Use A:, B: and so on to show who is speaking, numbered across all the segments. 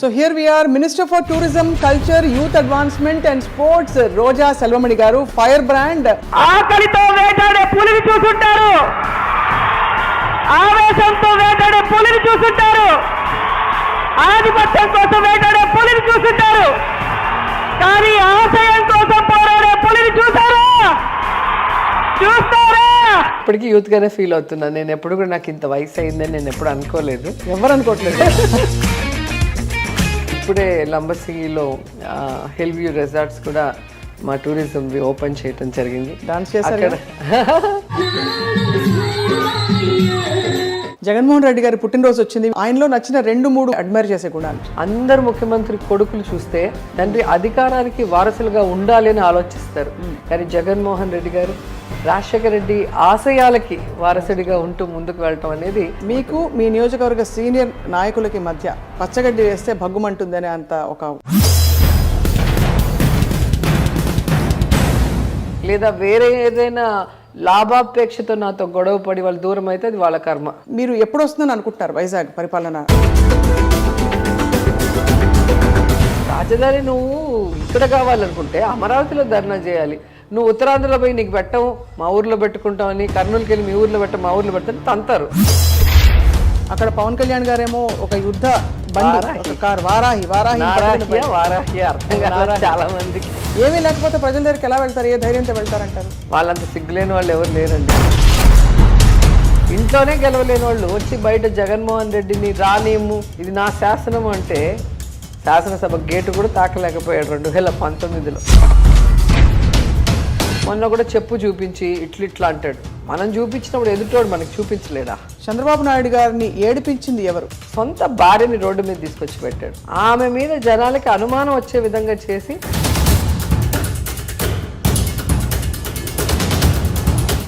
A: So here we are, Minister for Tourism, Culture, Youth Advancement and Sports, Roja Selvamani garu, Firebrand.
B: ఆకలితో వేటాడే పులిని చూసుంటారు, ఆవేశంతో వేటాడే పులిని చూసుంటారు, ఆధిపత్యం కోసం వేటాడే పులిని చూసుంటారు, కానీ ఆశయం కోసం పోరాడే పులిని చూసారా? చూస్తారా?
C: ఇప్పటికీ యూత్ గానే ఫీల్ అవుతున్నాను. నేను ఎప్పుడు కూడా నాకు ఇంత వయసు అయిందని నేను ఎప్పుడు అనుకోలేదు.
A: ఎవరు అనుకోవట్లేదు.
C: ఇప్పుడే లంబసింగిలో హిల్ వ్యూ రిసార్ట్స్ కూడా మా టూరిజం ఓపెన్ చేయడం జరిగింది.
A: డాన్స్ చేశారు. జగన్మోహన్ రెడ్డి గారి పుట్టినరోజు వచ్చింది. ఆయనలో నచ్చిన 2-3 అడ్మైర్ చేసే గుణాలు.
C: అందరు ముఖ్యమంత్రి కొడుకులు చూస్తే తండ్రి అధికారానికి వారసులుగా ఉండాలి అని ఆలోచిస్తారు. కానీ జగన్మోహన్ రెడ్డి గారు రాజశేఖర రెడ్డి ఆశయాలకి వారసుడిగా ఉంటూ ముందుకు వెళ్ళటం అనేది.
A: మీకు మీ నియోజకవర్గ సీనియర్ నాయకులకి మధ్య పచ్చగడ్డి వేస్తే భగ్గుమంటుందనే అంత ఒక,
C: లేదా వేరే ఏదైనా లాభాపేక్షతో నాతో గొడవ పడి వాళ్ళు దూరం అయితే అది వాళ్ళ కర్మ.
A: మీరు ఎప్పుడు వస్తుందని అనుకుంటున్నారు వైజాగ్ పరిపాలన?
C: రాజధాని నువ్వు ఇక్కడ కావాలనుకుంటే అమరావతిలో ధర్నా చేయాలి. నువ్వు ఉత్తరాంధ్రలో పోయి నీకు పెట్టావు మా ఊర్లో పెట్టుకుంటామని, కర్నూలుకి వెళ్ళి మీ ఊర్లో పెట్టావు మా ఊర్లో పెడతాను తంతారు.
A: అక్కడ పవన్ కళ్యాణ్ గారేమో ఒక యుద్ధ వారాహి
C: అర్థం కాదు చాలా మందికి.
A: ఏమీ లేకపోతే ప్రజల దగ్గరికి ఎలా వెళ్తారు? ఏ ధైర్యంతో వెళ్తారంటారు?
C: వాళ్ళంత సిగ్గులేని వాళ్ళు ఎవరు లేరండి. ఇంట్లోనే గెలవలేని వాళ్ళు వచ్చి బయట జగన్మోహన్ రెడ్డిని రానియము ఇది నా శాసనం అంటే శాసనసభ గేటు కూడా తాకలేకపోయాడు 2019లో. మొన్న కూడా చెప్పు చూపించి ఇట్లా అంటాడు. మనం చూపించినప్పుడు ఎదుటోడు మనకి చూపించలేడా?
A: చంద్రబాబు నాయుడు గారిని ఏడిపించింది ఎవరు?
C: సొంత భార్యని రోడ్డు మీద తీసుకొచ్చి పెట్టాడు. ఆమె మీద జనాలకి అనుమానం వచ్చే విధంగా చేసి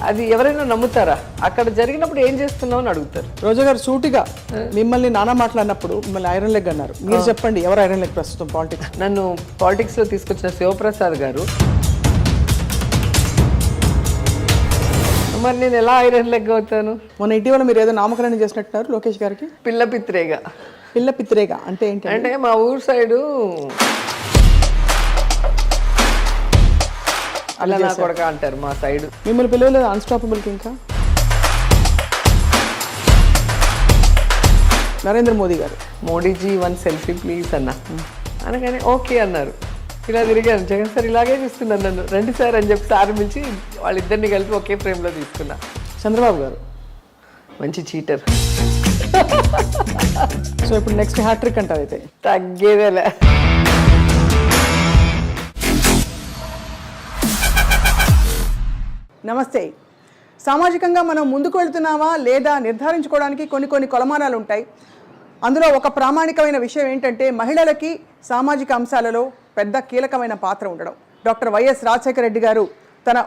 C: అది ఎవరైనా నమ్ముతారా? అక్కడ జరిగినప్పుడు ఏం చేస్తున్నావు అని అడుగుతారు.
A: రోజా గారు సూటిగా మిమ్మల్ని నానా మాట్లాడినప్పుడు మిమ్మల్ని ఐరన్ లెగ్ అన్నారు. మీరు చెప్పండి, ఎవరు ఐరన్ లెగ్ ప్రస్తుతం పాలిటిక్స్?
C: నన్ను పాలిటిక్స్ లో తీసుకొచ్చిన శివప్రసాద్ గారు. మరి నేను ఎలా ఐరన్ లెగ్ అవుతాను?
A: మొన్న ఇటీవల మీరు ఏదో నామకరణం చేసినట్టున్నారు లోకేష్ గారికి.
C: పిల్ల పిత్రేగా
A: అంటే ఏంటి?
C: అంటే మా ఊరు సైడు అలా నా కొడక అంటారు మా సైడు.
A: మిమ్మల్ని పిలవలేదు అన్స్టాపబుల్కి? ఇంకా నరేంద్ర మోదీ గారు,
C: మోడీజీ 1 సెల్ఫీ ప్లీజ్ అన్న అనగానే ఓకే అన్నారు. ఇలా తిరిగాను. జగన్ సార్ ఇలాగే చూస్తున్నాను నన్ను, రండి సార్ అని చెప్పి సార్ పిలిచి వాళ్ళిద్దరిని కలిపి ఒకే ఫ్రేమ్లో తీసుకున్నా.
A: చంద్రబాబు గారు
C: మంచి చీటర్.
A: సో ఇప్పుడు నెక్స్ట్ హ్యాట్రిక్ అంటారు అయితే?
C: తగ్గేదేలే.
A: నమస్తే. సామాజికంగా మనం ముందుకు వెళ్తున్నామా లేదా నిర్ధారించుకోవడానికి కొన్ని కొలమానాలు ఉంటాయి. అందులో ఒక ప్రామాణికమైన విషయం ఏంటంటే మహిళలకి సామాజిక అంశాలలో పెద్ద కీలకమైన పాత్ర ఉండడం. డాక్టర్ వైఎస్ రాజశేఖర రెడ్డి గారు తన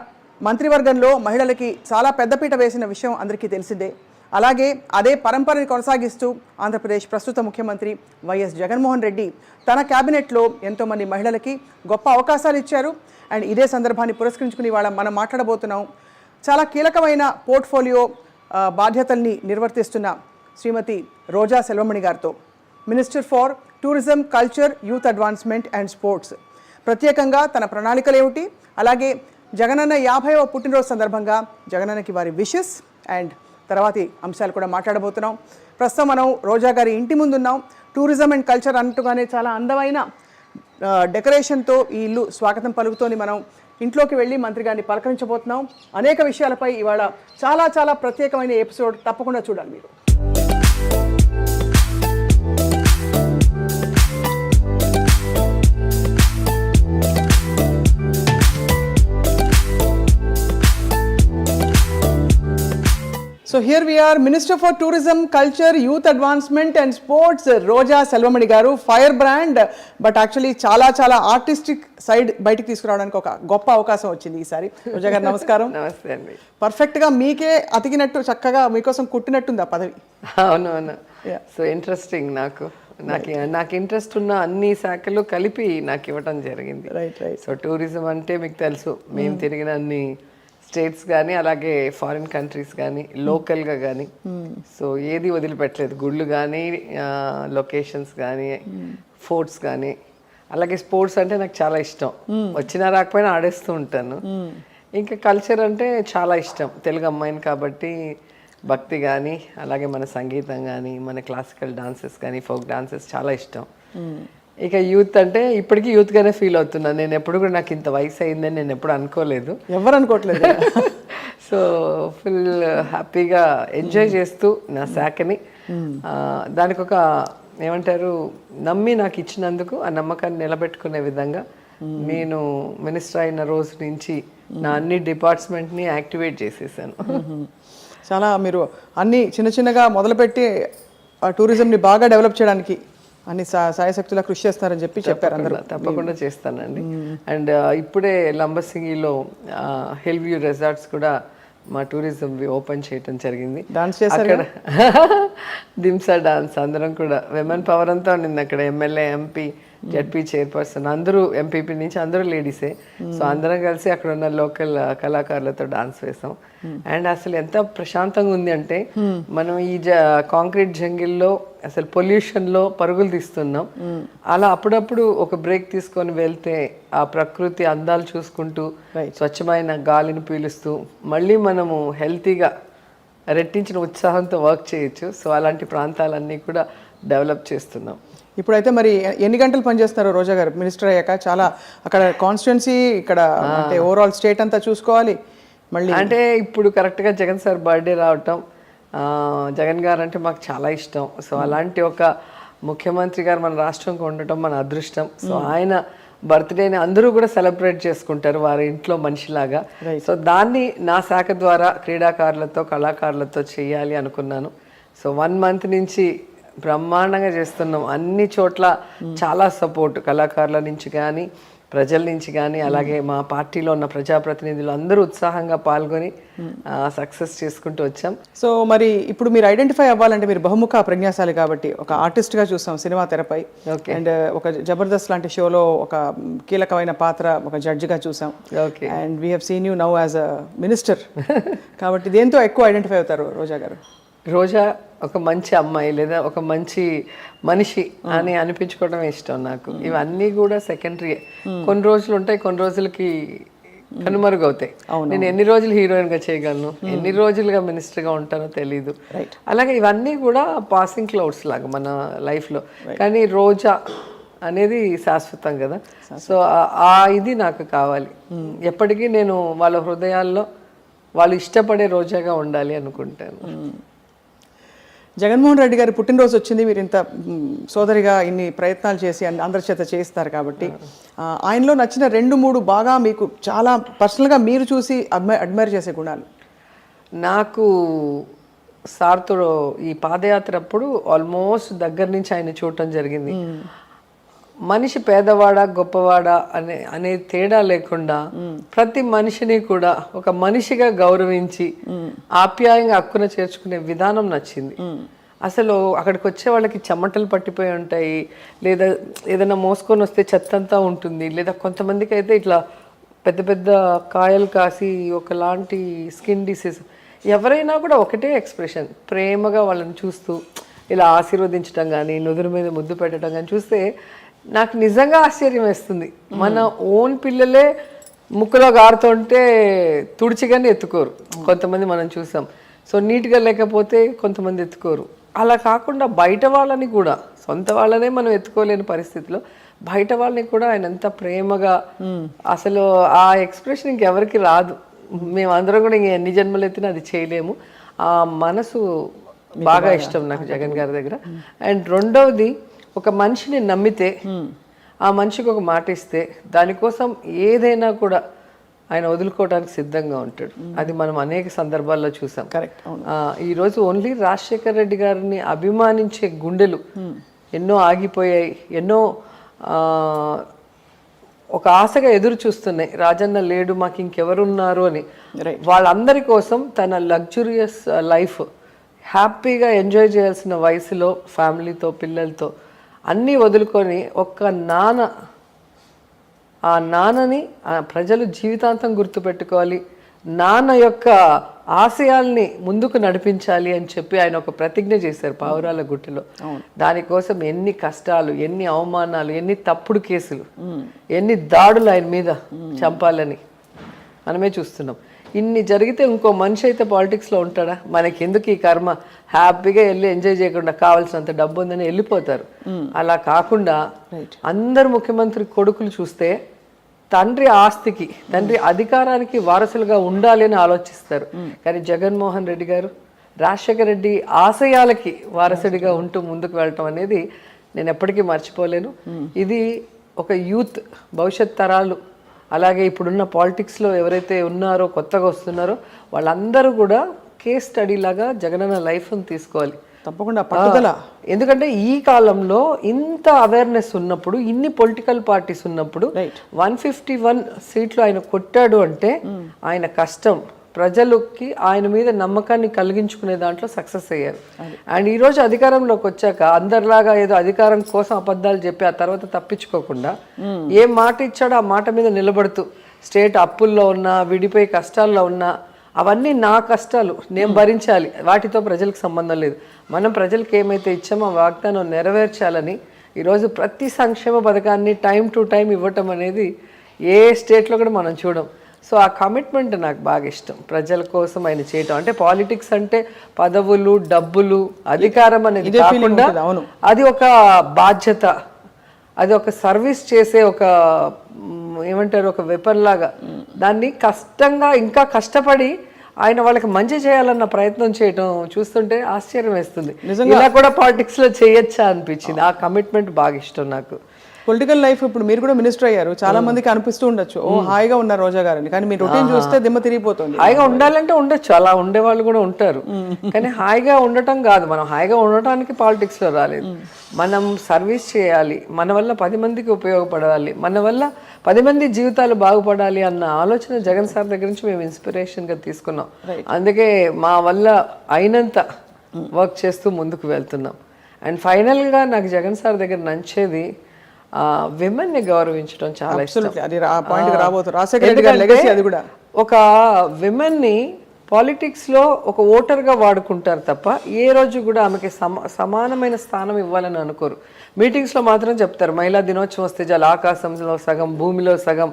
A: మంత్రివర్గంలో మహిళలకి చాలా పెద్దపీట వేసిన విషయం అందరికీ తెలిసిందే. అలాగే అదే పరంపరని కొనసాగిస్తూ ఆంధ్రప్రదేశ్ ప్రస్తుత ముఖ్యమంత్రి వైఎస్ జగన్మోహన్ రెడ్డి తన క్యాబినెట్లో ఎంతోమంది మహిళలకి గొప్ప అవకాశాలు ఇచ్చారు. అండ్ ఇదే సందర్భాన్ని పురస్కరించుకుని వాళ్ళ మనం మాట్లాడబోతున్నాం. చాలా కీలకమైన పోర్ట్ఫోలియో బాధ్యతల్ని నిర్వర్తిస్తున్న శ్రీమతి రోజా సెల్వమణి గారితో, minister for tourism, culture, youth advancement and sports, ప్రత్యేకంగా తన ప్రణాళికలు ఏమిటి, అలాగే జగనన్న 50వ పుట్టినరోజు సందర్భంగా జగనన్నకి వారి విషెస్ అండ్ తర్వాతి అంశాలు కూడా మాట్లాడబోతున్నాం. ప్రస్తుతం మనం రోజా గారి ఇంటి ముందున్నాం. టూరిజం అండ్ కల్చర్ అన్నట్టుగానే చాలా అందమైన డెకరేషన్తో ఈ ఇల్లు స్వాగతం పలుకుతోని మనం ఇంట్లోకి వెళ్ళి మంత్రి గారిని పలకరించబోతున్నాం. అనేక విషయాలపై ఇవాళ చాలా ప్రత్యేకమైన ఎపిసోడ్ తప్పకుండా చూడాలి మీరు. So here we are, Minister for Tourism, Culture, Youth Advancement and Sports, Roja Selvamani garu, Firebrand. But actually చాలా ఆర్టిస్టిక్ సైడ్ బయటికి తీసుకురావడానికి ఒక గొప్ప అవకాశం వచ్చింది ఈసారి. రోజా గారు నమస్కారం.
C: నమస్తే అండి.
A: పర్ఫెక్ట్గా మీకే అతికినట్టు చక్కగా మీకోసం కుట్టినట్టుంది ఆ పదవి.
C: అవును. సో ఇంట్రెస్టింగ్ నాకు. నాకు ఇంట్రెస్ట్ ఉన్న అన్ని శాఖలు కలిపి నాకు ఇవ్వటం జరిగింది.
A: రైట్.
C: సో టూరిజం అంటే మీకు తెలుసు, మేము తిరిగిన అన్ని స్టేట్స్ కానీ అలాగే ఫారిన్ కంట్రీస్ కానీ లోకల్గా కానీ సో ఏది వదిలిపెట్టలేదు. గుళ్ళు కానీ లొకేషన్స్ కానీ ఫోర్ట్స్ కానీ అలాగే స్పోర్ట్స్ అంటే నాకు చాలా ఇష్టం. వచ్చినా రాకపోయినా ఆడేస్తూ ఉంటాను. ఇంకా కల్చర్ అంటే చాలా ఇష్టం. తెలుగు అమ్మాయిని కాబట్టి భక్తి కానీ అలాగే మన సంగీతం కానీ మన క్లాసికల్ డాన్సెస్ కానీ ఫోక్ డాన్సెస్ చాలా ఇష్టం. ఇక యూత్ అంటే ఇప్పటికీ యూత్గానే ఫీల్ అవుతున్నాను. నేను ఎప్పుడు కూడా నాకు ఇంత వయసు అయిందని నేను ఎప్పుడు అనుకోలేదు.
A: ఎవరు అనుకోవట్లేదు.
C: సో ఫుల్ హ్యాపీగా ఎంజాయ్ చేస్తూ నా శాఖని దానికి ఒక ఏమంటారు నమ్మి నాకు ఇచ్చినందుకు ఆ నమ్మకాన్ని నిలబెట్టుకునే విధంగా నేను మినిస్టర్ అయిన రోజు నుంచి నా అన్ని డిపార్ట్మెంట్ని యాక్టివేట్ చేసేసాను.
A: చాలా మీరు అన్ని చిన్నగా మొదలుపెట్టి ఆ టూరిజంని బాగా డెవలప్ చేయడానికి అన్ని సాయశక్తులా కృషి చేస్తారని చెప్పారు అందరూ.
C: తప్పకుండా చేస్తానండి. అండ్ ఇప్పుడే లంబసింగిలో హిల్ వ్యూ రిసార్ట్స్ కూడా మా టూరిజం ఓపెన్ చేయటం జరిగింది.
A: డాన్స్ చేశారు
C: అక్కడ దింసా డాన్స్ అందరం కూడా విమెన్ పవర్ అంతా ఉండింది అక్కడ. ఎమ్మెల్యే, ఎంపీ, జడ్పీ చైర్పర్సన్ అందరూ, ఎంపీపీ నుంచి అందరూ లేడీసే. సో అందరం కలిసి అక్కడ ఉన్న లోకల్ కళాకారులతో డాన్స్ వేసాం. అండ్ అసలు ఎంత ప్రశాంతంగా ఉంది అంటే మనం ఈ కాంక్రీట్ జంగిల్లో అసలు పొల్యూషన్లో పరుగులు తీస్తున్నాం. అలా అప్పుడప్పుడు ఒక బ్రేక్ తీసుకొని వెళ్తే ఆ ప్రకృతి అందాలు చూసుకుంటూ స్వచ్ఛమైన గాలిని పీలుస్తూ మళ్ళీ మనము హెల్తీగా రెట్టించిన ఉత్సాహంతో వర్క్ చేయొచ్చు. సో అలాంటి ప్రాంతాలన్నీ కూడా డెవలప్ చేస్తున్నాం.
A: ఇప్పుడైతే మరి ఎన్ని గంటలు పనిచేస్తున్నారు రోజా గారు మినిస్టర్ అయ్యాక? చాలా అక్కడ కాన్స్టిట్యున్సీ, ఇక్కడ అంటే ఓవరాల్ స్టేట్ అంతా చూసుకోవాలి. మళ్ళీ
C: అంటే ఇప్పుడు కరెక్ట్గా జగన్ సార్ బర్త్డే రావటం, జగన్ గారు అంటే మాకు చాలా ఇష్టం. సో అలాంటి ఒక ముఖ్యమంత్రి గారు మన రాష్ట్రంలో ఉండటం మన అదృష్టం. సో ఆయన బర్త్డేని అందరూ కూడా సెలబ్రేట్ చేసుకుంటారు వారి ఇంట్లో మనిషిలాగా. సో దాన్ని నా శాఖ ద్వారా క్రీడాకారులతో కళాకారులతో చేయాలి అనుకున్నాను. సో 1 month నుంచి బ్రహ్మాండంగా చేస్తున్నాం. అన్ని చోట్ల చాలా సపోర్ట్ కళాకారుల నుంచి కానీ ప్రజల నుంచి కానీ అలాగే మా పార్టీలో ఉన్న ప్రజాప్రతినిధులు అందరూ ఉత్సాహంగా పాల్గొని సక్సెస్ చేసుకుంటూ వచ్చాం.
A: సో మరి ఇప్పుడు మీరు ఐడెంటిఫై అవ్వాలంటే మీరు బహుముఖ ప్రజ్ఞాశాలి కాబట్టి ఒక ఆర్టిస్ట్గా చూసాం సినిమా తెరపై. అండ్ ఒక జబర్దస్త్ లాంటి షోలో ఒక కీలకమైన పాత్ర ఒక జడ్జిగా చూసాం. And we have seen you now as a minister. కాబట్టి దేంతో ఎక్కువ ఐడెంటిఫై అవుతారు రోజా గారు?
C: రోజా ఒక మంచి అమ్మాయి లేదా ఒక మంచి మనిషి అని అనిపించుకోవడం ఇష్టం నాకు. ఇవన్నీ కూడా సెకండరీ. కొన్ని రోజులు ఉంటాయి, కొన్ని రోజులకి కనుమరుగవుతాయి. నేను ఎన్ని రోజులు హీరోయిన్గా చేయగలను, ఎన్ని రోజులుగా మినిస్టర్గా ఉంటానో తెలీదు. అలాగే ఇవన్నీ కూడా పాసింగ్ క్లౌడ్స్ లాగా మన లైఫ్లో. కానీ రోజా అనేది శాశ్వతం కదా. సో ఆ ఇది నాకు కావాలి. ఎప్పటికీ నేను వాళ్ళ హృదయాల్లో వాళ్ళు ఇష్టపడే రోజాగా ఉండాలి అనుకుంటాను.
A: జగన్మోహన్ రెడ్డి గారి పుట్టినరోజు వచ్చింది. మీరు ఇంత సోదరిగా ఇన్ని ప్రయత్నాలు చేసి అందరి చేత చేయిస్తారు కాబట్టి ఆయనలో నచ్చిన 2-3 బాగా మీకు చాలా పర్సనల్గా మీరు చూసి అడ్మైర్ చేసే గుణాలు?
C: నాకు సార్తో ఈ పాదయాత్ర అప్పుడు ఆల్మోస్ట్ దగ్గర నుంచి ఆయన చూడటం జరిగింది. మనిషి పేదవాడా గొప్పవాడా అనే తేడా లేకుండా ప్రతి మనిషిని కూడా ఒక మనిషిగా గౌరవించి ఆప్యాయంగా హక్కున చేర్చుకునే విధానం నచ్చింది. అసలు అక్కడికి వచ్చే వాళ్ళకి చెమటలు పట్టిపోయి ఉంటాయి, లేదా ఏదైనా మోసుకొని వస్తే చెత్తంతా ఉంటుంది, లేదా కొంతమందికి అయితే ఇట్లా పెద్ద పెద్ద కాయలు కాసి ఒకలాంటి స్కిన్ డిసీజ్. ఎవరైనా కూడా ఒకటే ఎక్స్ప్రెషన్, ప్రేమగా వాళ్ళని చూస్తూ ఇలా ఆశీర్వదించడం కానీ నుదురు మీద ముద్దు పెట్టడం కానీ చూస్తే నాకు నిజంగా ఆశ్చర్యం వేస్తుంది. మన ఓన్ పిల్లలే ముక్కులో గారుతుంటే తుడిచిగానే ఎత్తుకోరు, కొంతమంది మనం చూసాం. సో నీట్గా లేకపోతే కొంతమంది ఎత్తుకోరు. అలా కాకుండా బయట వాళ్ళని కూడా, సొంత వాళ్ళనే మనం ఎత్తుకోలేని పరిస్థితిలో బయట వాళ్ళని కూడా ఆయన ఎంత ప్రేమగా, అసలు ఆ ఎక్స్ప్రెషన్ ఇంకెవరికి రాదు. మేమందరం కూడా ఇంక ఎన్ని జన్మలు ఎత్తినా అది చేయలేము. ఆ మనసు బాగా ఇష్టం నాకు జగన్ గారి దగ్గర. అండ్ రెండవది, ఒక మనిషిని నమ్మితే ఆ మనిషికి ఒక మాట ఇస్తే దానికోసం ఏదైనా కూడా ఆయన వదులుకోవడానికి సిద్ధంగా ఉంటాడు. అది మనం అనేక సందర్భాల్లో చూసాం.
A: కరెక్ట్.
C: ఈరోజు ఓన్లీ రాజశేఖర్ రెడ్డి గారిని అభిమానించే గుండెలు ఎన్నో ఆగిపోయాయి, ఎన్నో ఒక ఆశగా ఎదురు చూస్తున్నాయి. రాజన్న లేడు, మాకు ఇంకెవరున్నారు అని. వాళ్ళందరి కోసం తన లగ్జూరియస్ లైఫ్ హ్యాపీగా ఎంజాయ్ చేయాల్సిన వయసులో ఫ్యామిలీతో పిల్లలతో అన్నీ వదులుకొని ఒక్క ఆ నాన్నని ప్రజలు జీవితాంతం గుర్తుపెట్టుకోవాలి, నాన్న యొక్క ఆశయాల్ని ముందుకు నడిపించాలి అని చెప్పి ఆయన ఒక ప్రతిజ్ఞ చేశారు పావురాల గుట్టలో. దానికోసం ఎన్ని కష్టాలు, ఎన్ని అవమానాలు, ఎన్ని తప్పుడు కేసులు, ఎన్ని దాడులు ఆయన మీద చంపాలని మనమే చూస్తున్నాం. ఇన్ని జరిగితే ఇంకో మనిషి అయితే పాలిటిక్స్లో ఉంటాడా? మనకి ఎందుకు ఈ కర్మ, హ్యాపీగా వెళ్ళి ఎంజాయ్ చేయకుండా కావాల్సినంత డబ్బు ఉందని వెళ్ళిపోతారు. అలా కాకుండా అందరు ముఖ్యమంత్రి కొడుకులు చూస్తే తండ్రి ఆస్తికి, తండ్రి అధికారానికి వారసులుగా ఉండాలి అని ఆలోచిస్తారు. కానీ జగన్మోహన్ రెడ్డి గారు రాజశేఖర రెడ్డి ఆశయాలకి వారసుడిగా ఉంటూ ముందుకు వెళ్ళటం అనేది నేను ఎప్పటికీ మర్చిపోలేను. ఇది ఒక యూత్, భవిష్యత్ తరాలు, అలాగే ఇప్పుడున్న పాలిటిక్స్లో ఎవరైతే ఉన్నారో, కొత్తగా వస్తున్నారో వాళ్ళందరూ కూడా కేస్ స్టడీ లాగా జగనన్న లైఫ్ని తీసుకోవాలి.
A: తప్పకుండా పట్టుదల.
C: ఎందుకంటే ఈ కాలంలో ఇంత అవేర్నెస్ ఉన్నప్పుడు, ఇన్ని పొలిటికల్ పార్టీస్ ఉన్నప్పుడు 151 సీట్లు ఆయన కొట్టాడు అంటే ఆయన కష్టం, ప్రజలకి ఆయన మీద నమ్మకాన్ని కలిగించుకునే దాంట్లో సక్సెస్ అయ్యారు. అండ్ ఈరోజు అధికారంలోకి వచ్చాక అందరిలాగా ఏదో అధికారం కోసం అబద్ధాలు చెప్పి ఆ తర్వాత తప్పించుకోకుండా ఏ మాట ఇచ్చాడో ఆ మాట మీద నిలబడుతూ, స్టేట్ అప్పుల్లో ఉన్నా, విడిపోయి కష్టాల్లో ఉన్నా, అవన్నీ నా కష్టాలు, నేను భరించాలి, వాటితో ప్రజలకు సంబంధం లేదు, మనం ప్రజలకు ఏమైతే ఇచ్చామో ఆ వాగ్దానం నెరవేర్చాలని ఈరోజు ప్రతి సంక్షేమ పథకాన్ని టైం టు టైం ఇవ్వటం అనేది ఏ స్టేట్లో కూడా మనం చూడం. సో ఆ కమిట్మెంట్ నాకు బాగా ఇష్టం, ప్రజల కోసం ఆయన చేయటం. అంటే పాలిటిక్స్ అంటే పదవులు, డబ్బులు, అధికారం అనేది కాకుండా అది ఒక బాధ్యత, అది ఒక సర్వీస్ చేసే ఒక ఏమంటారు, ఒక వెపన్ లాగా. దాన్ని కష్టంగా, ఇంకా కష్టపడి ఆయన వాళ్ళకి మంచి చేయాలన్న ప్రయత్నం చేయటం చూస్తుంటే ఆశ్చర్యం వేస్తుంది. ఇలా కూడా పాలిటిక్స్ లో చేయొచ్చా అనిపించింది. ఆ కమిట్మెంట్ బాగా ఇష్టం నాకు.
A: పొలిటికల్ లైఫ్, ఇప్పుడు మీరు కూడా మినిస్టర్ అయ్యారు, చాలా మందికి అనిపిస్తూ ఉండొచ్చు ఓ హాయిగా ఉన్నారు రోజా గారిని, కానీ మీ రొటీన్ చూస్తే దిమ్మ తిరిగిపోతుంది.
C: హాయిగా ఉండాలంటే ఉండొచ్చు, అలా ఉండే వాళ్ళు కూడా ఉంటారు, కానీ హాయిగా ఉండటం కాదు. మనం హాయిగా ఉండటానికి పాలిటిక్స్ లో రాలేదు, మనం సర్వీస్ చేయాలి, మన వల్ల 10 మందికి ఉపయోగపడాలి, మన వల్ల 10 మంది జీవితాలు బాగుపడాలి అన్న ఆలోచన జగన్ సార్ దగ్గర నుంచి మేము ఇన్స్పిరేషన్ గా తీసుకున్నాం. అందుకే మా వల్ల అయినంత వర్క్ చేస్తూ ముందుకు వెళ్తున్నాం. అండ్ ఫైనల్ గా నాకు జగన్ సార్ దగ్గర నచ్చేది విమెన్ ని గౌరవించడం చాలా ఇష్టం. ఒక విమెన్ ని పాలిటిక్స్ లో ఒక ఓటర్ గా వాడుకుంటారు తప్ప ఏ రోజు కూడా ఆమెకి సమానమైన స్థానం ఇవ్వాలని అనుకోరు. మీటింగ్స్ లో మాత్రం చెప్తారు మహిళా దినోత్సవం వస్తే చాలు ఆకాశంలో సగం, భూమిలో సగం,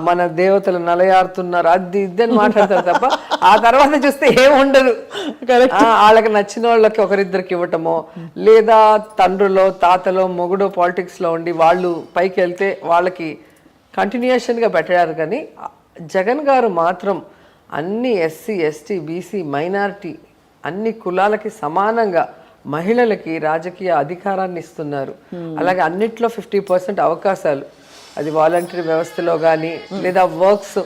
C: మన దేవతలు నలయారుతున్నారు, అది ఇద్దని మాట్లాడతారు తప్ప ఆ తర్వాత చూస్తే ఏముండదు. వాళ్ళకి నచ్చిన వాళ్ళకి ఒకరిద్దరికి ఇవ్వటమో, లేదా తండ్రులో, తాతలో, మొగుడో పాలిటిక్స్ లో ఉండి వాళ్ళు పైకి వెళ్తే వాళ్ళకి కంటిన్యూషన్ గా పెట్టారు. కానీ జగన్ గారు మాత్రం అన్ని ఎస్సీ, ఎస్టీ, బీసీ, మైనారిటీ అన్ని కులాలకి సమానంగా మహిళలకి రాజకీయ అధికారాన్ని ఇస్తున్నారు. అలాగే అన్నిట్లో 50% అవకాశాలు, అది వాలంటరీ వ్యవస్థలో కానీ, లేదా వర్క్స్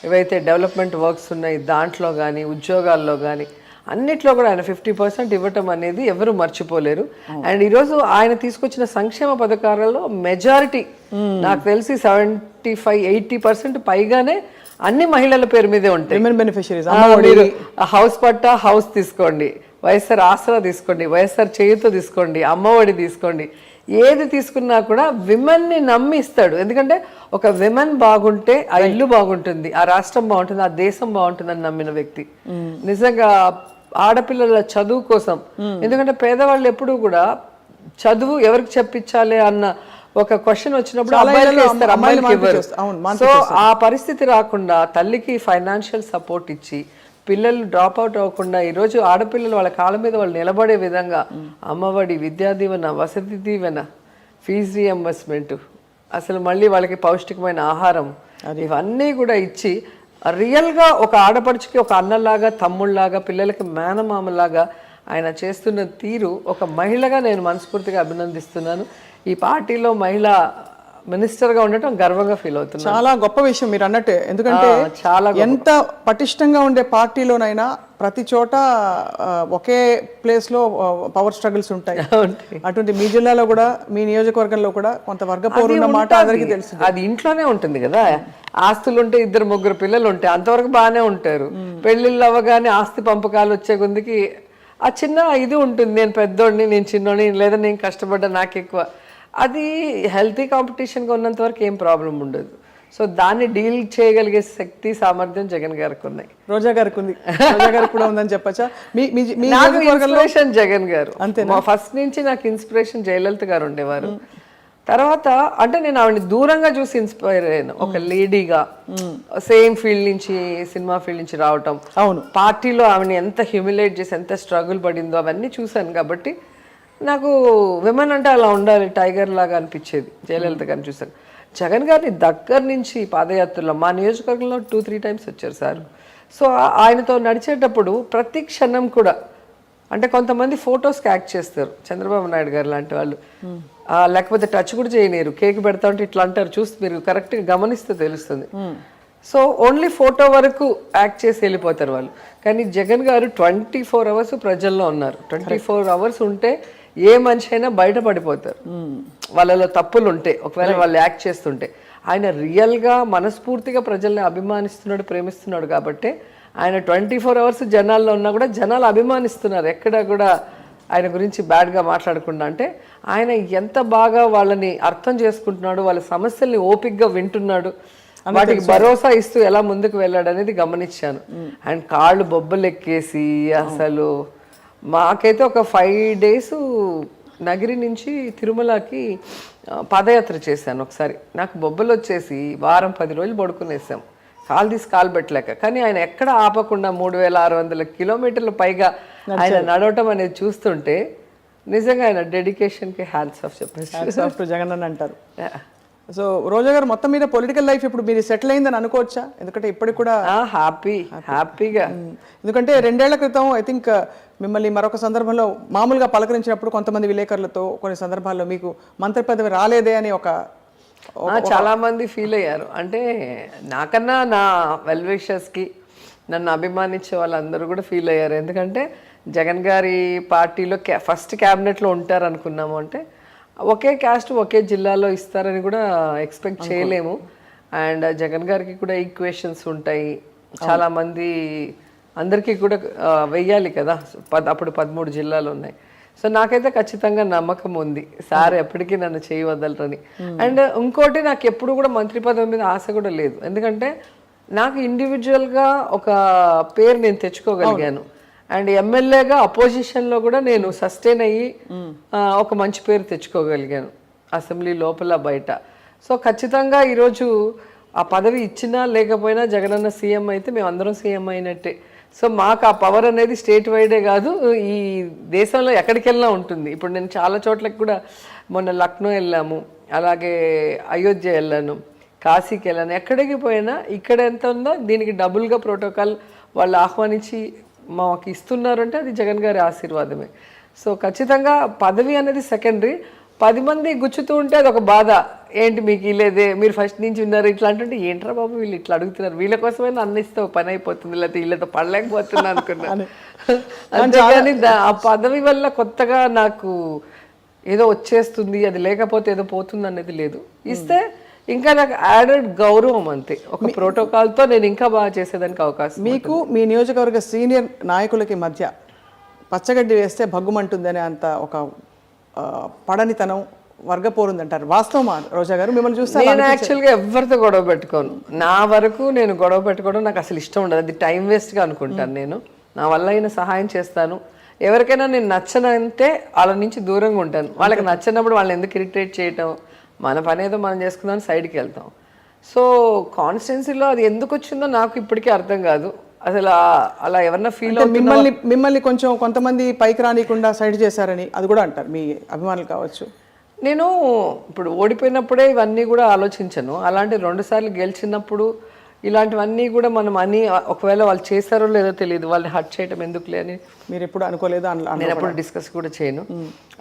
C: ఏవైతే డెవలప్మెంట్ వర్క్స్ ఉన్నాయి దాంట్లో కానీ, ఉద్యోగాల్లో కానీ, అన్నిట్లో కూడా ఆయన 50% ఇవ్వటం అనేది ఎవరు మర్చిపోలేరు. అండ్ ఈరోజు ఆయన తీసుకొచ్చిన సంక్షేమ పథకాలలో మెజారిటీ నాకు తెలిసి 75-80% పైగానే అన్ని మహిళల పేరు మీదే ఉంటాయి. మీరు హౌస్ పట్టా, హౌస్ తీసుకోండి, వైఎస్ఆర్ ఆసరా తీసుకోండి, వైఎస్ఆర్ చేయూత తీసుకోండి, అమ్మఒడి తీసుకోండి, ఏది తీసుకున్నా కూడా విమెన్ ని నమ్మి ఇస్తాడు. ఎందుకంటే ఒక విమెన్ బాగుంటే ఆ ఇల్లు బాగుంటుంది, ఆ రాష్ట్రం బాగుంటుంది, ఆ దేశం బాగుంటుందని నమ్మిన వ్యక్తి. నిజంగా ఆడపిల్లల చదువు కోసం, ఎందుకంటే పేదవాళ్ళు ఎప్పుడూ కూడా చదువు ఎవరికి చెప్పించాలి అన్న ఒక క్వశ్చన్ వచ్చినప్పుడు అబ్బాయిలకి ఇస్తారు, అమ్మాయిలకి ఇవ్వరు. సో ఆ పరిస్థితి రాకుండా తల్లికి ఫైనాన్షియల్ సపోర్ట్ ఇచ్చి పిల్లలు డ్రాప్ అవుట్ అవ్వకుండా ఈరోజు ఆడపిల్లలు వాళ్ళ కాళ్ళ మీద వాళ్ళు నిలబడే విధంగా అమ్మఒడి, విద్యా దీవెన, వసతి దీవెన, ఫీజు రీఎంబర్స్మెంట్, అసలు మళ్ళీ వాళ్ళకి పౌష్టికమైన ఆహారం, ఇవన్నీ కూడా ఇచ్చి రియల్గా ఒక ఆడపడుచుకి ఒక అన్నలాగా, తమ్ముళ్ళలాగా, పిల్లలకి మేనమామలాగా ఆయన చేస్తున్న తీరు ఒక మహిళగా నేను మనస్ఫూర్తిగా అభినందిస్తున్నాను. ఈ పార్టీలో మహిళ మినిస్టర్గా ఉండటం గర్వంగా ఫీల్ అవుతున్నాను.
A: చాలా గొప్ప విషయం మీరు అన్నట్టే. ఎందుకంటే చాలా ఎంత పటిష్టంగా ఉండే పార్టీలోనైనా ప్రతి చోట ఒకే ప్లేస్ లో పవర్ స్ట్రగుల్స్ ఉంటాయి. అటువంటి మీ జిల్లాలో కూడా, మీ నియోజకవర్గంలో కూడా కొంత వర్గ పోరు ఉన్న మాట అందరికీ తెలుసు.
C: అది ఇంట్లోనే ఉంటుంది కదా. ఆస్తులు ఉంటే 2-3 పిల్లలు ఉంటే అంతవరకు బాగానే ఉంటారు. పెళ్లిళ్ళు అవ్వగానే ఆస్తి పంపకాలు వచ్చే కొద్దికి ఆ చిన్న ఇది ఉంటుంది, నేను పెద్దోడిని, నేను చిన్నోడిని, లేదా నేను కష్టపడ్డా నాకు ఎక్కువ. అది హెల్తీ కాంపిటీషన్గా ఉన్నంత వరకు ఏం ప్రాబ్లం ఉండదు. సో దాన్ని డీల్ చేయగలిగే శక్తి సామర్థ్యం జగన్ గారికి ఉన్నాయి.
A: రోజా గారికి ఉంది, రోజా గారికి కూడా ఉందని చెప్పచ్చా? మీ
C: నాకు ఇన్స్పిరేషన్ జగన్ గారు. అంతే, ఫస్ట్ నుంచి నాకు ఇన్స్పిరేషన్ జయలలిత గారు ఉండేవారు. తర్వాత అంటే నేను ఆవిడని దూరంగా చూసి ఇన్స్పైర్ అయ్యాను. ఒక లేడీగా సేమ్ ఫీల్డ్ నుంచి, సినిమా ఫీల్డ్ నుంచి రావటం,
A: అవును,
C: పార్టీలో ఆవిడని ఎంత హ్యూమిలేట్ చేసి ఎంత స్ట్రగుల్ పడిందో అవన్నీ చూశాను. కాబట్టి నాకు విమెన్ అంటే అలా ఉండాలి, టైగర్ లాగా అనిపించేది జయలలిత గారిని చూశాను. జగన్ గారిని దగ్గర నుంచి పాదయాత్రలో మా నియోజకవర్గంలో 2-3 టైమ్స్ వచ్చారు సార్. సో ఆయనతో నడిచేటప్పుడు ప్రతి క్షణం కూడా, అంటే కొంతమంది ఫొటోస్కి యాక్ట్ చేస్తారు, చంద్రబాబు నాయుడు గారు లాంటి వాళ్ళు, లేకపోతే టచ్ కూడా చేయలేరు, కేక్ పెడతా ఉంటే ఇట్లా అంటారు, చూస్తే మీరు కరెక్ట్గా గమనిస్తే తెలుస్తుంది. సో ఓన్లీ ఫోటో వరకు యాక్ట్ చేసి వెళ్ళిపోతారు వాళ్ళు. కానీ జగన్ గారు 24 అవర్స్ ప్రజల్లో ఉన్నారు. 24 అవర్స్ ఉంటే ఏ మనిషి అయినా బయటపడిపోతారు వాళ్ళలో తప్పులు ఉంటే, ఒకవేళ వాళ్ళు యాక్ట్ చేస్తుంటే. ఆయన రియల్గా మనస్ఫూర్తిగా ప్రజల్ని అభిమానిస్తున్నాడు, ప్రేమిస్తున్నాడు. కాబట్టి ఆయన 24 అవర్స్ జనాల్లో ఉన్నా కూడా జనాలు అభిమానిస్తున్నారు, ఎక్కడ కూడా ఆయన గురించి బ్యాడ్గా మాట్లాడకుండా. అంటే ఆయన ఎంత బాగా వాళ్ళని అర్థం చేసుకుంటున్నాడు, వాళ్ళ సమస్యల్ని ఓపిక్గా వింటున్నాడు, వాటికి భరోసా ఇస్తూ ఎలా ముందుకు వెళ్ళాడు అనేది గమనించాను. అండ్ కాళ్ళు బొబ్బలు ఎక్కేసి అసలు మాకైతే ఒక 5 days నగిరి నుంచి తిరుమలకి పాదయాత్ర చేశాను ఒకసారి. నాకు బొబ్బలు వచ్చేసి వారం 10 రోజులు పడుకునేసాం, కాలు తీసి కాలు పెట్టలేక. కానీ ఆయన ఎక్కడ ఆపకుండా 3600 కిలోమీటర్ల పైగా ఆయన నడవటం అనేది చూస్తుంటే నిజంగా ఆయన డెడికేషన్కి హ్యాండ్స్ ఆఫ్ చెప్పేసి
A: జగన్ అని అంటారు. సో రోజా గారు మొత్తం మీద పొలిటికల్ లైఫ్ ఇప్పుడు మీరు సెటిల్ అయిందని అనుకోవచ్చా? ఎందుకంటే ఇప్పటికి కూడా
C: హ్యాపీగా,
A: ఎందుకంటే 2 ఏళ్ల క్రితం ఐ థింక్ మిమ్మల్ని మరొక సందర్భంలో మామూలుగా పలకరించినప్పుడు కొంతమంది విలేకరులతో కొన్ని సందర్భాల్లో మీకు మంత్రి పదవి రాలేదే అని
C: చాలా మంది ఫీల్ అయ్యారు. అంటే నాకన్నా నా వెల్ విషర్స్కి నన్ను అభిమానించే వాళ్ళందరూ కూడా ఫీల్ అయ్యారు. ఎందుకంటే జగన్ గారి పార్టీలో ఫస్ట్ క్యాబినెట్లో ఉంటారు అనుకున్నాము. అంటే ఒకే క్యాస్ట్ ఒకే జిల్లాలో ఇస్తారని కూడా ఎక్స్పెక్ట్ చేయలేము. అండ్ జగన్ గారికి కూడా ఈక్వేషన్స్ ఉంటాయి, చాలామంది అందరికీ కూడా వెయ్యాలి కదా, అప్పుడు 13 జిల్లాలు ఉన్నాయి. సో నాకైతే ఖచ్చితంగా నమ్మకం ఉంది సార్ ఎప్పటికీ నన్ను చేయవదలరని. అండ్ ఇంకోటి, నాకు ఎప్పుడు కూడా మంత్రి పదవి మీద ఆశ కూడా లేదు. ఎందుకంటే నాకు ఇండివిజువల్గా ఒక పేరు నేను తెచ్చుకోగలిగాను. అండ్ ఎమ్మెల్యేగా అపోజిషన్లో కూడా నేను సస్టైన్ అయ్యి ఒక మంచి పేరు తెచ్చుకోగలిగాను అసెంబ్లీ లోపల బయట. సో ఖచ్చితంగా ఈరోజు ఆ పదవి ఇచ్చినా లేకపోయినా జగనన్న సీఎం అయితే మేము అందరం సీఎం అయినట్టే. సో మాకు ఆ పవర్ అనేది స్టేట్ వైడే కాదు, ఈ దేశంలో ఎక్కడికి వెళ్ళినా ఉంటుంది. ఇప్పుడు నేను చాలా చోట్లకి కూడా, మొన్న లక్నో వెళ్ళాము, అలాగే అయోధ్య వెళ్ళాను, కాశీకి వెళ్ళాను. ఎక్కడికి పోయినా ఇక్కడ ఎంత ఉందో దీనికి డబుల్గా ప్రోటోకాల్ వాళ్ళు ఆహ్వానించి మాకు ఇస్తున్నారు అంటే అది జగన్ గారి ఆశీర్వాదమే. సో ఖచ్చితంగా పదవి అనేది సెకండరీ. 10 మంది గుచ్చుతూ ఉంటే అది ఒక బాధ, ఏంటి మీకు ఇలేదే, మీరు ఫస్ట్ నుంచి ఉన్నారు ఇట్లా అంటుంటే ఏంట్రా బాబు వీళ్ళు ఇట్లా అడుగుతున్నారు, వీళ్ళ కోసమైనా అన్నిస్తే పని అయిపోతుంది, లేకపోతే వీళ్ళతో పడలేకపోతున్నా అనుకున్నాను. అంతేగాని ఆ పదవి వల్ల కొత్తగా నాకు ఏదో వచ్చేస్తుంది, అది లేకపోతే ఏదో పోతుంది అనేది లేదు. ఇస్తే ఇంకా నాకు యాడెడ్ గౌరవం, అంతే. ఒక ప్రోటోకాల్తో నేను ఇంకా బాగా చేసేదానికి అవకాశం.
A: మీకు మీ నియోజకవర్గ సీనియర్ నాయకులకి మధ్య పచ్చగడ్డి వేస్తే భగ్గుమంటుందనే అంత ఒక పడనితనం, వర్గపోరుంది అంటారు, వాస్తవమా రోజా గారు? మిమ్మల్ని చూస్తే
C: నేను యాక్చువల్గా ఎవరితో గొడవ పెట్టుకోను. నా వరకు నేను గొడవ పెట్టుకోవడం నాకు అసలు ఇష్టం ఉండదు, అది టైం వేస్ట్గా అనుకుంటాను. నేను నా వల్ల అయిన సహాయం చేస్తాను. ఎవరికైనా నేను నచ్చనంటే వాళ్ళ నుంచి దూరంగా ఉంటాను. వాళ్ళకి నచ్చినప్పుడు వాళ్ళని ఎందుకు ఇరిటేట్ చేయటం, మన పని ఏదో మనం చేసుకుందాం సైడ్కి వెళ్తాం. సో కాన్స్టిట్యున్సీలో అది ఎందుకు వచ్చిందో నాకు ఇప్పటికీ అర్థం కాదు అసలు. అలా ఎవరన్నా ఫీల్
A: మిమ్మల్ని కొంచెం కొంతమంది పైకి రానికుండా సైడ్ చేశారని అది కూడా అంటారు మీ అభిమానులు కావచ్చు.
C: నేను ఇప్పుడు ఓడిపోయినప్పుడే ఇవన్నీ కూడా ఆలోచించను. అలాంటి 2 సార్లు గెలిచినప్పుడు ఇలాంటివన్నీ కూడా మనం అని, ఒకవేళ వాళ్ళు చేశారో లేదో తెలియదు, వాళ్ళని హర్ట్ చేయటం ఎందుకులే అని
A: మీరు ఎప్పుడు అనుకోలేదు?
C: నేను ఎప్పుడు డిస్కస్ కూడా చేయను.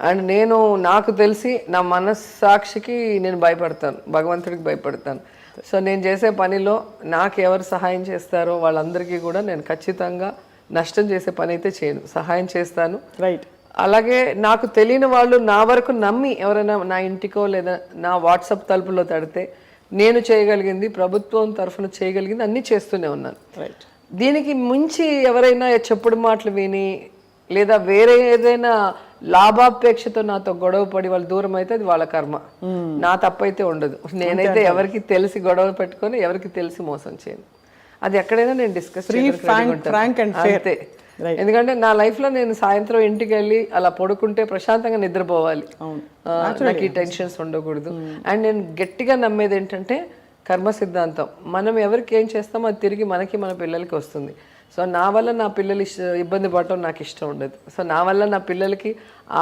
C: అండ్ నేను నాకు తెలిసి నా మనస్సాక్షికి నేను భయపడతాను, భగవంతుడికి భయపడతాను. సో నేను చేసే పనిలో నాకు ఎవరు సహాయం చేస్తారో వాళ్ళందరికీ కూడా నేను ఖచ్చితంగా నష్టం చేసే పని అయితే చేయను, సహాయం చేస్తాను.
A: రైట్.
C: అలాగే నాకు తెలియని వాళ్ళు నా వరకు నమ్మి ఎవరైనా నా ఇంటికో లేదా నా వాట్సాప్ తలుపులో తడితే నేను చేయగలిగింది, ప్రభుత్వం తరఫున చేయగలిగింది అన్నీ చేస్తూనే ఉన్నాను.
A: రైట్.
C: దీనికి మించి ఎవరైనా చెప్పుడు మాటలు విని లేదా వేరే ఏదైనా లాభాపేక్షతో నాతో గొడవ పడి వాళ్ళు దూరం అయితే అది వాళ్ళ కర్మ. నా తప్పైతే ఉండదు. నేనైతే ఎవరికి తెలిసి గొడవ పెట్టుకొని ఎవరికి తెలిసి మోసం చేయను. అది ఎక్కడైనా నేను డిస్కస్ అంతే. ఎందుకంటే నా లైఫ్ లో నేను సాయంత్రం ఇంటికి వెళ్ళి అలా పడుకుంటే ప్రశాంతంగా నిద్రపోవాలి. నాకు ఈ టెన్షన్స్ ఉండకూడదు. అండ్ నేను గట్టిగా నమ్మేది ఏంటంటే కర్మ సిద్ధాంతం. మనం ఎవరికి ఏం చేస్తామో అది తిరిగి మనకి మన పిల్లలకి వస్తుంది. సో నా వల్ల నా పిల్లలు ఇబ్బంది పడటం నాకు ఇష్టం ఉండదు. సో నా వల్ల నా పిల్లలకి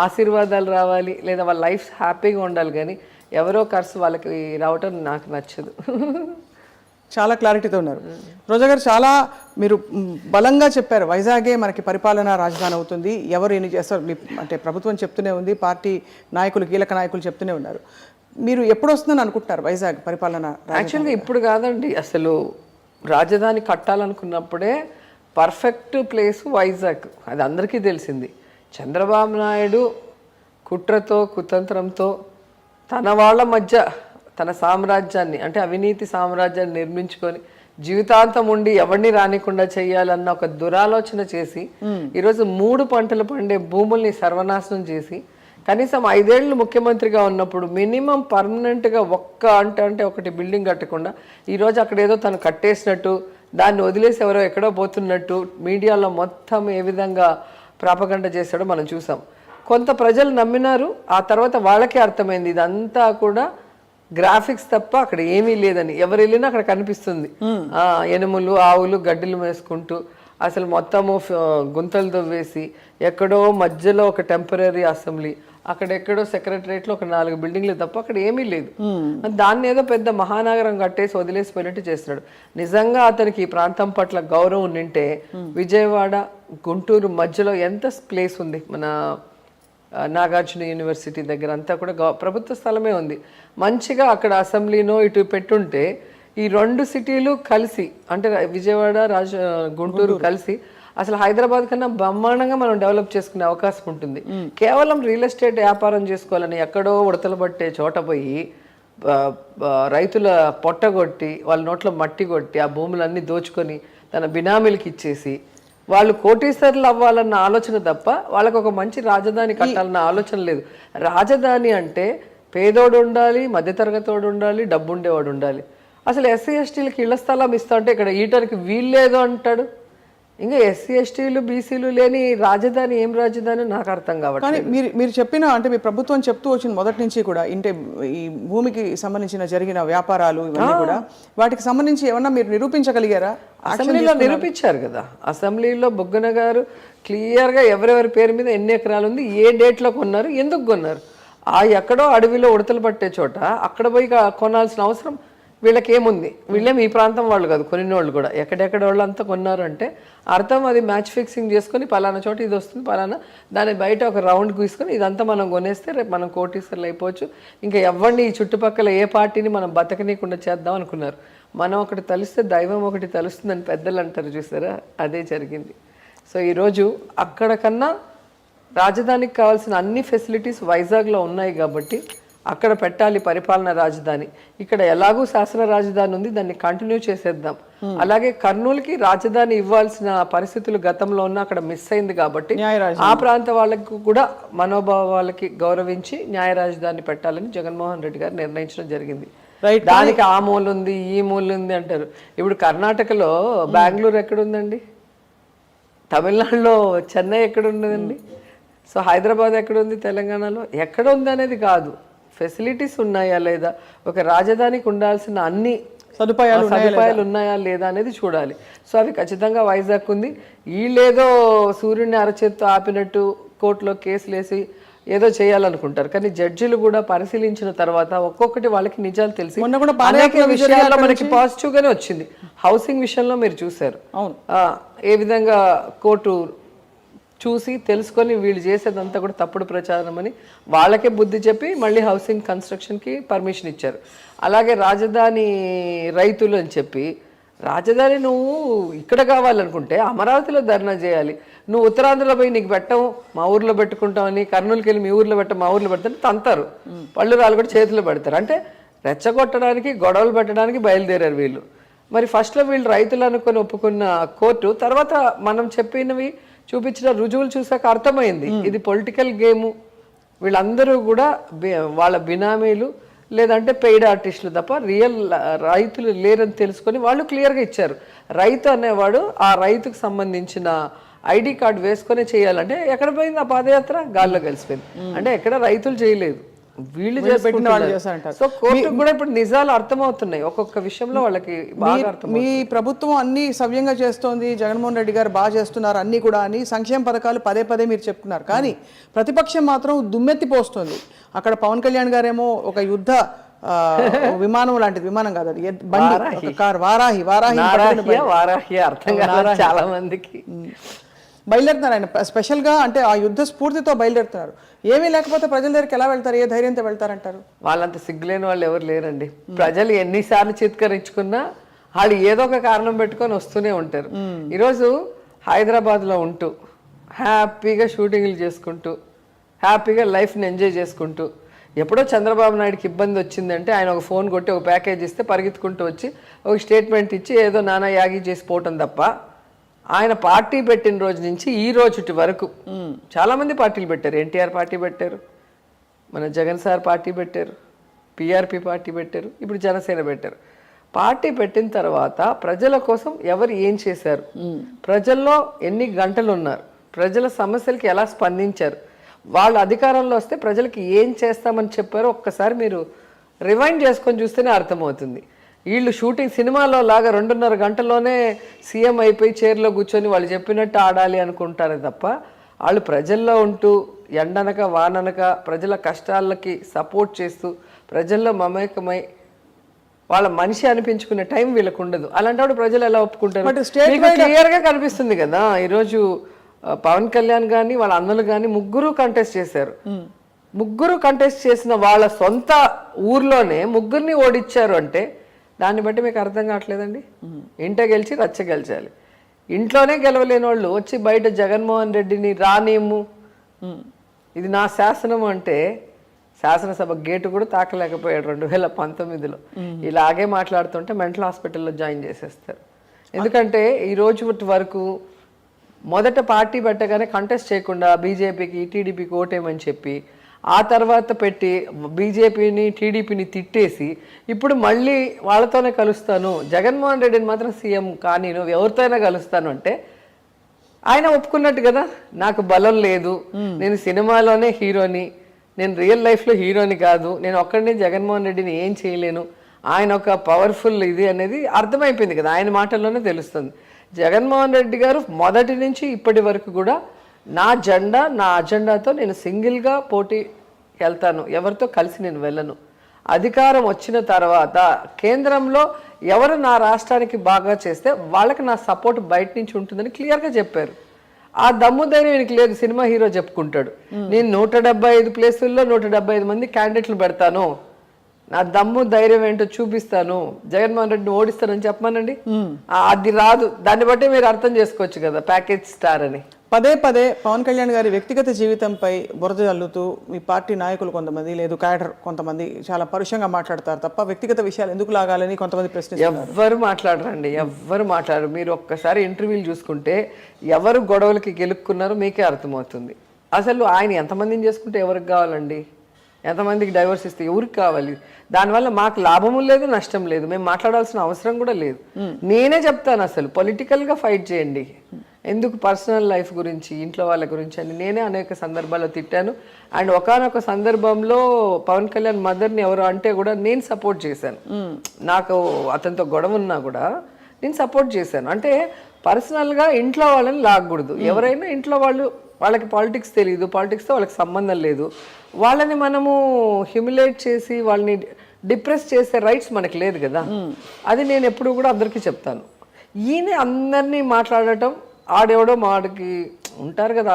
C: ఆశీర్వాదాలు రావాలి, లేదా వాళ్ళ లైఫ్ హ్యాపీగా ఉండాలి, కానీ ఎవరో ఖర్చు వాళ్ళకి రావటం నాకు నచ్చదు.
A: చాలా క్లారిటీతో ఉన్నారు రోజా గారు. చాలా మీరు బలంగా చెప్పారు, వైజాగే మనకి పరిపాలనా రాజధాని అవుతుంది. ఎవరు ఎన్ని చేస్తారు అంటే ప్రభుత్వం చెప్తూనే ఉంది, పార్టీ నాయకులు కీలక నాయకులు చెప్తూనే ఉన్నారు. మీరు ఎప్పుడు వస్తుందని అనుకుంటున్నారు వైజాగ్ పరిపాలన?
C: యాక్చువల్గా ఇప్పుడు కాదండి, అసలు రాజధాని కట్టాలనుకున్నప్పుడే పర్ఫెక్ట్ ప్లేస్ వైజాగ్. అది అందరికీ తెలిసింది. చంద్రబాబు నాయుడు కుట్రతో కుతంత్రంతో తన వాళ్ళ మధ్య తన సామ్రాజ్యాన్ని, అంటే అవినీతి సామ్రాజ్యాన్ని నిర్మించుకొని జీవితాంతం ఉండి ఎవరిని రానికుండా చేయాలన్న ఒక దురాలోచన చేసి ఈరోజు 3 పంటలు పండే భూముల్ని సర్వనాశనం చేసి కనీసం 5 ఏళ్ళు ముఖ్యమంత్రిగా ఉన్నప్పుడు మినిమం పర్మనెంట్గా అంటే ఒకటి బిల్డింగ్ కట్టకుండా ఈరోజు అక్కడ ఏదో తను కట్టేసినట్టు, దాన్ని వదిలేసి ఎవరో ఎక్కడో పోతున్నట్టు మీడియాలో మొత్తం ఏ విధంగా ప్రాపగండ చేశాడో మనం చూసాం. కొంత ప్రజలు నమ్మినారు. ఆ తర్వాత వాళ్ళకే అర్థమైంది ఇదంతా కూడా గ్రాఫిక్స్ తప్ప అక్కడ ఏమీ లేదని. ఎవరు వెళ్ళినా అక్కడ కనిపిస్తుంది ఎనుములు, ఆవులు గడ్డిలు వేసుకుంటూ, అసలు మొత్తము గుంతలు తవ్వేసి ఎక్కడో మధ్యలో ఒక టెంపరీ అసెంబ్లీ, అక్కడెక్కడో సెక్రటరియట్లో ఒక 4 బిల్డింగ్లు తప్ప అక్కడ ఏమీ లేదు. దాన్ని ఏదో పెద్ద మహానగరం కట్టేసి వదిలేసిపోయినట్టు చేస్తున్నాడు. నిజంగా అతనికి ఈ ప్రాంతం పట్ల గౌరవం ఉండింటే విజయవాడ గుంటూరు మధ్యలో ఎంత ప్లేస్ ఉంది, మన నాగార్జున యూనివర్సిటీ దగ్గర అంతా కూడా ప్రభుత్వ స్థలమే ఉంది. మంచిగా అక్కడ అసెంబ్లీనో ఇటు పెట్టుంటే ఈ 2 సిటీలు కలిసి, అంటే విజయవాడ గుంటూరు కలిసి అసలు హైదరాబాద్ కన్నా బ్రహ్మాండంగా మనం డెవలప్ చేసుకునే అవకాశం ఉంటుంది. కేవలం రియల్ ఎస్టేట్ వ్యాపారం చేసుకోవాలని ఎక్కడో ఉడతలు పట్టే చోట పోయి రైతుల పొట్టగొట్టి వాళ్ళ నోట్లో మట్టి కొట్టి ఆ భూములన్నీ దోచుకొని తన బినామీలకి ఇచ్చేసి వాళ్ళు కోటీశ్వరులు అవ్వాలన్న ఆలోచన తప్ప వాళ్ళకు ఒక మంచి రాజధాని కట్టాలన్న ఆలోచన లేదు. రాజధాని అంటే పేదోడు ఉండాలి, మధ్యతరగతోడు ఉండాలి, డబ్బు ఉండేవాడు ఉండాలి. అసలు ఎస్సీ ఎస్టీలకి ఇళ్ల స్థలం ఇస్తా ఉంటే ఇక్కడ ఈటర్కి వీల్లేదు అంటాడు. ఇంకా ఎస్సీ ఎస్టీలు బీసీలు లేని రాజధాని ఏం రాజధాని నాకు అర్థం కావట్లేదు.
A: కానీ మీరు చెప్పిన, అంటే మీ ప్రభుత్వం చెప్తూ వచ్చిన మొదటి నుంచి కూడా ఇంటే ఈ భూమికి సంబంధించిన జరిగిన వ్యాపారాలు ఇవన్నీ కూడా వాటికి సంబంధించి ఏమన్నా మీరు నిరూపించగలిగారా?
C: అసెంబ్లీలో నిరూపించారు కదా. అసెంబ్లీలో బొగ్గన గారు క్లియర్గా ఎవరెవరి పేరు మీద ఎన్ని ఎకరాలు ఉంది, ఏ డేట్లో కొన్నారు, ఎందుకు కొన్నారు. ఎక్కడో అడవిలో ఉడతలు పట్టే చోట అక్కడ పోయి కొనాల్సిన అవసరం వీళ్ళకి ఏముంది? వీళ్ళేం ఈ ప్రాంతం వాళ్ళు కాదు, కొన్ని వాళ్ళు కూడా ఎక్కడెక్కడ వాళ్ళు అంతా కొన్నారు అంటే అర్థం అది మ్యాచ్ ఫిక్సింగ్ చేసుకొని పలానా చోట ఇది వస్తుంది, పలానా దాని బయట ఒక రౌండ్ తీసుకొని ఇదంతా మనం కొనేస్తే రేపు మనం కోటీశ్వరులు అయిపోవచ్చు, ఇంకా ఎవరిని ఈ చుట్టుపక్కల ఏ పార్టీని మనం బతకనీయకుండా చేద్దాం అనుకున్నారు. మనం ఒకటి తలిస్తే దైవం ఒకటి తలుస్తుందని పెద్దలు అంటారు చూసారా, అదే జరిగింది. సో ఈరోజు అక్కడ కన్నా రాజధానికి కావాల్సిన అన్ని ఫెసిలిటీస్ వైజాగ్లో ఉన్నాయి కాబట్టి అక్కడ పెట్టాలి పరిపాలన రాజధాని. ఇక్కడ ఎలాగూ శాసన రాజధాని ఉంది, దాన్ని కంటిన్యూ చేసేద్దాం. అలాగే కర్నూలుకి రాజధాని ఇవ్వాల్సిన పరిస్థితులు గతంలో ఉన్న అక్కడ మిస్ అయింది కాబట్టి ఆ ప్రాంత వాళ్ళకి కూడా మనోభావాలకి గౌరవించి న్యాయ రాజధాని పెట్టాలని జగన్మోహన్ రెడ్డి గారు నిర్ణయించడం జరిగింది. దానికి ఆ మూల ఉంది, ఈ మూల ఉంది అంటారు. ఇప్పుడు కర్ణాటకలో బెంగళూరు ఎక్కడుందండి, తమిళనాడులో చెన్నై ఎక్కడున్నదండి, సో హైదరాబాద్ ఎక్కడుంది, తెలంగాణలో ఎక్కడ ఉంది అనేది కాదు, ఫెసిలిటీస్ ఉన్నాయా లేదా, ఒక రాజధానికి ఉండాల్సిన అన్ని సదుపాయాలు ఉన్నాయా లేదా అనేది చూడాలి. సో అవి ఖచ్చితంగా వైజాగ్ ఉంది. వీళ్ళేదో సూర్యుడిని అరచేత్తో ఆపినట్టు కోర్టులో కేసులు వేసి ఏదో చేయాలనుకుంటారు. కానీ జడ్జిలు కూడా పరిశీలించిన తర్వాత ఒక్కొక్కటి వాళ్ళకి నిజాలు తెలిసి అనేక విషయాల్లో మనకి పాజిటివ్ గానే వచ్చింది. హౌసింగ్ విషయంలో మీరు చూసారు ఏ విధంగా కోర్టు చూసి తెలుసుకొని వీళ్ళు చేసేదంతా కూడా తప్పుడు ప్రచారం అని వాళ్ళకే బుద్ధి చెప్పి మళ్ళీ హౌసింగ్ కన్స్ట్రక్షన్కి పర్మిషన్ ఇచ్చారు. అలాగే రాజధాని రైతులు అని చెప్పి రాజధాని నువ్వు ఇక్కడ కావాలనుకుంటే అమరావతిలో ధర్నా చేయాలి, నువ్వు ఉత్తరాంధ్రలో పోయి నీకు పెట్టము మా ఊర్లో పెట్టుకుంటామని, కర్నూలుకి వెళ్ళి మీ ఊర్లో పెట్టం మా ఊర్లో పెడతాను తంతారు, పళ్ళు రాళ్ళు కూడా చేతిలో పెడతారు. అంటే రెచ్చగొట్టడానికి గొడవలు పెట్టడానికి బయలుదేరారు వీళ్ళు. మరి ఫస్ట్లో వీళ్ళు రైతులు అనుకొని ఒప్పుకున్న కోర్టు తర్వాత మనం చెప్పినవి చూపించిన రుజువులు చూసాక అర్థమైంది ఇది పొలిటికల్ గేము. వీళ్ళందరూ కూడా వాళ్ళ బినామీలు లేదంటే పెయిడ్ ఆర్టిస్టులు తప్ప రియల్ రైతులు లేరని తెలుసుకొని వాళ్ళు క్లియర్గా ఇచ్చారు. రైతు అనేవాడు ఆ రైతుకు సంబంధించిన ఐడి కార్డు వేసుకొని చేయాలంటే ఎక్కడ పోయింది ఆ పాదయాత్ర? గాల్లో కలిసిపోయింది. అంటే ఎక్కడ రైతులు చేయలేదు, వీళ్ళు చేసుకుంటున్నారు. సో కోర్టుకు కూడా ఇప్పుడు నిజాలు అర్థమవుతున్నాయి ఒక్కొక్క విషయంలో వాళ్ళకి బాగా అర్థం.
A: మీ ప్రభుత్వం అన్ని సవ్యంగా చేస్తోంది, జగన్మోహన్ రెడ్డి గారు బాగా చేస్తున్నారు అన్ని కూడా అని సంక్షేమ పథకాలు పదే పదే మీరు చెప్తున్నారు. కానీ ప్రతిపక్షం మాత్రం దుమ్మెత్తిపోస్తుంది. అక్కడ పవన్ కళ్యాణ్ గారేమో ఒక యుద్ధ విమానం లాంటిది, విమానం కాదు అది బండి, కార్, వారాహి
C: అర్థం కాదు చాలా మందికి.
A: బయలుదేరుతున్నారు ఆయన స్పెషల్గా, అంటే ఆ యుద్ధ స్ఫూర్తితో బయలుదేరుతున్నారు. ఏమీ లేకపోతే ప్రజల దగ్గరికి ఎలా వెళ్తారు, ఏ ధైర్యంతో వెళ్తారంటారు?
C: వాళ్ళంత సిగ్గులేని వాళ్ళు ఎవరు లేరండి. ప్రజలు ఎన్నిసార్లు చిత్కరించుకున్నా వాళ్ళు ఏదో ఒక కారణం పెట్టుకొని వస్తూనే ఉంటారు. ఈరోజు హైదరాబాద్లో ఉంటూ హ్యాపీగా షూటింగ్లు చేసుకుంటూ హ్యాపీగా లైఫ్ని ఎంజాయ్ చేసుకుంటూ, ఎప్పుడో చంద్రబాబు నాయుడుకి ఇబ్బంది వచ్చిందంటే ఆయన ఒక ఫోన్ కొట్టి ఒక ప్యాకేజ్ ఇస్తే పరిగెత్తుకుంటూ వచ్చి ఒక స్టేట్మెంట్ ఇచ్చి ఏదో నానా యాగి చేసి పోవటం తప్ప, ఆయన పార్టీ పెట్టిన రోజు నుంచి ఈ రోజుటి వరకు చాలామంది పార్టీలు పెట్టారు. ఎన్టీఆర్ పార్టీ పెట్టారు, మన జగన్ సార్ పార్టీ పెట్టారు, పిఆర్పి పార్టీ పెట్టారు, ఇప్పుడు జనసేన పెట్టారు. పార్టీ పెట్టిన తర్వాత ప్రజల కోసం ఎవరు ఏం చేశారు, ప్రజల్లో ఎన్ని గంటలు ఉన్నారు, ప్రజల సమస్యలకి ఎలా స్పందించారు, వాళ్ళు అధికారంలో వస్తే ప్రజలకి ఏం చేస్తామని చెప్పారో ఒక్కసారి మీరు రివైండ్ చేసుకొని చూస్తేనే అర్థమవుతుంది. వీళ్ళు షూటింగ్ సినిమాలో లాగా 2.5 గంటల్లోనే సీఎం అయిపోయి చైర్లో కూర్చొని వాళ్ళు చెప్పినట్టు ఆడాలి అనుకుంటారే తప్ప, వాళ్ళు ప్రజల్లో ఉంటూ ఎండనక వాననక ప్రజల కష్టాలకి సపోర్ట్ చేస్తూ ప్రజల్లో మమేకమై వాళ్ళ మనిషి అనిపించుకునే టైం వీళ్ళకు ఉండదు. అలాంటప్పుడు ప్రజలు ఎలా ఒప్పుకుంటారు? క్లియర్గా కనిపిస్తుంది కదా. ఈరోజు పవన్ కళ్యాణ్ కానీ వాళ్ళ అన్నలు కానీ ముగ్గురు కంటెస్ట్ చేశారు. ముగ్గురు కంటెస్ట్ చేసిన వాళ్ళ సొంత ఊర్లోనే ముగ్గురిని ఓడించారు అంటే దాన్ని బట్టి మీకు అర్థం కావట్లేదండి. ఇంట గెలిచి రచ్చ గెలిచాలి. ఇంట్లోనే గెలవలేని వాళ్ళు వచ్చి బయట జగన్మోహన్ రెడ్డిని రానియము, ఇది నా శాసనం అంటే శాసనసభ గేటు కూడా తాకలేకపోయాడు 2019లో. ఇలాగే మాట్లాడుతుంటే మెంటల్ హాస్పిటల్లో జాయిన్ చేసేస్తారు. ఎందుకంటే ఈ రోజు వరకు మొదట పార్టీ పెట్టగానే కంటెస్ట్ చేయకుండా బీజేపీకి టీడీపీకి ఓటేమని చెప్పి ఆ తర్వాత పెట్టి బీజేపీని టీడీపీని తిట్టేసి ఇప్పుడు మళ్ళీ వాళ్ళతోనే కలుస్తాను, జగన్మోహన్ రెడ్డిని మాత్రం సీఎం కానీ నువ్వు ఎవరితోనైనా కలుస్తాను అంటే ఆయన ఒప్పుకున్నట్టు కదా. నాకు బలం లేదు, నేను సినిమాలోనే హీరోని, నేను రియల్ లైఫ్లో హీరోని కాదు, నేను ఒక్కడిని జగన్మోహన్ రెడ్డిని ఏం చేయలేను, ఆయన ఒక పవర్ఫుల్ ఇది అనేది అర్థమైపోయింది కదా, ఆయన మాటల్లోనే తెలుస్తుంది. జగన్మోహన్ రెడ్డి గారు మొదటి నుంచి ఇప్పటి వరకు కూడా నా అజెండాతో నేను సింగిల్గా పోటీ వెళ్తాను, ఎవరితో కలిసి నేను వెళ్ళను. అధికారం వచ్చిన తర్వాత కేంద్రంలో ఎవరు నా రాష్ట్రానికి బాగా చేస్తే వాళ్ళకి నా సపోర్ట్ బయట నుంచి ఉంటుందని క్లియర్గా చెప్పారు. ఆ దమ్ము ధైర్యం ఈయనకి లేదు. సినిమా హీరో చెప్పుకుంటాడు, నేను 175 ప్లేసుల్లో 175 మంది క్యాండిడేట్లు పెడతాను, నా దమ్ము ధైర్యం ఏంటో చూపిస్తాను, జగన్మోహన్ రెడ్డిని ఓడిస్తానని చెప్పమానండి. అది రాదు. దాన్ని బట్టి మీరు అర్థం చేసుకోవచ్చు కదా ప్యాకేజ్ స్టార్ అని.
A: పదే పదే పవన్ కళ్యాణ్ గారి వ్యక్తిగత జీవితంపై బురద జల్లుతూ మీ పార్టీ నాయకులు కొంతమంది, లేదు క్యాడర్ కొంతమంది చాలా పరుషంగా మాట్లాడతారు తప్ప వ్యక్తిగత విషయాలు ఎందుకు లాగాలని కొంతమంది ప్రశ్నిస్తారు.
C: ఎవ్వరు మాట్లాడరండి, ఎవ్వరు మాట్లాడరు. మీరు ఒక్కసారి ఇంటర్వ్యూలు చూసుకుంటే ఎవరు గొడవలకి గెలుక్కున్నారో మీకే అర్థమవుతుంది. అసలు ఆయన ఎంతమందిని చేసుకుంటే ఎవరికి కావాలండి, ఎంతమందికి డైవర్స్ ఇస్తే ఎవరికి కావాలి? దానివల్ల మాకు లాభము లేదు, నష్టం లేదు, మేము మాట్లాడాల్సిన అవసరం కూడా లేదు. నేనే చెప్తాను, అసలు పొలిటికల్గా ఫైట్ చేయండి, ఎందుకు పర్సనల్ లైఫ్ గురించి ఇంట్లో వాళ్ళ గురించి అని నేనే అనేక సందర్భాల్లో తిట్టాను. అండ్ ఒకానొక సందర్భంలో పవన్ కళ్యాణ్ మదర్ని ఎవరు అంటే కూడా నేను సపోర్ట్ చేశాను. నాకు అతనితో గొడవ ఉన్నా కూడా నేను సపోర్ట్ చేశాను. అంటే పర్సనల్గా ఇంట్లో వాళ్ళని లాగకూడదు. ఎవరైనా ఇంట్లో వాళ్ళకి పాలిటిక్స్ తెలియదు, పాలిటిక్స్తో వాళ్ళకి సంబంధం లేదు, వాళ్ళని మనము హ్యూమిలేట్ చేసి వాళ్ళని డిప్రెస్ చేసే రైట్స్ మనకి లేదు కదా. అది నేను ఎప్పుడు కూడా అందరికీ చెప్తాను. ఈయన అందరినీ మాట్లాడటం, ఆడెవడో మాడికి ఉంటారు కదా,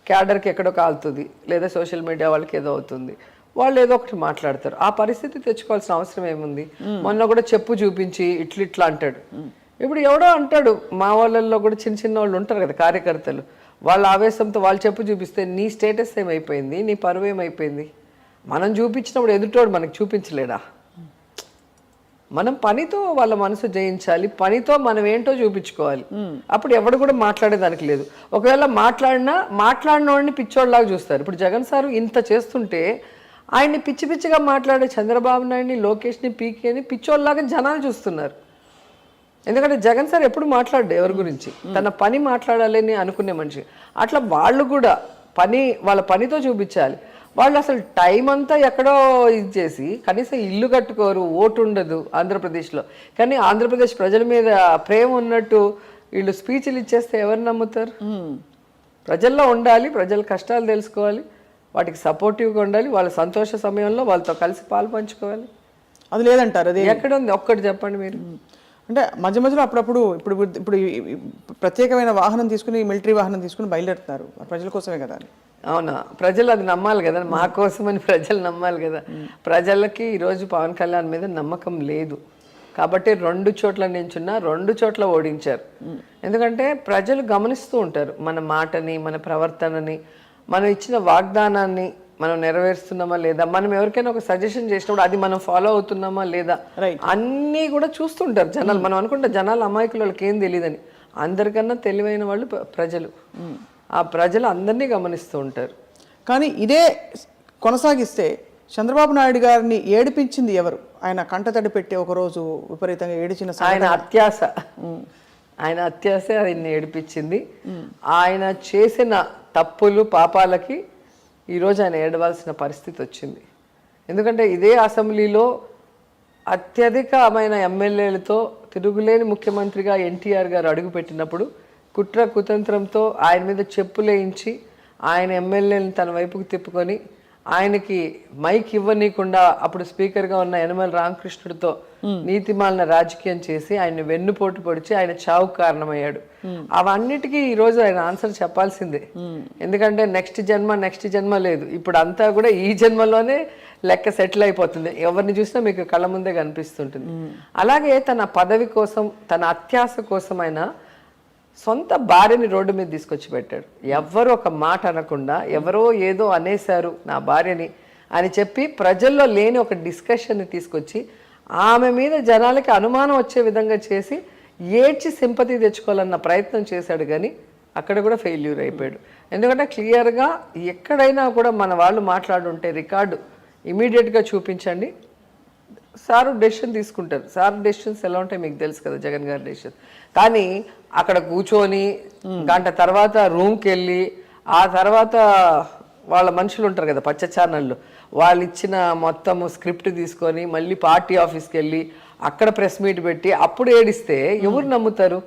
C: క్యాడర్కి ఎక్కడో కాలుతుంది, లేదా సోషల్ మీడియా వాళ్ళకి ఏదో అవుతుంది, వాళ్ళు ఏదో ఒకటి మాట్లాడతారు. ఆ పరిస్థితి తెచ్చుకోవాల్సిన అవసరం ఏముంది? మొన్న కూడా చెప్పు చూపించి ఇట్లా అంటాడు. ఇప్పుడు ఎవడో అంటాడు, మా వాళ్ళల్లో కూడా చిన్న చిన్న వాళ్ళు ఉంటారు కదా కార్యకర్తలు, వాళ్ళ ఆవేశంతో వాళ్ళు చెప్పు చూపిస్తే నీ స్టేటస్ ఏమైపోయింది, నీ పరువు ఏమైపోయింది? మనం చూపించినప్పుడు ఎదుటోడు మనకు చూపించలేడా? మనం పనితో వాళ్ళ మనసు జయించాలి, పనితో మనం ఏంటో చూపించుకోవాలి. అప్పుడు ఎవడు కూడా మాట్లాడేదానికి లేదు. ఒకవేళ మాట్లాడినోడిని పిచ్చోళ్ళలాగా చూస్తారు. ఇప్పుడు జగన్ సారు ఇంత చేస్తుంటే ఆయన్ని పిచ్చి పిచ్చిగా మాట్లాడే చంద్రబాబు నాయుడిని, లోకేష్ని, పీకేని పిచ్చోళ్ళలాగా జనాలు చూస్తున్నారు. ఎందుకంటే జగన్ సార్ ఎప్పుడు మాట్లాడు ఎవరి గురించి, తన పని మాట్లాడాలని అనుకునే మనిషి. అట్లా వాళ్ళు కూడా వాళ్ళ పనితో చూపించాలి. వాళ్ళు అసలు టైం అంతా ఎక్కడో ఇది చేసి కనీసం ఇల్లు కట్టుకోరు, ఓటు ఉండదు ఆంధ్రప్రదేశ్లో. కానీ ఆంధ్రప్రదేశ్ ప్రజల మీద ప్రేమ ఉన్నట్టు వీళ్ళు స్పీచ్లు ఇచ్చేస్తే ఎవరు నమ్ముతారు? ప్రజల్లో ఉండాలి, ప్రజల కష్టాలు తెలుసుకోవాలి, వాటికి సపోర్టివ్గా ఉండాలి, వాళ్ళ సంతోష సమయంలో వాళ్ళతో కలిసి పాలు పంచుకోవాలి.
A: అది లేదంటారు. అది
C: ఎక్కడ ఉంది ఒక్కటి చెప్పండి మీరు.
A: అంటే మధ్య మధ్యలో అప్పుడప్పుడు ఇప్పుడు ప్రత్యేకమైన వాహనం తీసుకుని, మిలిటరీ వాహనం తీసుకుని బయలుదేరుతున్నారు. ప్రజల కోసమే కదా అని.
C: అవునా, ప్రజలు అది నమ్మాలి కదా, మా కోసమని ప్రజలు నమ్మాలి కదా. ప్రజలకి ఈరోజు పవన్ కళ్యాణ్ మీద నమ్మకం లేదు కాబట్టి 2 చోట్ల నించున్నా 2 చోట్ల ఓడించారు. ఎందుకంటే ప్రజలు గమనిస్తూ ఉంటారు మన మాటని, మన ప్రవర్తనని, మనం ఇచ్చిన వాగ్దానాన్ని మనం నెరవేరుస్తున్నామా లేదా, మనం ఎవరికైనా ఒక సజెషన్ చేసినప్పుడు అది మనం ఫాలో అవుతున్నామా లేదా, అన్నీ కూడా చూస్తుంటారు జనాలు. మనం అనుకుంటే జనాలు అమాయకులు, వాళ్ళకి ఏం తెలియదని. అందరికన్నా తెలివైన వాళ్ళు ప్రజలు. ఆ ప్రజలు అందరినీ గమనిస్తూ ఉంటారు.
A: కానీ ఇదే కొనసాగిస్తే చంద్రబాబు నాయుడు గారిని ఏడిపించింది ఎవరు? ఆయన కంటతడి పెట్టి ఒకరోజు విపరీతంగా ఏడిచిన
C: ఆయన అత్యాస ఆయన్ని ఏడిపించింది. ఆయన చేసిన తప్పులు పాపాలకి ఈరోజు ఆయన ఏడవలసిన పరిస్థితి వచ్చింది. ఎందుకంటే ఇదే అసెంబ్లీలో అత్యధికమైన ఎమ్మెల్యేలతో తిరుగులేని ముఖ్యమంత్రిగా ఎన్టీఆర్ గారు అడుగుపెట్టినప్పుడు కుట్ర కుతంత్రంతో ఆయన మీద చెప్పులేయించి ఆయన ఎమ్మెల్యేలను తన వైపుకు తిప్పుకొని ఆయనకి మైక్ ఇవ్వనీయకుండా అప్పుడు స్పీకర్గా ఉన్న యనమల రామకృష్ణుడితో నీతిమాలిన రాజకీయం చేసి ఆయన వెన్నుపోటు పొడిచి ఆయన చావుకు కారణమయ్యాడు. అవన్నిటికీ ఈరోజు ఆయన ఆన్సర్ చెప్పాల్సిందే. ఎందుకంటే నెక్స్ట్ జన్మ లేదు, ఇప్పుడు అంతా కూడా ఈ జన్మలోనే లెక్క సెటిల్ అయిపోతుంది. ఎవరిని చూసినా మీకు కళ్ళ ముందే కనిపిస్తుంటుంది. అలాగే తన పదవి కోసం, తన అత్యాశ కోసం ఆయన సొంత భార్యని రోడ్డు మీద తీసుకొచ్చి పెట్టాడు. ఎవ్వరు ఒక మాట అనకుండా, ఎవరో ఏదో అనేశారు నా భార్యని అని చెప్పి ప్రజల్లో లేని ఒక డిస్కషన్ని తీసుకొచ్చి ఆమె మీద జనాలకి అనుమానం వచ్చే విధంగా చేసి ఏడ్చి సింపతి తెచ్చుకోవాలన్న ప్రయత్నం చేశాడు. కానీ అక్కడ కూడా ఫెయిల్యూర్ అయిపోయాడు. ఎందుకంటే క్లియర్గా ఎక్కడైనా కూడా మన వాళ్ళు మాట్లాడుంటే రికార్డు ఇమీడియట్గా చూపించండి, సారు డెసిషన్ తీసుకుంటారు. సార్ డెసిషన్స్ ఎలా ఉంటాయి మీకు తెలుసు కదా, జగన్ గారి డెసిషన్. కానీ అక్కడ కూర్చొని గంట తర్వాత రూమ్కి వెళ్ళి ఆ తర్వాత వాళ్ళ మనుషులు ఉంటారు కదా పచ్చ ఛానళ్ళు, వాళ్ళు ఇచ్చిన మొత్తం స్క్రిప్ట్ తీసుకొని మళ్ళీ పార్టీ ఆఫీస్కి వెళ్ళి అక్కడ ప్రెస్ మీట్ పెట్టి అప్పుడు ఏడిస్తే ఎవరు నమ్ముతారు?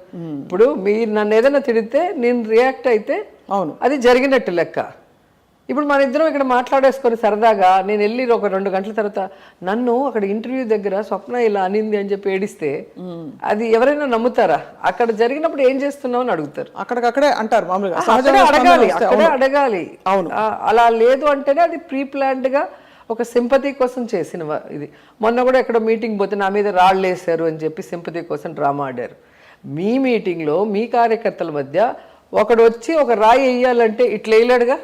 C: ఇప్పుడు మీరు నన్ను ఏదైనా తిడితే నేను రియాక్ట్ అయితే అవును అది జరిగినట్టు లెక్క. ఇప్పుడు మన ఇద్దరం ఇక్కడ మాట్లాడేసుకొని సరదాగా నేను వెళ్ళి ఒక 2 గంటల తర్వాత నన్ను అక్కడ ఇంటర్వ్యూ దగ్గర స్వప్న ఇలా అనింది అని చెప్పి ఏడిస్తే అది ఎవరైనా నమ్ముతారా? అక్కడ జరిగినప్పుడు ఏం చేస్తున్నావు అని అడుగుతారు.
A: అక్కడికక్కడే అంటారు మామూలుగా,
C: అక్కడే అడగాలి. అవును, అలా లేదు అంటేనే అది ప్రీ ప్లాన్డ్ గా ఒక సింపతి కోసం చేసిన ఇది. మొన్న కూడా ఎక్కడో మీటింగ్ పోతే నా మీద రాళ్ళు వేశారు అని చెప్పి సింపతి కోసం డ్రామా ఆడారు. మీ మీటింగ్లో మీ కార్యకర్తల మధ్య ఒకడు వచ్చి ఒక రాయి వేయాలంటే ఇట్లా వేయలేడుగా,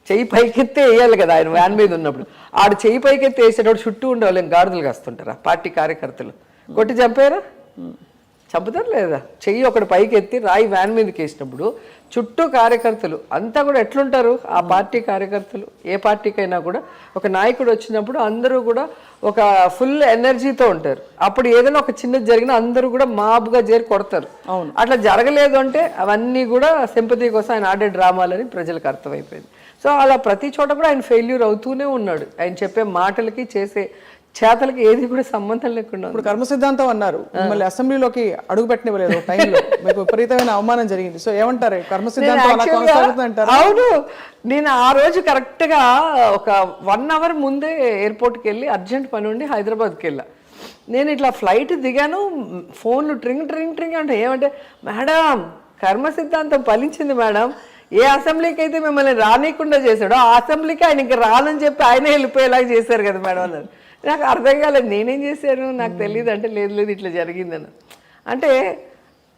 C: చెయ్యి పైకెత్తే వేయాలి కదా. ఆయన వ్యాన్ మీద ఉన్నప్పుడు ఆడు చెయ్యి పైకెత్తే వేసేటప్పుడు చుట్టూ ఉండే వాళ్ళు గాడిదలు కాస్తుంటారా పార్టీ కార్యకర్తలు? కొట్టి చంపారా? చంపుతారు లేదా? చెయ్యి ఒకటి పైకి ఎత్తి రాయి వ్యాన్ మీదకి వేసినప్పుడు చుట్టూ కార్యకర్తలు అంతా కూడా ఎట్లుంటారు? ఆ పార్టీ కార్యకర్తలు ఏ పార్టీకైనా కూడా ఒక నాయకుడు వచ్చినప్పుడు అందరూ కూడా ఒక ఫుల్ ఎనర్జీతో ఉంటారు. అప్పుడు ఏదైనా ఒక చిన్నది జరిగినా అందరూ కూడా మాబుగా చేరి కొడతారు. అట్లా జరగలేదు అంటే అవన్నీ కూడా సింపతి కోసం ఆయన ఆడే డ్రామాలని ప్రజలకు అర్థమైపోయింది. సో అలా ప్రతి చోట కూడా ఆయన ఫెయిల్యూర్ అవుతూనే ఉన్నాడు. ఆయన చెప్పే మాటలకి చేసే చేతలకి ఏది కూడా సంబంధం లేకుండా.
A: ఇప్పుడు కర్మ సిద్ధాంతం అన్నారు, మళ్ళీ అసెంబ్లీలోకి అడుగు పెట్టనివ్వలేదు టైంలో, మీకు విపరీతమైన అవమానం జరిగింది. సో ఏమంటారు, కర్మ సిద్ధాంతం?
C: అవును, నేను ఆ రోజు కరెక్ట్గా ఒక 1 అవర్ ముందే ఎయిర్పోర్ట్కి వెళ్ళి అర్జెంట్ పని ఉండి హైదరాబాద్కి వెళ్ళా. నేను ఇట్లా ఫ్లైట్ దిగాను, ఫోన్లు ట్రింగ్ ట్రింగ్ ట్రింగ్ అంటే ఏమంటే మేడం కర్మ సిద్ధాంతం ఫలించింది మేడం, ఏ అసెంబ్లీకి అయితే మిమ్మల్ని రానియకుండా చేశాడో ఆ అసెంబ్లీకి ఆయన ఇంకా రానని చెప్పి ఆయనే వెళ్ళిపోయేలాగా చేశారు కదా మేడం అన్నారు. నాకు అర్థం కాలేదు, నేనేం చేశాను నాకు తెలియదు అంటే లేదు ఇట్లా జరిగిందని. అంటే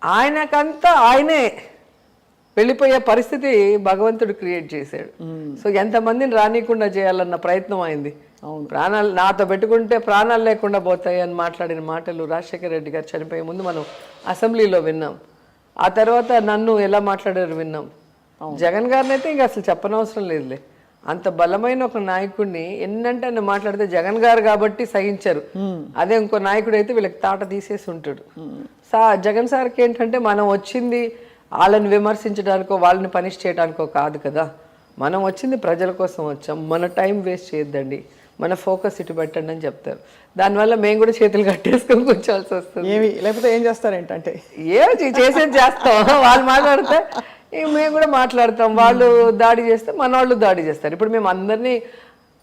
C: ఆయనకంతా ఆయనే వెళ్ళిపోయే పరిస్థితి భగవంతుడు క్రియేట్ చేశాడు. సో ఎంతమందిని రానియకుండా చేయాలన్న ప్రయత్నం అయింది. ప్రాణాలు నాతో పెట్టుకుంటే ప్రాణాలు లేకుండా పోతాయి అని మాట్లాడిన మాటలు రాజశేఖర రెడ్డి గారు చనిపోయే ముందు మనం అసెంబ్లీలో విన్నాం. ఆ తర్వాత నన్ను ఎలా మాట్లాడారు విన్నాం. జగన్ గారిని అయితే ఇంకా అసలు చెప్పనవసరం లేదులే. అంత బలమైన ఒక నాయకుడిని ఎన్నంటే ఆయన మాట్లాడితే జగన్ గారు కాబట్టి సహించరు. అదే ఇంకో నాయకుడు అయితే వీళ్ళకి తాట తీసేసి ఉంటాడు. జగన్ సార్కి ఏంటంటే మనం వచ్చింది వాళ్ళని విమర్శించడానికో వాళ్ళని పనిష్ చేయడానికో కాదు కదా. మనం వచ్చింది ప్రజల కోసం వచ్చాం. మన టైం వేస్ట్ చేయొద్దండి, మన ఫోకస్ ఇటు పెట్టండి అని చెప్తారు. దానివల్ల మేము కూడా చేతులు కట్టేసుకొని కూర్చోవాల్సి వస్తుంది.
A: ఏమి లేకపోతే ఏం చేస్తారేంటంటే
C: చేసేది చేస్తాం. వాళ్ళు మాట్లాడితే మేము కూడా మాట్లాడతాం. వాళ్ళు దాడి చేస్తే మన వాళ్ళు దాడి చేస్తారు. ఇప్పుడు మేము అందరినీ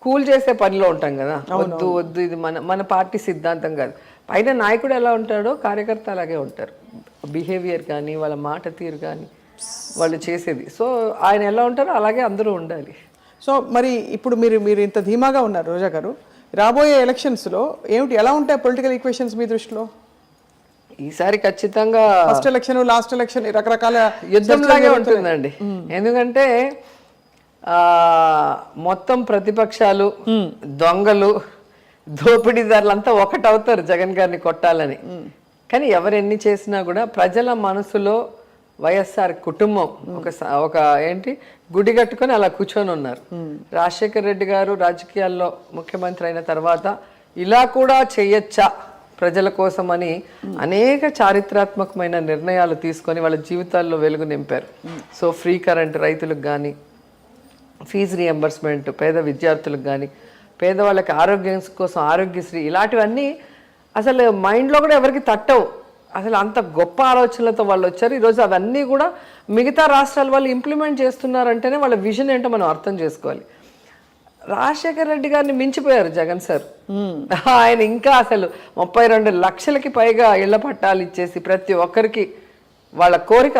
C: కూల్ చేసే పనిలో ఉంటాం కదా. వద్దు వద్దు ఇది మన పార్టీ సిద్ధాంతం కాదు. పైన నాయకుడు ఎలా ఉంటాడో కార్యకర్త అలాగే ఉంటారు. బిహేవియర్ కానీ వాళ్ళ మాట తీరు కానీ వాళ్ళు చేసేది. సో ఆయన ఎలా ఉంటారో అలాగే అందరూ ఉండాలి.
A: సో మరి ఇప్పుడు మీరు ఇంత ధీమాగా ఉన్నారు రోజా గారు, రాబోయే ఎలక్షన్స్లో ఏమిటి ఎలా ఉంటాయి పొలిటికల్ ఈక్వేషన్స్ మీ దృష్టిలో?
C: ఈసారి ఖచ్చితంగా
A: ఫస్ట్ ఎలక్షన్ లాస్ట్ ఎలక్షన్ రకరకాల
C: యుద్ధంలాగే ఉంటుందండి. ఎందుకంటే మొత్తం ప్రతిపక్షాలు దొంగలు దోపిడీదారులంతా ఒకటవుతారు జగన్ గారిని కొట్టాలని. కానీ ఎవరెన్ని చేసినా కూడా ప్రజల మనసులో వైఎస్ఆర్ కుటుంబం ఒక ఏంటి గుడి కట్టుకొని అలా కూర్చొని ఉన్నారు. రాజశేఖర రెడ్డి గారు రాజకీయాల్లో ముఖ్యమంత్రి అయిన తర్వాత ఇలా కూడా చేయొచ్చా ప్రజల కోసం అని అనేక చారిత్రాత్మకమైన నిర్ణయాలు తీసుకొని వాళ్ళ జీవితాల్లో వెలుగు నింపారు. సో ఫ్రీ కరెంట్ రైతులకు కానీ, ఫీజు రియంబర్స్మెంట్ పేద విద్యార్థులకు కానీ, పేదవాళ్ళకి ఆరోగ్యం కోసం ఆరోగ్యశ్రీ, ఇలాంటివన్నీ అసలు మైండ్లో కూడా ఎవరికి తట్టవు. అసలు అంత గొప్ప ఆలోచనలతో వాళ్ళు వచ్చారు. ఈరోజు అవన్నీ కూడా మిగతా రాష్ట్రాల వాళ్ళు ఇంప్లిమెంట్ చేస్తున్నారంటేనే వాళ్ళ విజన్ ఏంటో మనం అర్థం చేసుకోవాలి. రాజశేఖర రెడ్డి గారిని మించిపోయారు జగన్ సార్. ఆయన ఇంకా అసలు 32 లక్షలకి పైగా ఇళ్ల పట్టాలు ఇచ్చేసి ప్రతి ఒక్కరికి వాళ్ళ కోరిక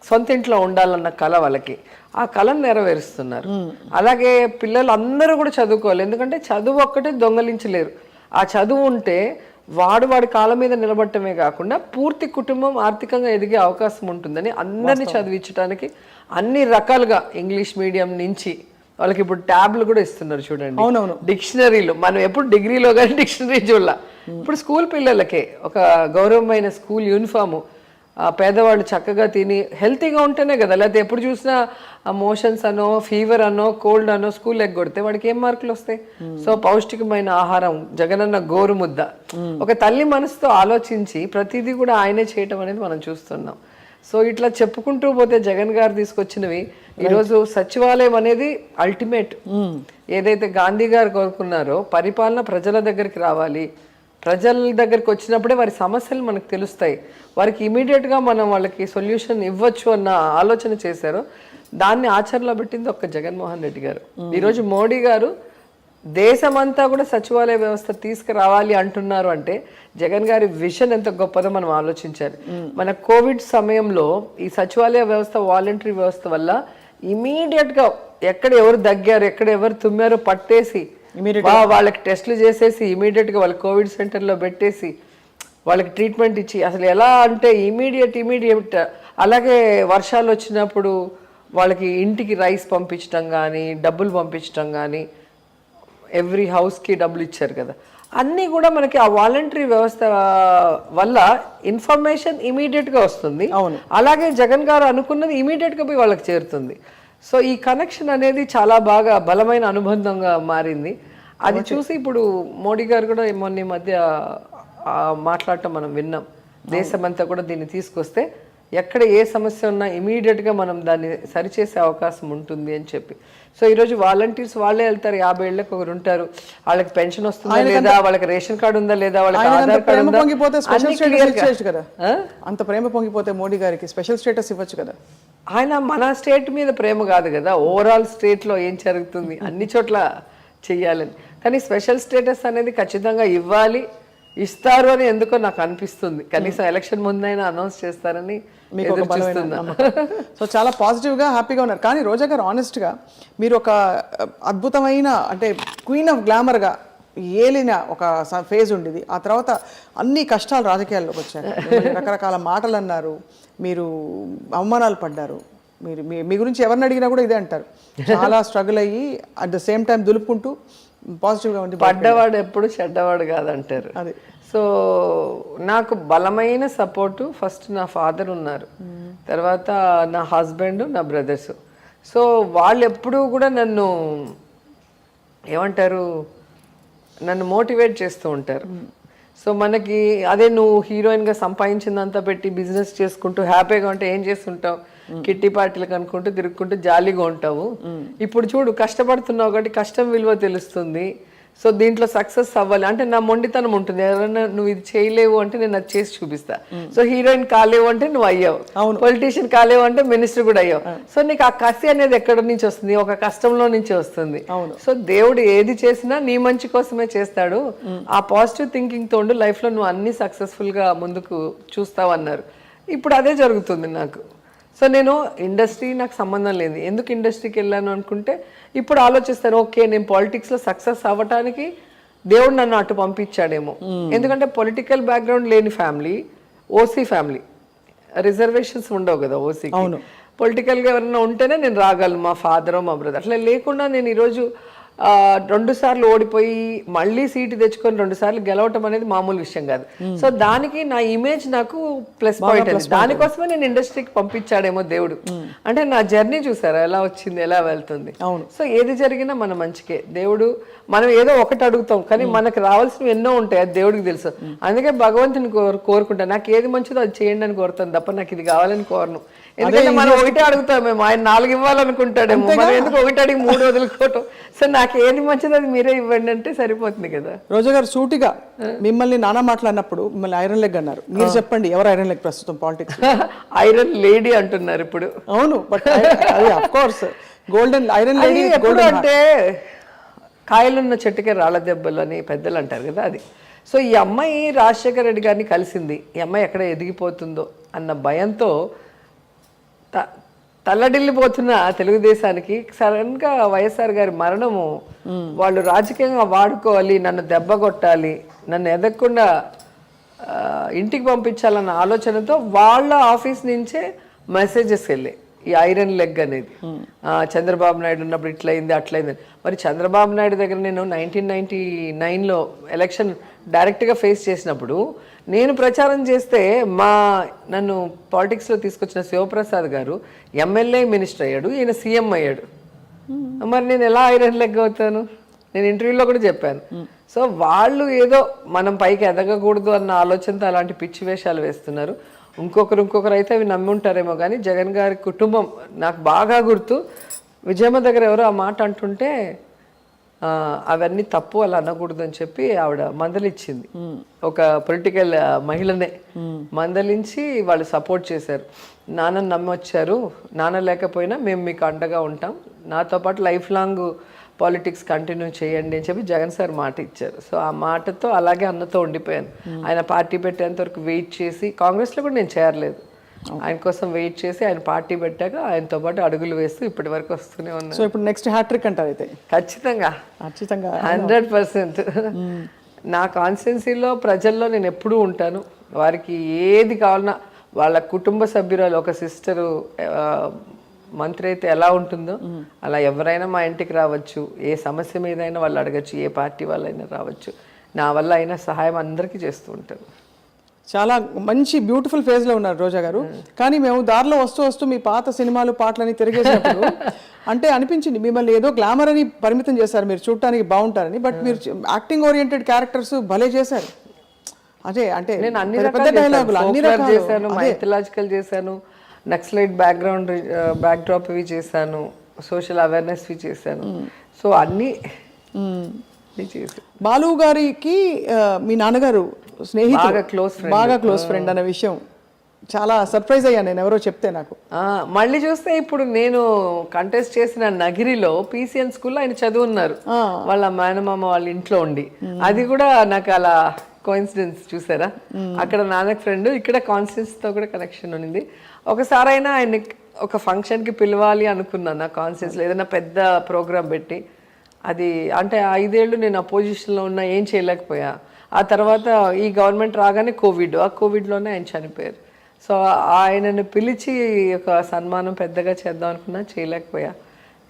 C: సొంత ఇంట్లో ఉండాలన్న కళ వాళ్ళకి, ఆ కళను నెరవేరుస్తున్నారు. అలాగే పిల్లలు అందరూ కూడా చదువుకోవాలి. ఎందుకంటే చదువు ఒక్కటే దొంగలించలేరు. ఆ చదువు ఉంటే వాడి కాళ్ళ మీద నిలబడటమే కాకుండా పూర్తి కుటుంబం ఆర్థికంగా ఎదిగే అవకాశం ఉంటుందని అందరినీ చదివించడానికి అన్ని రకాలుగా ఇంగ్లీష్ మీడియం నుంచి వాళ్ళకి ఇప్పుడు ట్యాబ్లు కూడా ఇస్తున్నారు చూడండి.
A: అవునవును,
C: డిక్షనరీలు. మనం ఎప్పుడు డిగ్రీలో కానీ డిక్షనరీ చూడాల. ఇప్పుడు స్కూల్ పిల్లలకే ఒక గౌరవమైన స్కూల్ యూనిఫాము. పేదవాళ్ళు చక్కగా తిని హెల్తీగా ఉంటేనే కదా. లేకపోతే ఎప్పుడు చూసినా మోషన్స్ అనో ఫీవర్ అనో కోల్డ్ అనో స్కూల్ ఎగ్గొడితే వాడికి ఏం మార్కులు వస్తాయి? సో పౌష్టికమైన ఆహారం, జగనన్న గోరు ముద్ద. ఒక తల్లి మనసుతో ఆలోచించి ప్రతిదీ కూడా ఆయనే చేయటం అనేది మనం చూస్తున్నాం. సో ఇట్లా చెప్పుకుంటూ పోతే జగన్ గారు తీసుకొచ్చినవి ఈరోజు సచివాలయం అనేది అల్టిమేట్. ఏదైతే గాంధీ గారు కోరుకున్నారో పరిపాలన ప్రజల దగ్గరికి రావాలి, ప్రజల దగ్గరికి వచ్చినప్పుడే వారి సమస్యలు మనకు తెలుస్తాయి, వారికి ఇమీడియట్గా మనం వాళ్ళకి సొల్యూషన్ ఇవ్వచ్చు అన్న ఆలోచన చేశారో దాన్ని ఆచరణలో పెట్టింది ఒక్క జగన్మోహన్ రెడ్డి గారు. ఈరోజు మోడీ గారు దేశమంతా కూడా సచివాలయ వ్యవస్థ తీసుకురావాలి అంటున్నారు అంటే జగన్ గారి విజన్ ఎంత గొప్పదో మనం ఆలోచించాలి. మన కోవిడ్ సమయంలో ఈ సచివాలయ వ్యవస్థ, వాలంటరీ వ్యవస్థ వల్ల ఇమీడియట్గా ఎక్కడ ఎవరు దగ్గారు, ఎక్కడ ఎవరు తుమ్మారో పట్టేసి వాళ్ళకి టెస్టులు చేసేసి ఇమీడియట్గా వాళ్ళ కోవిడ్ సెంటర్లో పెట్టేసి వాళ్ళకి ట్రీట్మెంట్ ఇచ్చి అసలు ఎలా అంటే ఇమీడియట్. అలాగే వర్షాలు వచ్చినప్పుడు వాళ్ళకి ఇంటికి రైస్ పంపించడం కానీ, డబ్బులు పంపించడం కానీ, ఎవ్రీ హౌస్కి డబ్బులు ఇచ్చారు కదా. అన్నీ కూడా మనకి ఆ వాలంటరీ వ్యవస్థ వల్ల ఇన్ఫర్మేషన్ ఇమీడియట్గా వస్తుంది. అలాగే జగన్ గారు అనుకున్నది ఇమీడియట్గా పోయి వాళ్ళకి చేరుతుంది. సో ఈ కనెక్షన్ అనేది చాలా బాగా బలమైన అనుబంధంగా మారింది. అది చూసి ఇప్పుడు మోడీ గారు కూడా మొన్న మధ్య మాట్లాడటం మనం విన్నాం. దేశమంతా కూడా దీన్ని తీసుకొస్తే ఎక్కడ ఏ సమస్య ఉన్నా ఇమీడియట్గా మనం దాన్ని సరిచేసే అవకాశం ఉంటుంది అని చెప్పి. సో ఈరోజు వాలంటీర్స్ వాళ్ళే వెళ్తారు, 50 ఏళ్ళకి ఒకరు ఉంటారు, వాళ్ళకి పెన్షన్ వస్తుందా లేదా, వాళ్ళకి రేషన్ కార్డు ఉందా లేదా, వాళ్ళకి ఆధార్ కార్డు ఉందా,
A: అంత ప్రేమ పొంగిపోతే మోడీ గారికి స్పెషల్ స్టేటస్ ఇవ్వచ్చు కదా.
C: ఆయన మన స్టేట్ మీద ప్రేమ కాదు కదా, ఓవరాల్ స్టేట్లో ఏం జరుగుతుంది అన్ని చోట్ల చెయ్యాలని. కానీ స్పెషల్ స్టేటస్ అనేది ఖచ్చితంగా ఇవ్వాలి, ఇస్తారు అని ఎందుకో నాకు అనిపిస్తుంది. కనీసం ఎలక్షన్ ముందైనా అనౌన్స్ చేస్తారని
A: సో చాలా పాజిటివ్గా హ్యాపీగా ఉన్నారు. కానీ రోజా గారు ఆనెస్ట్గా మీరు ఒక అద్భుతమైన అంటే క్వీన్ ఆఫ్ గ్లామర్గా ఏలిన ఒక ఫేజ్ ఉండేది. ఆ తర్వాత అన్ని కష్టాలు రాజకీయాల్లోకి వచ్చారు, రకరకాల మాటలు అన్నారు, మీరు అవమానాలు పడ్డారు. మీరు మీ గురించి ఎవరిని అడిగినా కూడా ఇదే అంటారు, చాలా స్ట్రగుల్ అయ్యి అట్ ద సేమ్ టైం దులుపుకుంటూ పాజిటివ్గా ఉండి
C: పడ్డవాడు ఎప్పుడు చెడ్డవాడు కాదంటారు.
A: అది
C: సో నాకు బలమైన సపోర్టు ఫస్ట్ నా ఫాదర్ ఉన్నారు, తర్వాత నా హస్బెండ్, నా బ్రదర్స్. సో వాళ్ళు ఎప్పుడూ కూడా నన్ను ఏమంటారు, నన్ను మోటివేట్ చేస్తూ ఉంటారు. సో మనకి అదే నువ్వు హీరోయిన్గా సంపాదించిందంతా పెట్టి బిజినెస్ చేసుకుంటూ హ్యాపీగా ఉంటే ఏం చేస్తుంటావు, కిట్టి పార్టీలకు అనుకుంటూ తిరుగుకుంటూ జాలీగా ఉంటావు. ఇప్పుడు చూడు కష్టపడుతున్నావు కాబట్టి కష్టం విలువ తెలుస్తుంది. సో దీంట్లో సక్సెస్ అవ్వాలి అంటే నా మొండితనం ఉంటుంది. ఎవరైనా నువ్వు ఇది చేయలేవు అంటే నేను అది చేసి చూపిస్తా. సో హీరోయిన్ కాలేవు అంటే నువ్వు అయ్యావు, పొలిటీషియన్ కాలేవు అంటే మినిస్టర్ కూడా అయ్యావు. సో నీకు ఆ కసి అనేది ఎక్కడి నుంచి వస్తుంది, ఒక కష్టంలో నుంచి వస్తుంది. సో దేవుడు ఏది చేసినా నీ మంచి కోసమే చేస్తాడు. ఆ పాజిటివ్ థింకింగ్ తో ఉండు, లైఫ్ లో నువ్వు అన్ని సక్సెస్ఫుల్ గా ముందుకు చూస్తావు అన్నారు. ఇప్పుడు అదే జరుగుతుంది నాకు. సో నేను ఇండస్ట్రీ నాకు సంబంధం లేదు, ఎందుకు ఇండస్ట్రీకి వెళ్ళాను అనుకుంటే ఇప్పుడు ఆలోచిస్తాను, ఓకే నేను పాలిటిక్స్లో సక్సెస్ అవ్వటానికి దేవుడు నన్ను అటు పంపించాడేమో. ఎందుకంటే పొలిటికల్ బ్యాక్గ్రౌండ్ లేని ఫ్యామిలీ, ఓసీ ఫ్యామిలీ, రిజర్వేషన్స్ ఉండవు కదా ఓసీకి. పొలిటికల్గా ఎవరైనా ఉంటేనే నేను రాగలను, మా ఫాదర్ మా బ్రదర్. అట్లా లేకుండా నేను ఈరోజు 2 సార్లు ఓడిపోయి మళ్ళీ సీటు తెచ్చుకొని 2 సార్లు గెలవటం అనేది మామూలు విషయం కాదు. సో దానికి నా ఇమేజ్ నాకు ప్లస్ పాయింట్ అది. దానికోసమే నేను ఇండస్ట్రీకి పంపించాడేమో దేవుడు. అంటే నా జర్నీ చూసారా ఎలా వచ్చింది, ఎలా వెళ్తుంది. సో ఏది జరిగినా మన మంచికే. దేవుడు మనం ఏదో ఒకటి అడుగుతాం కానీ మనకు రావాల్సినవి ఎన్నో ఉంటాయి, అది దేవుడికి తెలుసు. అందుకే భగవంతుని కోరుకుంటా, నాకు ఏది మంచిదో అది చేయండి అని కోరుతాను తప్ప నాకు ఇది కావాలని కోరను. ఎందుకంటే మనం ఒకటే అడుగుతాం, మేము ఆయన 4 ఇవ్వాలనుకుంటాడేమో, మనం ఎందుకు ఒకటి అడిగి 3 వదులుకోవటం. సో నాకు ఏది మంచిదో అది మీరే ఇవ్వండి అంటే సరిపోతుంది కదా.
A: రోజా గారు సూటిగా మిమ్మల్ని నానా మాట్లాడినప్పుడు మిమ్మల్ని ఐరన్ లెగ్ అన్నారు, మీరు చెప్పండి ఎవరు ఐరన్ లెగ్ ప్రస్తుతం పాలిటిక్స్?
C: ఐరన్ లేడీ అంటున్నారు ఇప్పుడు.
A: అవును, బట్ అది of course golden iron lady.
C: ఎప్పుడు అంటే కాయలున్న చెట్టుకే రాళ్ళ దెబ్బలు అని పెద్దలు అంటారు కదా, అది. సో ఈ అమ్మాయి రాజశేఖర రెడ్డి గారిని కలిసింది, ఈ అమ్మాయి ఎక్కడ ఎదిగిపోతుందో అన్న భయంతో తల్లడిల్లిపోతున్న తెలుగుదేశానికి సడన్గా వైఎస్ఆర్ గారి మరణము వాళ్ళు రాజకీయంగా వాడుకోవాలి, నన్ను దెబ్బ కొట్టాలి, నన్ను ఎదగకుండా ఇంటికి పంపించాలన్న ఆలోచనతో వాళ్ళ ఆఫీస్ నుంచే మెసేజెస్ వెళ్ళాయి. ఈ ఐరన్ లెగ్ అనేది చంద్రబాబు నాయుడు ఉన్నప్పుడు ఇట్లయింది అట్లయింది. మరి చంద్రబాబు నాయుడు దగ్గర నేను 1999లో ఎలక్షన్ డైరెక్ట్గా ఫేస్ చేసినప్పుడు నేను ప్రచారం చేస్తే నన్ను పాలిటిక్స్లో తీసుకొచ్చిన శివప్రసాద్ గారు ఎమ్మెల్యే మినిస్టర్ అయ్యాడు, ఈయన సీఎం అయ్యాడు. మరి నేను ఎలా ఐరన్ లెగ్ అవుతాను? నేను ఇంటర్వ్యూలో కూడా చెప్పాను. సో వాళ్ళు ఏదో మనం పైకి ఎదగకూడదు అన్న ఆలోచనతో అలాంటి పిచ్చి వేషాలు వేస్తున్నారు. ఇంకొకరు అయితే అవి నమ్మి ఉంటారేమో కానీ జగన్ గారి కుటుంబం నాకు బాగా గుర్తు. విజయమ్మ దగ్గర ఎవరో ఆ మాట అంటుంటే అవన్నీ తప్పు, అలా అనకూడదు అని చెప్పి ఆవిడ మందలిచ్చింది. ఒక పొలిటికల్ మహిళనే మందలించి వాళ్ళు సపోర్ట్ చేశారు. నాన్నని నమ్మి వచ్చారు, నాన్న లేకపోయినా మేము మీకు అండగా ఉంటాం, నాతో పాటు లైఫ్ లాంగ్ పాలిటిక్స్ కంటిన్యూ చేయండి అని చెప్పి జగన్ సార్ మాట ఇచ్చారు. సో ఆ మాటతో అలాగే అన్నతో ఉండిపోయాను. ఆయన పార్టీ పెట్టేంత వరకు వెయిట్ చేసి, కాంగ్రెస్లో కూడా నేను చేరలేదు, ఆయన కోసం వెయిట్ చేసి ఆయన పార్టీ పెట్టాక ఆయనతో పాటు అడుగులు వేస్తూ ఇప్పటి వరకు వస్తూనే ఉన్నాను.
A: సో ఇప్పుడు నెక్స్ట్ హ్యాట్రిక్ అంటారు అయితే?
C: ఖచ్చితంగా 100%. నా కాన్స్టిట్యున్సీలో ప్రజల్లో నేను ఎప్పుడూ ఉంటాను. వారికి ఏది కావాలన్నా వాళ్ళ కుటుంబ సభ్యురాలు, ఒక సిస్టరు మంత్రి అయితే ఎలా ఉంటుందో అలా ఎవరైనా మా ఇంటికి రావచ్చు, ఏ సమస్య మీదైనా వాళ్ళు అడగచ్చు, ఏ పార్టీ వాళ్ళైనా రావచ్చు. నా వల్ల అయినా సహాయం అందరికీ చేస్తూ ఉంటాను.
A: చాలా మంచి బ్యూటిఫుల్ ఫేజ్లో ఉన్నారు రోజా గారు. కానీ మేము దారిలో వస్తూ మీ పాత సినిమాలు పాటలని తిరిగేసినప్పుడు అంటే అనిపించింది మిమ్మల్ని ఏదో గ్లామర్ అని పరిమితం చేశారు, మీరు చూడటానికి బాగుంటారని. బట్ మీరు యాక్టింగ్ ఓరియంటెడ్ క్యారెక్టర్స్ భలే చేశారు. అదే అంటే
C: నేను అన్ని రకాలు చేశాను, మైథలాజికల్ చేశాను, నక్సలైట్ బ్యాక్డ్రాప్ ఇవి చేశాను, సోషల్ అవేర్నెస్ ఇవి చేశాను. సో అన్నీ చేసి.
A: బాలు గారికి మీ నాన్నగారు స్నేహితుడు, బాగా క్లోజ్ ఫ్రెండ్ అనే విషయం చాలా సర్ప్రైజ్ అయ్యాను నేను ఎవరో చెప్తే నాకు.
C: మళ్ళీ చూస్తే ఇప్పుడు నేను కంటెస్ట్ చేసిన నగిరిలో PCN స్కూల్లో ఆయన చదువున్నారు, వాళ్ళ మేనమామ వాళ్ళ ఇంట్లో ఉండి. అది కూడా నాకు అలా కోఇన్సిడెన్స్ చూసారా, అక్కడ నాన్నకి ఫ్రెండ్, ఇక్కడ కాన్స్టిట్యూన్సీతో కూడా కనెక్షన్ ఉంది. ఒకసారి అయినా ఆయన ఒక ఫంక్షన్కి పిలవాలి అనుకున్నాను నా కాన్స్టిట్యూన్సీలో, ఏదైనా పెద్ద ప్రోగ్రామ్ పెట్టి. అది అంటే 5 ఏళ్ళు నేను అపోజిషన్లో ఉన్నా, ఏం చేయలేకపోయా. ఆ తర్వాత ఈ గవర్నమెంట్ రాగానే ఆ కోవిడ్లోనే ఆయన చనిపోయారు. సో ఆయనను పిలిచి ఒక సన్మానం పెద్దగా చేద్దాం అనుకున్నా, చేయలేకపోయా.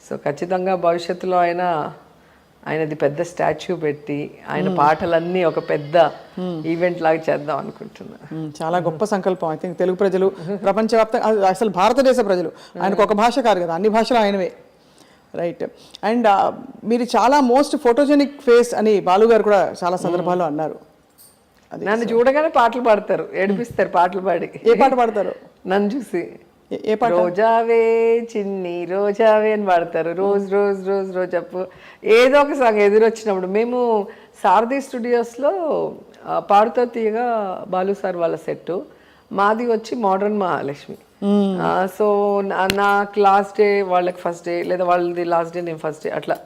C: సో ఖచ్చితంగా భవిష్యత్తులో ఆయన ఆయనది పెద్ద స్టాచ్యూ పెట్టి ఆయన పాటలన్నీ ఒక పెద్ద ఈవెంట్ లాగా చేద్దాం అనుకుంటున్నా.
A: చాలా గొప్ప సంకల్పం. ఐ థింక్ తెలుగు ప్రజలు ప్రపంచవ్యాప్తంగా అసలు భారతదేశ ప్రజలు, ఆయనకు ఒక భాష కాదు కదా, అన్ని భాషలు ఆయనవే. రైట్. అండ్ మీరు చాలా మోస్ట్ ఫోటోజెనిక్ ఫేస్ అని బాలు గారు కూడా చాలా సందర్భాల్లో అన్నారు.
C: నన్ను చూడగానే పాటలు పాడతారు, ఏడిపిస్తారు పాటలు పాడి.
A: ఏ పాట పాడతారు
C: నన్ను చూసి?
A: ఏ పాట?
C: రోజావే చిన్ని రోజావే అని పాడతారు. రోజ్ రోజ్ రోజ్ రోజప్పు ఏదో ఒక సాంగ్ ఎదురొచ్చినప్పుడు. మేము సారథి స్టూడియోస్లో పాడుతో తీయగా బాలు సార్ వాళ్ళ సెట్, మాది వచ్చి మోడర్న్ మహాలక్ష్మి. సో నాకు లాస్ట్ డే వాళ్ళకి ఫస్ట్ డే, లేదా వాళ్ళది లాస్ట్ డే నేను ఫస్ట్ డే, అట్లా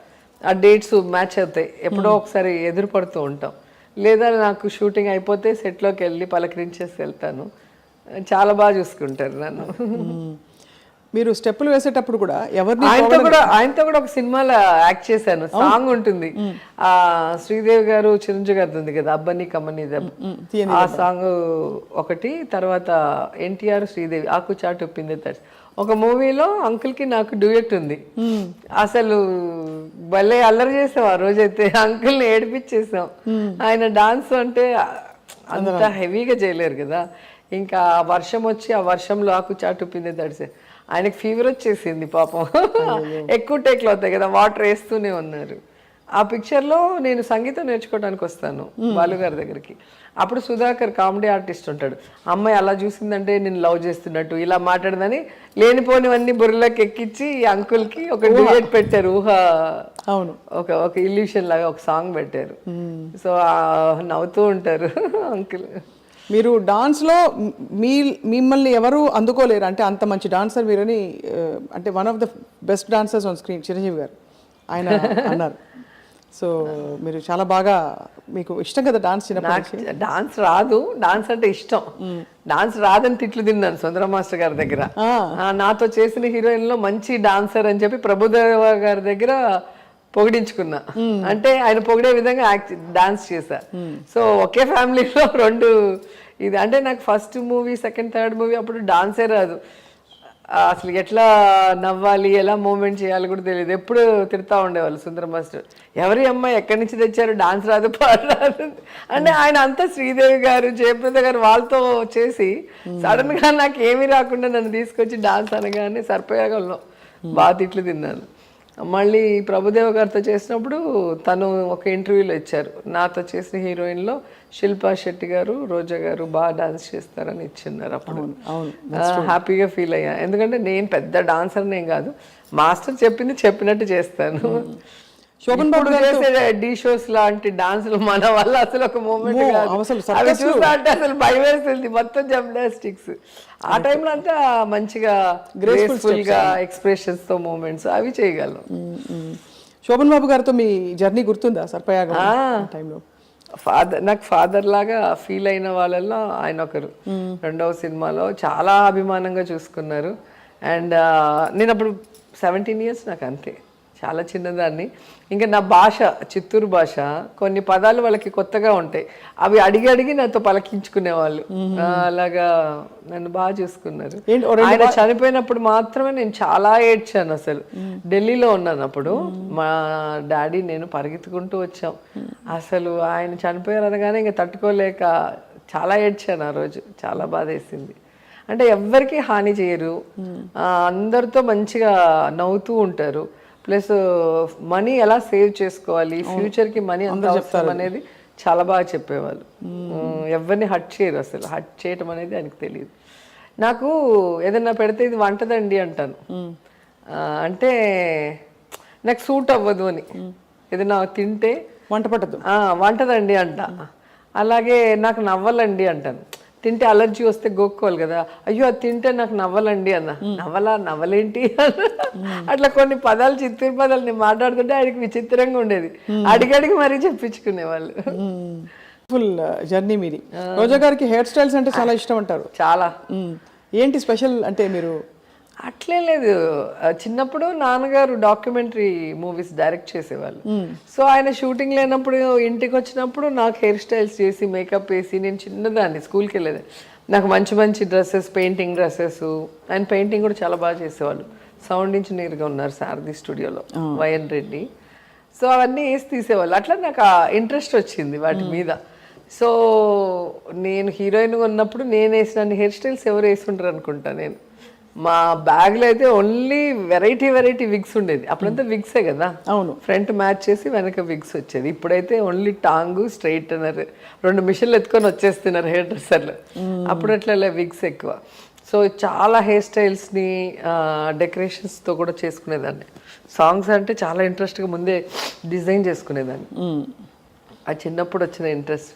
C: ఆ డేట్స్ మ్యాచ్ అవుతాయి. ఎప్పుడో ఒకసారి ఎదురు పడుతూ ఉంటాం. లేదా నాకు షూటింగ్ అయిపోతే సెట్లోకి వెళ్ళి పలకరించేసి వెళ్తాను. చాలా బాగా చూసుకుంటారు నన్ను.
A: మీరు స్టెప్పులు వేసేటప్పుడు కూడా ఎవరిని
C: ఆయనతో కూడా ఒక సినిమాలో యాక్ట్ చేశాను. సాంగ్ ఉంటుంది, ఆ శ్రీదేవి గారు చిరంజీవి గారిది ఉంది కదా, అబ్బని కమ్మని దెబ్బ, ఆ సాంగ్ ఒకటి. తర్వాత ఎన్టీఆర్ శ్రీదేవి ఆకు చాటు ఉప్పింది తడిసి, ఒక మూవీలో అంకుల్ కి నాకు డ్యూయట్ ఉంది. అసలు భలే అల్లరి చేసాం ఆ రోజైతే, అంకుల్ని ఏడిపించేసాం. ఆయన డాన్స్ అంటే అంత హెవీగా చేయలేరు కదా. ఇంకా వర్షం వచ్చి ఆ వర్షంలో ఆకు చాటు ఉప్పింది తడిసే, ఆయనకి ఫీవర్ వచ్చేసింది పాపం. ఎక్కువ టేక్లు అవుతాయి కదా, వాటర్ వేస్తూనే ఉన్నారు. ఆ పిక్చర్లో నేను సంగీతం నేర్చుకోవడానికి వస్తాను బాలుగారి దగ్గరికి. అప్పుడు సుధాకర్ కామెడీ ఆర్టిస్ట్ ఉంటాడు. అమ్మాయి అలా చూసిందంటే నేను లవ్ చేస్తున్నట్టు ఇలా మాట్లాడదని లేనిపోనివన్నీ బుర్రలోకి ఎక్కించి అంకుల్కి ఒక డ్యూయట్ పెట్టారు.
A: అవును,
C: ఒక ఇల్యూషన్ లాగా ఒక సాంగ్ పెట్టారు. సో నవ్వుతూ ఉంటారు అంకుల్.
A: మీరు డాన్స్లో మిమ్మల్ని ఎవరు అందుకోలేరు అంటే అంత మంచి డాన్సర్ మీరని, అంటే one of the best dancers on screen Chiranjeevi గారు ఆయన అన్నారు. సో మీరు చాలా బాగా, మీకు ఇష్టం కదా డాన్స్? చిన్నప్పటి
C: డాన్స్ రాదు, డాన్స్ అంటే ఇష్టం. డాన్స్ రాదని తిట్లు తిన్నాను సుందర మాస్టర్ గారి దగ్గర. నాతో చేసిన హీరోయిన్ లో మంచి డాన్సర్ అని చెప్పి ప్రభుదేవ గారి దగ్గర పొగిడించుకున్నా. అంటే ఆయన పొగిడే విధంగా డాన్స్ చేశా. సో ఒకే ఫ్యామిలీలో రెండు ఇది. అంటే నాకు first movie, second, third movie అప్పుడు డాన్సే రాదు. అసలు ఎట్లా నవ్వాలి, ఎలా మూమెంట్ చేయాలి కూడా తెలియదు. ఎప్పుడు తిడతా ఉండేవాళ్ళు సుందర మాస్టర్, ఎవరి అమ్మాయి ఎక్కడి నుంచి తెచ్చారు, డాన్స్ రాదు పాట రాదు అంటే. ఆయన అంతా శ్రీదేవి గారు, జయప్రద గారు వాళ్ళతో చేసి సడన్ గా నాకు ఏమీ రాకుండా నన్ను తీసుకొచ్చి డాన్స్ అనగానే సర్పయాగంలో బాగా తిట్లు తిన్నాను. మళ్ళీ ప్రభుదేవ గారితో చేసినప్పుడు తను ఒక ఇంటర్వ్యూలో ఇచ్చారు, నాతో చేసిన హీరోయిన్లో శిల్పా శెట్టి గారు, రోజా గారు బాగా డాన్స్ చేస్తారని ఇచ్చిన్నారు. అప్పుడు హ్యాపీగా ఫీల్ అయ్యా. ఎందుకంటే నేను పెద్ద డాన్సర్ నేను కాదు, మాస్టర్ చెప్పింది చెప్పినట్టు చేస్తాను. శోభన్ బాబు చేసే డి షోస్ లాంటి డాన్సులు మన వల్ల అసలు ఒక మూమెంట్ కాదు. అవి చూస్తా అంటే అసలు భయం వేస్తుంది. మొత్తం జిమ్నాస్టిక్స్ ఆ టైంలో అంతా మంచిగా గ్రేస్ఫుల్ గా ఎక్స్ప్రెషన్స్ తో మూమెంట్స్ అవి చేయగలం.
A: శోభన్ బాబు గారితో మీ జర్నీ గుర్తుందా సర్పయాగం టైంలో?
C: నాకు ఫాదర్ లాగా ఫీల్ అయిన వాళ్ళల్లో ఆయన ఒకరు. రెండవ సినిమాలో చాలా అభిమానంగా చూసుకున్నారు. అండ్ నేను అప్పుడు 17 years, నాకు అంతే, చాలా చిన్నదాన్ని. ఇంకా నా భాష చిత్తూరు భాష, కొన్ని పదాలు వాళ్ళకి కొత్తగా ఉంటాయి, అవి అడిగి అడిగి నాతో పలకించుకునేవాళ్ళు. అలాగా నన్ను బాగా చూసుకున్నారు. ఆయన చనిపోయినప్పుడు మాత్రమే నేను చాలా ఏడ్చాను. అసలు ఢిల్లీలో ఉన్నాను అప్పుడు, మా డాడీ నేను పరిగెత్తుకుంటూ వచ్చాం. అసలు ఆయన చనిపోయారు అనగానే ఇంకా తట్టుకోలేక చాలా ఏడ్చాను ఆ రోజు. చాలా బాధేసింది. అంటే ఎవ్వరికీ హాని చేయరు, అందరితో మంచిగా నవ్వుతూ ఉంటారు. ప్లస్ మనీ ఎలా సేవ్ చేసుకోవాలి, ఫ్యూచర్కి మనీ ఎంత అవసరం అనేది చాలా బాగా చెప్పేవాళ్ళు. ఎవరిని హట్ చేయరు, అసలు హట్ చేయటం అనేది ఆయనకు తెలియదు. నాకు ఏదన్నా పెడితే ఇది వంటదండి అంటాను, అంటే నాకు సూట్ అవ్వదు అని. ఏదైనా తింటే
A: వంట పట్టదు,
C: వంటదండి అంట. అలాగే నాకు నవ్వాలండి అంటాను, తింటే అలర్జీ వస్తే గోక్కోవాలి కదా, అయ్యో అది తింటే నాకు నవ్వాలండి అన్న. నవ్వలేంటి అట్లా కొన్ని పదాలు, చిత్తూరు పదాలు నేను మాట్లాడుతుంటే ఆయనకి విచిత్రంగా ఉండేది. అడిగడిగి మరీ చెప్పించుకునేవాళ్ళు.
A: ఫుల్ జర్నీ మీది. రోజా గారికి హెయిర్ స్టైల్స్ అంటే చాలా ఇష్టం అంటారు.
C: చాలా.
A: ఏంటి స్పెషల్ అంటే? మీరు
C: అట్లే లేదు, చిన్నప్పుడు నాన్నగారు డాక్యుమెంటరీ మూవీస్ డైరెక్ట్ చేసేవాళ్ళు. సో ఆయన షూటింగ్ లేనప్పుడు ఇంటికి వచ్చినప్పుడు నాకు హెయిర్ స్టైల్స్ చేసి మేకప్ వేసి, నేను చిన్నదాన్ని స్కూల్కి వెళ్ళేది, నాకు మంచి మంచి డ్రెస్సెస్, పెయింటింగ్ డ్రెస్సెస్. ఆయన పెయింటింగ్ కూడా చాలా బాగా చేసేవాళ్ళు. సౌండ్ ఇంజనీర్గా ఉన్నారు సారథి స్టూడియోలో, వైఎన్ రెడ్డి. సో అవన్నీ వేసి తీసేవాళ్ళు. అట్లా నాకు ఆ ఇంట్రెస్ట్ వచ్చింది వాటి మీద. సో నేను హీరోయిన్గా ఉన్నప్పుడు నేను వేసిన హెయిర్ స్టైల్స్ ఎవరు వేసుంటారు అనుకుంటా. నేను మా బ్యాగ్లో అయితే ఓన్లీ వెరైటీ విగ్స్ ఉండేది. అప్పుడంతా విగ్సే కదా,
A: అవును,
C: ఫ్రంట్ మ్యాచ్ చేసి వెనక విగ్స్ వచ్చేది. ఇప్పుడైతే ఓన్లీ టాంగు, స్ట్రైటనర్, 2 మిషన్లు ఎత్తుకొని వచ్చేస్తున్నారు హెయిర్ డ్రెస్సర్లు. అప్పుడు అట్లా విగ్స్ ఎక్కువ. సో చాలా హెయిర్ స్టైల్స్ని డెకరేషన్స్తో కూడా చేసుకునేదాన్ని. సాంగ్స్ అంటే చాలా ఇంట్రెస్ట్గా ముందే డిజైన్ చేసుకునేదాన్ని. ఆ చిన్నప్పుడు వచ్చిన ఇంట్రెస్ట్.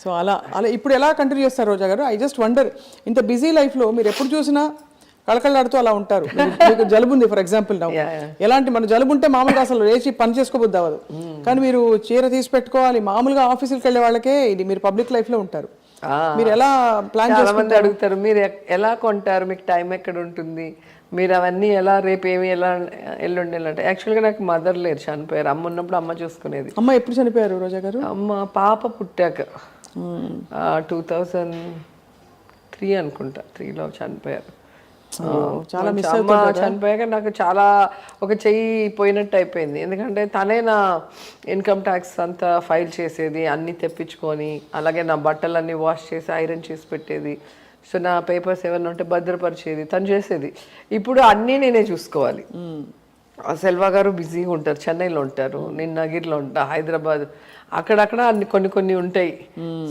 A: సో అలా ఇప్పుడు ఎలా కంటిన్యూ చేస్తారు రోజా గారు? ఐ జస్ట్ వండర్, ఇంత బిజీ లైఫ్లో మీరు ఎప్పుడు చూసినా కళకళలాడుతూ అలా ఉంటారు. మీకు జలుబు ఉంది ఫర్ ఎగ్జాంపుల్, ఎలాంటి మన జలుబు ఉంటే మామూలుగా అసలు లేచి పని చేసుకోబుద్ది అవ్వదు. కానీ మీరు చీర తీసి పెట్టుకోవాలి. మామూలుగా ఆఫీసులకు వెళ్ళే వాళ్ళకే ఇది, మీరు పబ్లిక్ లైఫ్లో ఉంటారు. మీరు ఎలా ప్లాన్
C: చాలా మంది అడుగుతారు, మీరు ఎలా కొంటారు, మీకు టైం ఎక్కడ ఉంటుంది, మీరు అవన్నీ ఎలా, రేపు ఏమి, ఎలా ఎల్లుండి అంటే. యాక్చువల్గా నాకు మదర్ లేరు, చనిపోయారు. అమ్మ ఉన్నప్పుడు అమ్మ చూసుకునేది.
A: అమ్మ ఎప్పుడు చనిపోయారు రోజా గారు?
C: అమ్మ పాప పుట్టాక 2003 అనుకుంటా, 3లో చనిపోయారు.
A: చాలా మిస్
C: అమ్మ చనిపోయాక నాకు చాలా ఒక చెయ్యి పోయినట్టు అయిపోయింది. ఎందుకంటే తనే నా ఇన్కమ్ ట్యాక్స్ అంతా ఫైల్ చేసేది, అన్నీ తెప్పించుకొని, అలాగే నా బట్టలన్నీ వాష్ చేసి ఐరన్ చేసి పెట్టేది. సో నా పేపర్స్ ఏమైనా ఉంటే భద్రపరిచేది తను చేసేది. ఇప్పుడు అన్నీ నేనే చూసుకోవాలి. సెల్వా గారు బిజీగా ఉంటారు, చెన్నైలో ఉంటారు, నేను నగిరిలో ఉంటా, హైదరాబాద్, అక్కడక్కడ అన్ని కొన్ని ఉంటాయి.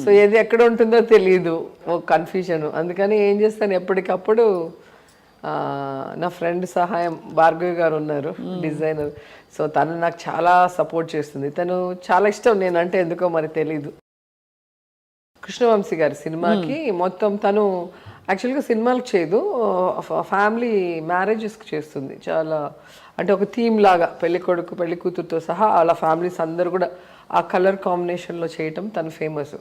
C: సో ఏది ఎక్కడ ఉంటుందో తెలియదు, ఒక కన్ఫ్యూజన్. అందుకని ఏం చేస్తాను, ఎప్పటికప్పుడు నా ఫ్రెండ్ సహాయం భార్గవి గారు ఉన్నారు, డిజైనర్. సో తను నాకు చాలా సపోర్ట్ చేస్తుంది. తను చాలా ఇష్టం నేనంటే, ఎందుకో మరి తెలీదు. కృష్ణవంశీ గారి సినిమాకి మొత్తం తను యాక్చువల్గా సినిమాలకు చేయదు, ఫ్యామిలీ మ్యారేజెస్కి చేస్తుంది. చాలా అంటే ఒక థీమ్ లాగా పెళ్లి కొడుకు పెళ్లి కూతురుతో సహా అలా ఫ్యామిలీస్ అందరూ కూడా ఆ కలర్ కాంబినేషన్లో చేయటం తను ఫేమస్.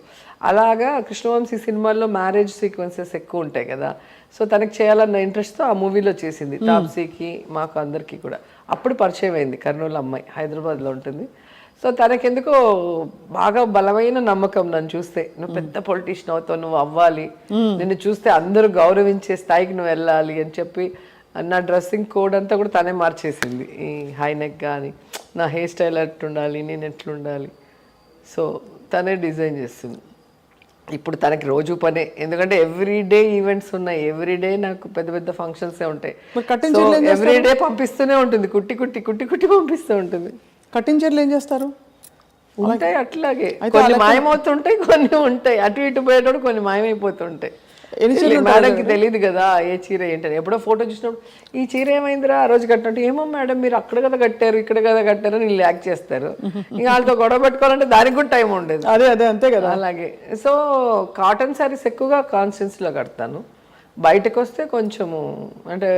C: అలాగా కృష్ణవంశీ సినిమాల్లో మ్యారేజ్ సీక్వెన్సెస్ ఎక్కువ ఉంటాయి కదా. సో తనకి చేయాలన్న ఇంట్రెస్ట్తో ఆ మూవీలో చేసింది. తాప్సీకి మాకు అందరికీ కూడా అప్పుడు పరిచయం అయింది. కర్నూలు అమ్మాయి, హైదరాబాద్లో ఉంటుంది. సో తనకెందుకో బాగా బలమైన నమ్మకం నన్ను చూస్తే, నువ్వు పెద్ద పొలిటీషియన్ అవుతావు, నువ్వు అవ్వాలి, నిన్ను చూస్తే అందరూ గౌరవించే స్థాయికి నువ్వు వెళ్ళాలి అని చెప్పి నా డ్రెస్సింగ్ కోడ్ అంతా కూడా తనే మార్చేసింది. ఈ హైనెక్ కానీ, నా హెయిర్ స్టైల్ ఎట్లుండాలి, నేను ఎట్లుండాలి, సో తనే డిజైన్ చేస్తుంది. ఇప్పుడు తనకి రోజు పనే, ఎందుకంటే ఎవ్రీడే ఈవెంట్స్ ఉన్నాయి, ఎవ్రీడే నాకు పెద్ద పెద్ద ఫంక్షన్సే ఉంటాయి. ఎవ్రీడే పంపిస్తూనే ఉంటుంది, కుట్టి పంపిస్తూ ఉంటుంది.
A: కటింగ్ చీరలు ఏం చేస్తారు?
C: ఉంటాయి అట్లాగే, కొన్ని మాయమవుతుంటాయి, కొన్ని ఉంటాయి. అటు ఇటు పోయేటప్పుడు కొన్ని మాయమైపోతుంటాయి. మేడంకి తెలియదు కదా ఏ చీర ఏంటని. ఎప్పుడో ఫోటో చూసినప్పుడు ఈ చీర ఏమైందిరా ఆ రోజు కట్టినట్టు, ఏమో మేడం మీరు అక్కడ కదా కట్టారు, ఇక్కడ కదా కట్టారు అని ల్యాక్ చేస్తారు. ఇంకా వాళ్ళతో గొడవ పెట్టుకోవాలంటే దానికి కూడా టైం ఉండేది.
A: అదే అంతే కదా.
C: అలాగే సో కాటన్ శారీస్ ఎక్కువగా కాన్స్టెన్సీలో కడతాను. బయటకు వస్తే కొంచెము అంటే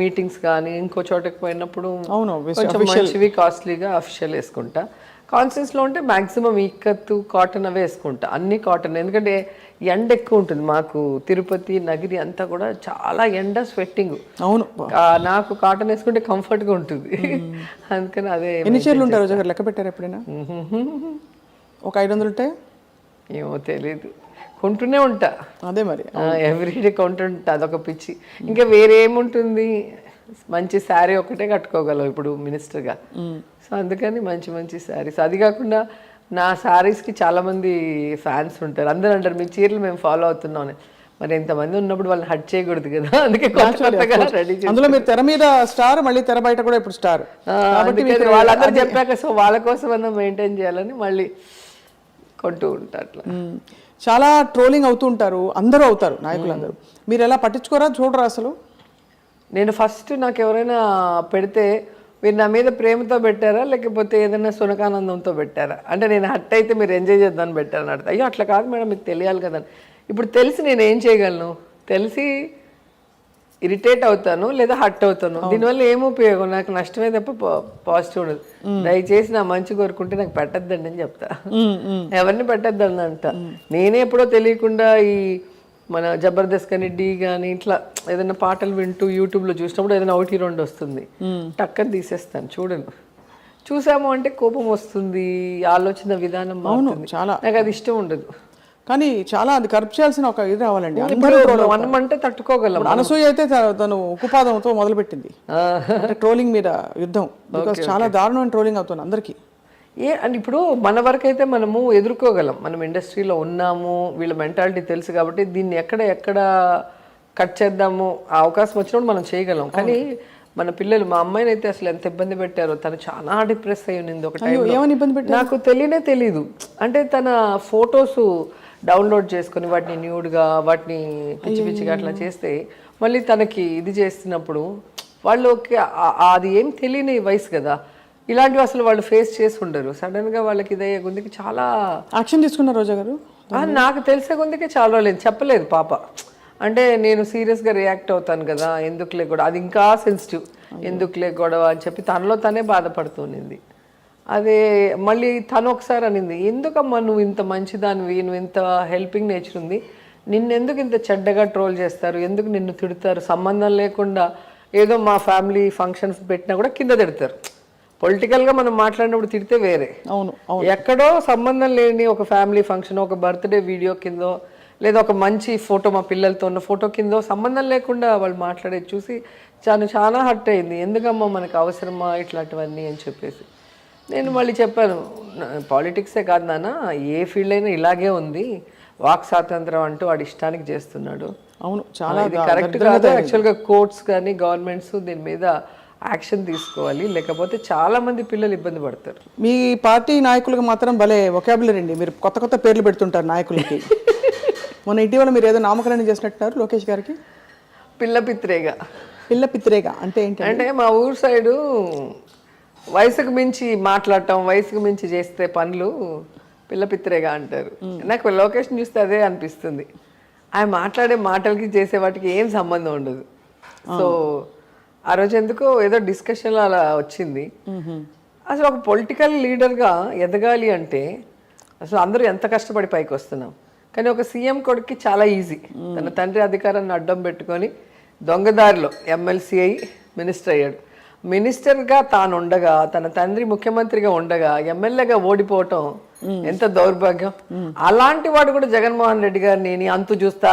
C: మీటింగ్స్ కానీ ఇంకో చోటకి పోయినప్పుడు కొంచెం మంచివి కాస్ట్లీగా అఫిషియల్ వేసుకుంటా. కాన్స్టెన్స్లో ఉంటే మ్యాక్సిమం ఇక్కత్తు కాటన్ అవే వేసుకుంటా, అన్ని కాటన్. ఎందుకంటే ఎండ ఎక్కువ ఉంటుంది మాకు, తిరుపతి నగిరి అంతా కూడా చాలా ఎండ, స్వెట్టింగ్.
A: అవును,
C: నాకు కాటన్ వేసుకుంటే కంఫర్ట్గా ఉంటుంది. అందుకని అదే.
A: ఎన్ని చీరలు ఉంటారు రోజు లెక్క పెట్టారు ఎప్పుడైనా? ఒక 500 ఉంటాయి
C: ఏమో తెలీదు, కొంటూనే ఉంటా.
A: అదే మరి
C: ఎవ్రీడే కొంటుంటా, అదొక పిచ్చి. ఇంకా వేరే ఏముంటుంది, మంచి శారీ ఒకటే కట్టుకోగలవు ఇప్పుడు మినిస్టర్గా. సో అందుకని మంచి శారీస్. అది కాకుండా నా శారీస్కి చాలామంది ఫ్యాన్స్ ఉంటారు. అందరూ అంటారు మీ చీరలు మేము ఫాలో అవుతున్నాం. మరి ఎంతమంది ఉన్నప్పుడు వాళ్ళని హట్ చేయకూడదు కదా, అందుకే కొత్తగా రెడీ చేసి.
A: అందులో మీరు తెర మీద స్టార్, మళ్ళీ తెర బయట కూడా ఇప్పుడు స్టార్
C: కాబట్టి వాళ్ళందరూ చెప్పాక సో వాళ్ళ కోసం అన్నా మెయింటైన్ చేయాలని మళ్ళీ కొంటూ ఉంటా. అట్లా
A: చాలా ట్రోలింగ్ అవుతూ ఉంటారు, అందరూ అవుతారు, నాయకులందరూ. మీరు ఎలా పట్టించుకోరా, చూడరా అసలు?
C: నేను ఫస్ట్ నాకు ఎవరైనా పెడితే మీరు నా మీద ప్రేమతో పెట్టారా లేకపోతే ఏదైనా సునకానందంతో పెట్టారా అంటే, నేను హట్ అయితే మీరు ఎంజాయ్ చేద్దామని పెట్టారని అర్థం. అయ్యో అట్లా కాదు మేడం, మీకు తెలియాలి కదా. ఇప్పుడు తెలిసి నేను ఏం చేయగలను, తెలిసి ఇరిటేట్ అవుతాను లేదా హట్ అవుతాను. దీనివల్ల ఏం ఉపయోగం, నాకు నష్టమే తప్ప పాజిటివ్ ఉండదు. దయచేసి నా మంచి కోరుకుంటే నాకు పెట్టద్దండి అని చెప్తా, ఎవరిని పెట్టద్దండి అంట. నేనే ఎప్పుడో తెలియకుండా ఈ మన జబర్దస్త్ కానీ డి కానీ ఇట్లా ఏదైనా పాటలు వింటూ యూట్యూబ్లో చూసినప్పుడు ఏదైనా 1-2 వస్తుంది, టక్కని తీసేస్తాను, చూడను. చూసాము అంటే కోపం వస్తుంది, ఆలోచన విధానం మారుతుంది.
A: చాలా
C: నాకు అది ఇష్టం ఉండదు.
A: కానీ చాలా అది కరప్ట్ చేయాల్సిన ఒక ఇది రావాలండి.
C: ఇప్పుడు మనం అంటే తట్టుకోగలం.
A: అనసూయ అయితే తను ఉక్కుపాదంతో మొదలుపెట్టింది అంటే ట్రోలింగ్ మీద యుద్ధం. బికాస్ చాలా దారుణమైన ట్రోలింగ్ అవుతుంది అందరికీ.
C: అంటే ఇప్పుడు మన వరకు అయితే మనము ఎదుర్కోగలం, మనం ఇండస్ట్రీలో ఉన్నాము, వీళ్ళ మెంటాలిటీ తెలుసు కాబట్టి దీన్ని ఎక్కడ కట్ చేద్దాము, ఆ అవకాశం వచ్చినప్పుడు మనం చేయగలం. కానీ మన పిల్లలు, మా అమ్మాయిని అయితే అసలు ఎంత ఇబ్బంది పెట్టారో, తను చాలా డిప్రెస్ అయి ఉన్నింది ఒక టైంలో. నాకు తెలీదు. అంటే తన ఫొటోస్ డౌన్లోడ్ చేసుకొని వాటిని న్యూడ్గా, వాటిని పిచ్చిగా అట్లా చేస్తే మళ్ళీ తనకి ఇది చేస్తున్నప్పుడు వాళ్ళకి అది ఏం తెలియని వయసు కదా, ఇలాంటివి అసలు వాళ్ళు ఫేస్ చేసి ఉండరు. సడన్గా వాళ్ళకి ఇదయ్యే కొద్దికి చాలా
A: యాక్షన్ తీసుకున్నారు రోజా గారు.
C: నాకు తెలిసే కొద్దికి చాలా లేదు, చెప్పలేదు పాప. అంటే నేను సీరియస్గా రియాక్ట్ అవుతాను కదా, ఎందుకులే కూడా, అది ఇంకా సెన్సిటివ్, ఎందుకులే గొడవ అని చెప్పి తనలో తనే బాధపడుతుంది. అదే మళ్ళీ తను ఒకసారి అనింది, ఎందుకమ్మా నువ్వు ఇంత మంచిదానివి, నువ్వు ఇంత హెల్పింగ్ నేచర్ ఉంది, నిన్నెందుకు ఇంత చెడ్డగా ట్రోల్ చేస్తారు, ఎందుకు నిన్ను తిడతారు, సంబంధం లేకుండా ఏదో మా ఫ్యామిలీ ఫంక్షన్స్ పెట్టినా కూడా కింద తిడతారు. పొలిటికల్గా మనం మాట్లాడినప్పుడు తిడితే వేరే, ఎక్కడో సంబంధం లేని ఒక ఫ్యామిలీ ఫంక్షన్, ఒక బర్త్డే వీడియో కిందో, లేదా ఒక మంచి ఫోటో మా పిల్లలతో ఉన్న ఫోటో కిందో సంబంధం లేకుండా వాళ్ళు మాట్లాడేది చూసి చాలా హర్ట్ అయింది. ఎందుకమ్మా మనకు అవసరమా ఇట్లాంటివన్నీ అని చెప్పేసి నేను మళ్ళీ చెప్పాను, పాలిటిక్సే కాదు నాన్న, ఏ ఫీల్డ్ అయినా ఇలాగే ఉంది, వాక్ స్వాతంత్రం అంటూ వాడి ఇష్టానికి చేస్తున్నాడు.
A: అవును, చాలా
C: ఇది కరెక్ట్ కాదు. యాక్చువల్గా కోర్ట్స్ కానీ గవర్నమెంట్స్ దీని మీద యాక్షన్ తీసుకోవాలి, లేకపోతే చాలా మంది పిల్లలు ఇబ్బంది పడతారు.
A: మీ పార్టీ నాయకులకు మాత్రం భలే వొకాబులరీ అండి, మీరు కొత్త పేర్లు పెడుతుంటారు నాయకులకి. మొన్న ఇటీవల మీరు ఏదో నామకరణం చేసినట్టున్నారు లోకేష్ గారికి.
C: పిల్ల పిత్రేగా అంటే ఏంటి? అంటే మా ఊరు సైడు వయసుకు మించి మాట్లాడటం, వయసుకు మించి చేస్తే పనులు పిల్ల పిత్రేగా అంటారు. నాకు లొకేషన్ చూస్తే అదే అనిపిస్తుంది. ఆయన మాట్లాడే మాటలకి చేసే వాటికి ఏం సంబంధం ఉండదు. సో ఆ రోజు ఎందుకో ఏదో డిస్కషన్లో అలా వచ్చింది. అసలు ఒక పొలిటికల్ లీడర్గా ఎదగాలి అంటే అసలు అందరూ ఎంత కష్టపడి పైకి వస్తున్నాం, కానీ ఒక సీఎం కొడుక్కి చాలా ఈజీ. తన తండ్రి అధికారాన్ని అడ్డం పెట్టుకొని దొంగదారిలో ఎమ్మెల్సీ అయ్యి మినిస్టర్ అయ్యాడు. మినిస్టర్గా తాను ఉండగా, తన తండ్రి ముఖ్యమంత్రిగా ఉండగా ఎమ్మెల్యేగా ఓడిపోవటం ఎంత దౌర్భాగ్యం. అలాంటి వాడు కూడా జగన్మోహన్ రెడ్డి గారు నేను అంతు చూస్తా,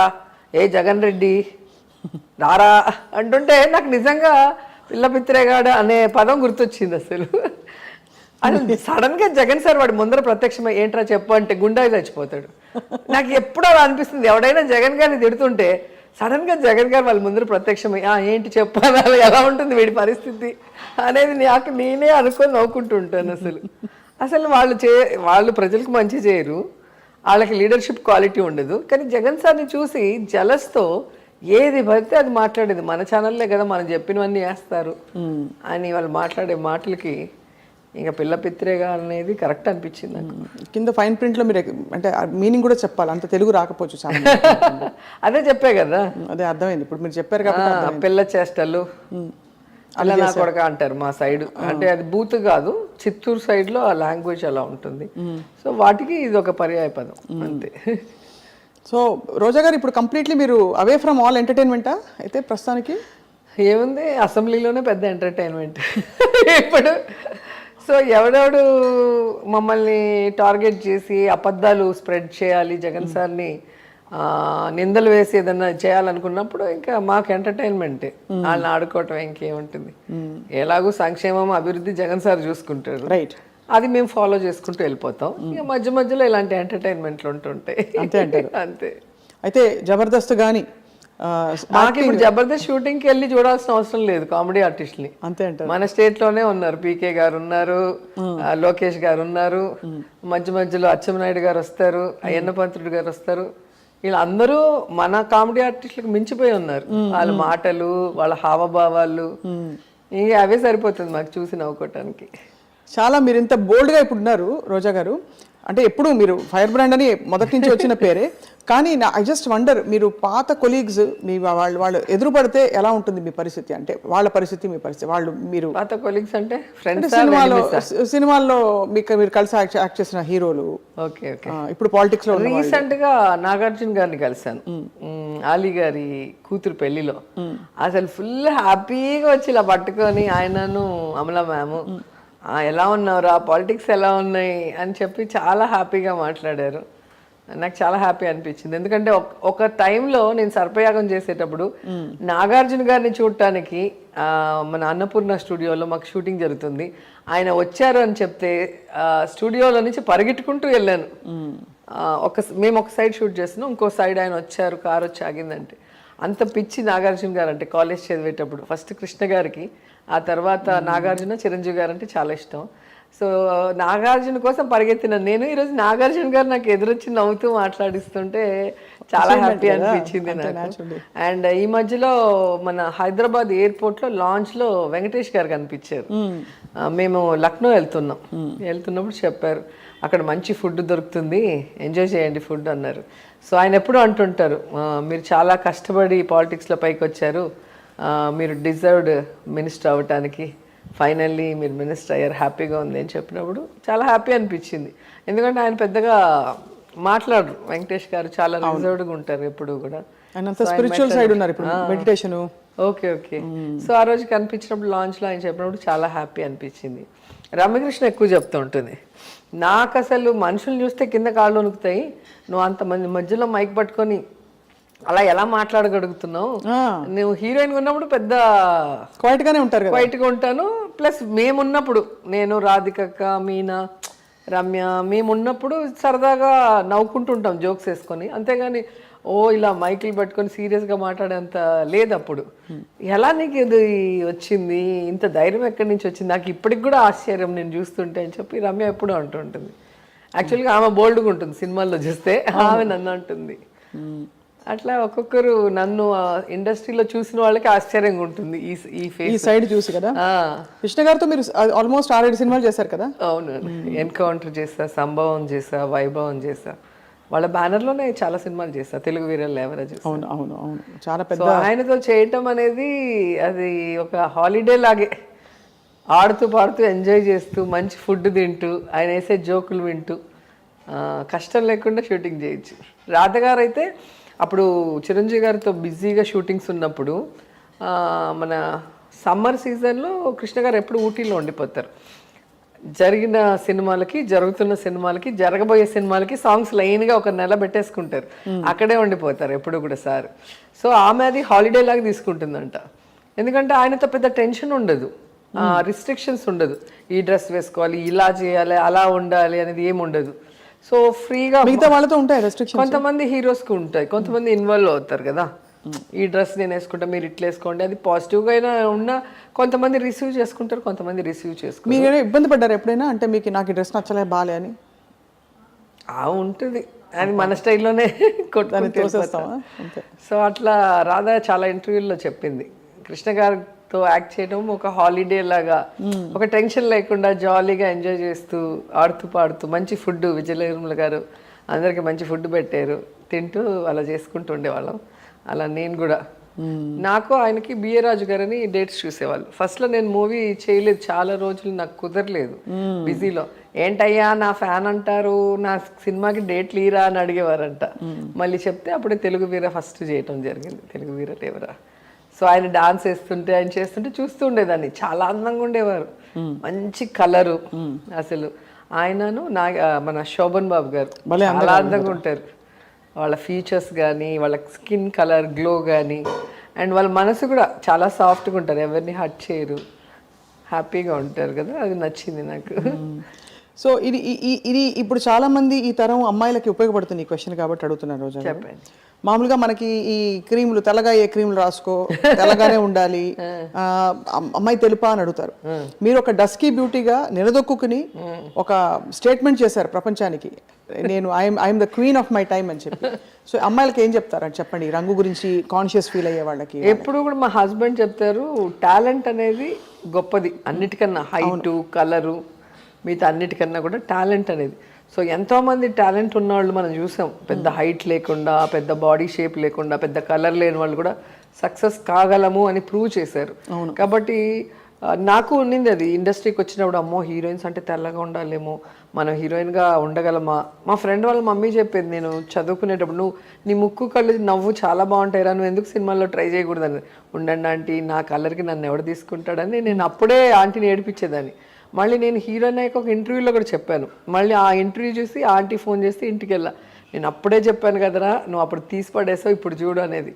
C: ఏ జగన్ రెడ్డి రారా అంటుంటే నాకు నిజంగా పిల్ల పిత్రేగాడ అనే పదం గుర్తొచ్చింది. అసలు సడన్ గా జగన్ సార్ వాడి ముందర ప్రత్యక్షమై ఏంట్రా చెప్పు అంటే గుండాయి చచ్చిపోతాడు. నాకు ఎప్పుడు అలా అనిపిస్తుంది, ఎవడైనా జగన్ గారిని తిడుతుంటే సడన్ గా జగన్ గారు వాళ్ళ ముందర ప్రత్యక్షమై ఏంటి చెప్పాలి, ఎలా ఉంటుంది వీడి పరిస్థితి అనేది నాకు నేనే అనుకొని నవ్వుకుంటూ ఉంటాను. అసలు వాళ్ళు ప్రజలకు మంచి చేయరు, వాళ్ళకి లీడర్షిప్ క్వాలిటీ ఉండదు. కానీ జగన్ సార్ని చూసి జలస్తో ఏది పడితే అది మాట్లాడేది, మన ఛానల్లే కదా మనం చెప్పినవన్నీ వేస్తారు అని వాళ్ళు మాట్లాడే మాటలకి ఇంకా పిల్ల పిత్రేగా అనేది కరెక్ట్ అనిపించింది నాకు.
A: కింద ఫైన్ ప్రింట్లో మీరు అంటే మీనింగ్ కూడా చెప్పాలి, అంత తెలుగు రాకపోవచ్చు చాలా.
C: అదే చెప్పే కదా,
A: అదే అర్థమైంది ఇప్పుడు మీరు చెప్పారు కాబట్టి.
C: పిల్ల చేష్టలు అలా నా కొడక అంటారు మా సైడ్, అంటే అది బూత్ కాదు, చిత్తూరు సైడ్లో ఆ లాంగ్వేజ్ అలా ఉంటుంది. సో వాటికి ఇది ఒక పర్యాయ పదం అంతే.
A: సో రోజా గారు ఇప్పుడు కంప్లీట్లీ మీరు అవే ఫ్రమ్ ఆల్ ఎంటర్టైన్మెంటా అయితే ప్రస్తుతానికి?
C: ఏముంది, అసెంబ్లీలోనే పెద్ద ఎంటర్టైన్మెంట్ ఇప్పుడు. సో ఎవడెవడు మమ్మల్ని టార్గెట్ చేసి అబద్ధాలు స్ప్రెడ్ చేయాలి, జగన్ సార్ని నిందలు వేసి ఏదన్నా చేయాలనుకున్నప్పుడు ఇంకా మాకు ఎంటర్టైన్మెంటే, వాళ్ళని ఆడుకోవటం ఇంకేముంటుంది. ఎలాగూ సంక్షేమం అభివృద్ధి జగన్ సార్ చూసుకుంటారు,
A: రైట్,
C: అది మేము ఫాలో చేసుకుంటూ వెళ్ళిపోతాం. ఇక మధ్యలో ఇలాంటి ఎంటర్టైన్మెంట్లు ఉంటుంటాయి అంతే.
A: అయితే జబర్దస్త్ కానీ
C: మాకు ఇప్పుడు జబర్దస్త్ షూటింగ్కి వెళ్ళి చూడాల్సిన అవసరం లేదు కామెడీ ఆర్టిస్ట్ని,
A: అంతే అంటారు.
C: మన స్టేట్లోనే ఉన్నారు, పీకే గారు ఉన్నారు, లోకేష్ గారు ఉన్నారు, మధ్యలో అచ్చెన్నాయుడు గారు వస్తారు, అయ్యన్న పంతుడు గారు వస్తారు, వీళ్ళందరూ మన కామెడీ ఆర్టిస్టులకు మించిపోయి ఉన్నారు. వాళ్ళ మాటలు, వాళ్ళ హావభావాలు, ఇంకా అవే సరిపోతుంది మాకు చూసి నవ్వుకోవటానికి.
A: చాలా మీరు ఇంత బోల్డ్గా ఇప్పుడు ఉన్నారు రోజా గారు, అంటే ఎప్పుడు మీరు ఫైర్ బ్రాండ్ అని మొదటి నుంచి వచ్చిన పేరే, కానీ ఐ జస్ట్ వండర్, మీరు పాత కొలీగ్స్ మీ వాళ్ళు ఎదురుపడితే ఎలా ఉంటుంది మీ పరిస్థితి, అంటే వాళ్ళ పరిస్థితి మీ పరిస్థితి, వాళ్ళు మీరు
C: పాత కొలీగ్స్ అంటే
A: సినిమాల్లో మీరు కలిసి యాక్ట్ చేసిన హీరోలు,
C: ఓకే ఓకే,
A: ఇప్పుడు పాలిటిక్స్ లో
C: రీసెంట్ గా నాగార్జున గారిని కలిసాను, ఆలీ గారి కూతురు పెళ్లిలో. అసలు ఫుల్ హ్యాపీగా వచ్చి ఇలా పట్టుకొని ఆయనను అమలా మ్యామ్ ఎలా ఉన్నావురా, పాలిటిక్స్ ఎలా ఉన్నాయి అని చెప్పి చాలా హ్యాపీగా మాట్లాడారు. నాకు చాలా హ్యాపీ అనిపించింది. ఎందుకంటే ఒక టైంలో నేను సర్పయాగం చేసేటప్పుడు నాగార్జున గారిని చూడటానికి మన అన్నపూర్ణ స్టూడియోలో మాకు షూటింగ్ జరుగుతుంది. ఆయన వచ్చారు అని చెప్తే స్టూడియోలో నుంచి పరిగెట్టుకుంటూ వెళ్ళాను. మేము ఒక సైడ్ షూట్ చేస్తున్నాం, ఇంకో సైడ్ ఆయన వచ్చారు, కారు వచ్చి ఆగిందంటే. అంత పిచ్చి నాగార్జున గారు అంటే కాలేజ్ చదివేటప్పుడు. ఫస్ట్ కృష్ణ గారికి, ఆ తర్వాత నాగార్జున, చిరంజీవి గారు అంటే చాలా ఇష్టం. సో నాగార్జున కోసం పరిగెత్తిన నేను ఈరోజు నాగార్జున గారు నాకు ఎదురొచ్చి నవ్వుతూ మాట్లాడిస్తుంటే చాలా హ్యాపీ అనిపించింది నాకు. అండ్ ఈ మధ్యలో మన హైదరాబాద్ ఎయిర్పోర్ట్లో లాంచ్లో వెంకటేష్ గారు కనిపించారు. మేము లక్నో వెళ్తున్నప్పుడు చెప్పారు, అక్కడ మంచి ఫుడ్ దొరుకుతుంది, ఎంజాయ్ చేయండి ఫుడ్ అన్నారు. సో ఆయన ఎప్పుడూ అంటుంటారు, మీరు చాలా కష్టపడి పాలిటిక్స్లో పైకి వచ్చారు, మీరు డిజర్వ్డ్ మినిస్టర్ అవ్వటానికి, ఫైనల్లీ మీరు మినిస్టర్ అయ్యారు, హ్యాపీగా ఉంది అని చెప్పినప్పుడు చాలా హ్యాపీ అనిపించింది. ఎందుకంటే ఆయన పెద్దగా మాట్లాడరు, వెంకటేష్ గారు చాలా రిజర్వ్డ్గా ఉంటారు ఎప్పుడు కూడా.
A: స్పిరిచువల్ సైడ్ ఉన్నారు ఇప్పుడు, మెడిటేషన్.
C: ఓకే. సో ఆ రోజు కనిపించినప్పుడు లాంచ్లో ఆయన చెప్పినప్పుడు చాలా హ్యాపీ అనిపించింది. రమ్యకృష్ణ ఎక్కువ చెప్తూ ఉంటుంది, నాకు అసలు మనుషులు చూస్తే కింద కాళ్ళు వణుకుతాయి, నువ్వు అంతమంది మధ్యలో మైక్ పట్టుకొని అలా ఎలా మాట్లాడగలుగుతున్నావు, నువ్వు హీరోయిన్ ఉన్నప్పుడు పెద్ద
A: క్వైట్గానే ఉంటారు కదా.
C: క్వైట్గా ఉంటాను, ప్లస్ మేమున్నప్పుడు నేను, రాధికక్క, మీనా, రమ్య, మేమున్నప్పుడు సరదాగా నవ్వుకుంటుంటాం జోక్స్ వేసుకొని, అంతేగాని ఇలా మైకులు పట్టుకొని సీరియస్గా మాట్లాడేంత లేదు అప్పుడు. ఎలా నీకు ఇది వచ్చింది, ఇంత ధైర్యం ఎక్కడి నుంచి వచ్చింది, నాకు ఇప్పటికి కూడా ఆశ్చర్యం నేను చూస్తుంటే అని చెప్పి రమ్య ఎప్పుడూ అంటుంటుంది. యాక్చువల్గా ఆమె బోల్డ్గా ఉంటుంది, సినిమాల్లో చూస్తే ఆమె నన్ను అంటుంది. అట్లా ఒక్కొక్కరు నన్ను ఇండస్ట్రీలో చూసిన వాళ్ళకి ఆశ్చర్యంగా ఉంటుంది ఈ
A: సైడ్ చూసి కదా. కృష్ణ గారితో మీరు ఆల్మోస్ట్ 6-7 సినిమాలు చేశారు కదా.
C: అవును, ఎన్కౌంటర్ చేసా, సంభవం చేసా, వైభవం చేసా, వాళ్ళ బ్యానర్లోనే చాలా సినిమాలు చేసా, తెలుగు వీరల్ ఎవరో చేసా.
A: అవును చాలా పెద్ద.
C: ఆయనతో చేయటం అనేది అది ఒక హాలిడే లాగే, ఆడుతూ పాడుతూ ఎంజాయ్ చేస్తూ మంచి ఫుడ్ తింటూ ఆయన వేసే జోకులు వింటూ కష్టం లేకుండా షూటింగ్ చేయొచ్చు. రాధగారు అయితే అప్పుడు చిరంజీవి గారితో బిజీగా షూటింగ్స్ ఉన్నప్పుడు మన సమ్మర్ సీజన్లో కృష్ణ గారు ఎప్పుడు ఊటీలో ఉండిపోతారు. జరిగిన సినిమాలకి, జరుగుతున్న సినిమాలకి, జరగబోయే సినిమాలకి సాంగ్స్ లైన్గా ఒక నెల పెట్టేసుకుంటారు, అక్కడే ఉండిపోతారు ఎప్పుడు కూడా సార్. సో ఆమె అది హాలిడే లాగా తీసుకుంటుందంట. ఎందుకంటే ఆయనతో పెద్ద టెన్షన్ ఉండదు, రిస్ట్రిక్షన్స్ ఉండదు, ఈ డ్రెస్ వేసుకోవాలి, ఇలా చేయాలి, అలా ఉండాలి అనేది ఏమి ఉండదు. సో ఫ్రీగా.
A: మిగతా వాళ్ళతో ఉంటాయి రెస్ట్రిక్షన్స్,
C: కొంతమంది హీరోస్కి ఉంటాయి, కొంతమంది ఇన్వాల్వ్ అవుతారు కదా, ఈ డ్రెస్ నేను వేసుకుంటా, మీరు ఇట్లా వేసుకోండి, అది పాజిటివ్గా అయినా ఉన్నా కొంతమంది రిసీవ్ చేసుకుంటారు, కొంతమంది రిసీవ్ చేసుకుంటారు.
A: మీరు ఇబ్బంది పడ్డారు ఎప్పుడైనా, అంటే మీకు నాకు ఈ డ్రెస్ నచ్చలే బాలే అని?
C: ఉంటుంది, అది మన స్టైల్లోనే కొట్టుకొని. సో అట్లా రాధా చాలా ఇంటర్వ్యూల్లో చెప్పింది, కృష్ణ గారితో యాక్ట్ చేయడం ఒక హాలిడే లాగా, ఒక టెన్షన్ లేకుండా జాలీగా ఎంజాయ్ చేస్తూ ఆడుతూ పాడుతూ, మంచి ఫుడ్, విజయనిర్మల గారు అందరికి మంచి ఫుడ్ పెట్టారు, తింటూ అలా చేసుకుంటూ ఉండేవాళ్ళం. అలా నేను కూడా, నాకు ఆయనకి బిఏ రాజు గారని డేట్స్ చూసేవాళ్ళు. ఫస్ట్లో నేను మూవీ చేయలేదు, చాలా రోజులు నాకు కుదరలేదు బిజీలో. ఏంటయ్యా నా ఫ్యాన్ అంటారు, నా సినిమాకి డేట్లు ఈరా అని అడిగేవారంట. మళ్ళీ చెప్తే అప్పుడే తెలుగు వీర ఫస్ట్ చేయటం జరిగింది, తెలుగు వీర లేవరా. సో ఆయన డాన్స్ వేస్తుంటే, ఆయన చేస్తుంటే చూస్తూ ఉండేదాన్ని, చాలా అందంగా ఉండేవారు, మంచి కలరు అసలు. ఆయనను మన శోభన్ బాబు గారు చాలా అందంగా ఉంటారు, వాళ్ళ ఫీచర్స్ కానీ, వాళ్ళ స్కిన్ కలర్ గ్లో కానీ, అండ్ వాళ్ళ మనసు కూడా చాలా సాఫ్ట్గా ఉంటారు, ఎవరిని హర్ట్ చేయరు, హ్యాపీగా ఉంటారు కదా, అది నచ్చింది నాకు.
A: సో ఇది ఇప్పుడు చాలా మంది ఈ తరం అమ్మాయిలకి ఉపయోగపడుతుంది ఈ క్వశ్చన్ కాబట్టి అడుగుతున్నారు రోజా.
C: చెప్పండి.
A: మామూలుగా మనకి ఈ క్రీములు, తెల్లగా ఏ క్రీములు రాసుకో, తెల్లగానే ఉండాలి, అమ్మాయి తెలుపా అని అడుగుతారు. మీరు ఒక డస్కీ బ్యూటీగా నిలదొక్కుని ఒక స్టేట్మెంట్ చేశారు ప్రపంచానికి, నేను I'm the queen of my time అని చెప్పి. సో అమ్మాయిలకి ఏం చెప్తారని చెప్పండి, రంగు గురించి కాన్షియస్ ఫీల్ అయ్యే వాళ్ళకి?
C: ఎప్పుడు కూడా మా హస్బెండ్ చెప్తారు, టాలెంట్ అనేది గొప్పది అన్నిటికన్నా, హైటు, కలరు, మిగతా అన్నిటికన్నా కూడా టాలెంట్ అనేది. సో ఎంతోమంది టాలెంట్ ఉన్నవాళ్ళు మనం చూసాం, పెద్ద హైట్ లేకుండా, పెద్ద బాడీ షేప్ లేకుండా, పెద్ద కలర్ లేని వాళ్ళు కూడా సక్సెస్ కాగలము అని ప్రూవ్ చేశారు. కాబట్టి నాకు ఉన్నింది అది, ఇండస్ట్రీకి వచ్చినప్పుడు అమ్మో హీరోయిన్స్ అంటే తెల్లగా ఉండాలేమో, మనం హీరోయిన్గా ఉండగలమా. మా ఫ్రెండ్ వాళ్ళ మమ్మీ చెప్పేది, నేను చదువుకునేటప్పుడు, నువ్వు నీ ముక్కు కళ్ళు నవ్వు చాలా బాగుంటాయిరా, నువ్వు ఎందుకు సినిమాల్లో ట్రై చేయకూడదని. ఉండండి ఆంటీ, నా కలర్కి నన్ను ఎవడు తీసుకుంటాడని నేను అప్పుడే ఆంటీని ఏడిపించేదాన్ని. మళ్ళీ నేను హీరోయిన్ అయ్యాక ఒక ఇంటర్వ్యూలో కూడా చెప్పాను, మళ్ళీ ఆ ఇంటర్వ్యూ చూసి ఆంటీ ఫోన్ చేసి ఇంటికి వెళ్ళా, నేను అప్పుడే చెప్పాను కదరా, నువ్వు అప్పుడు తీసి పడేసావు, ఇప్పుడు చూడు అనేది.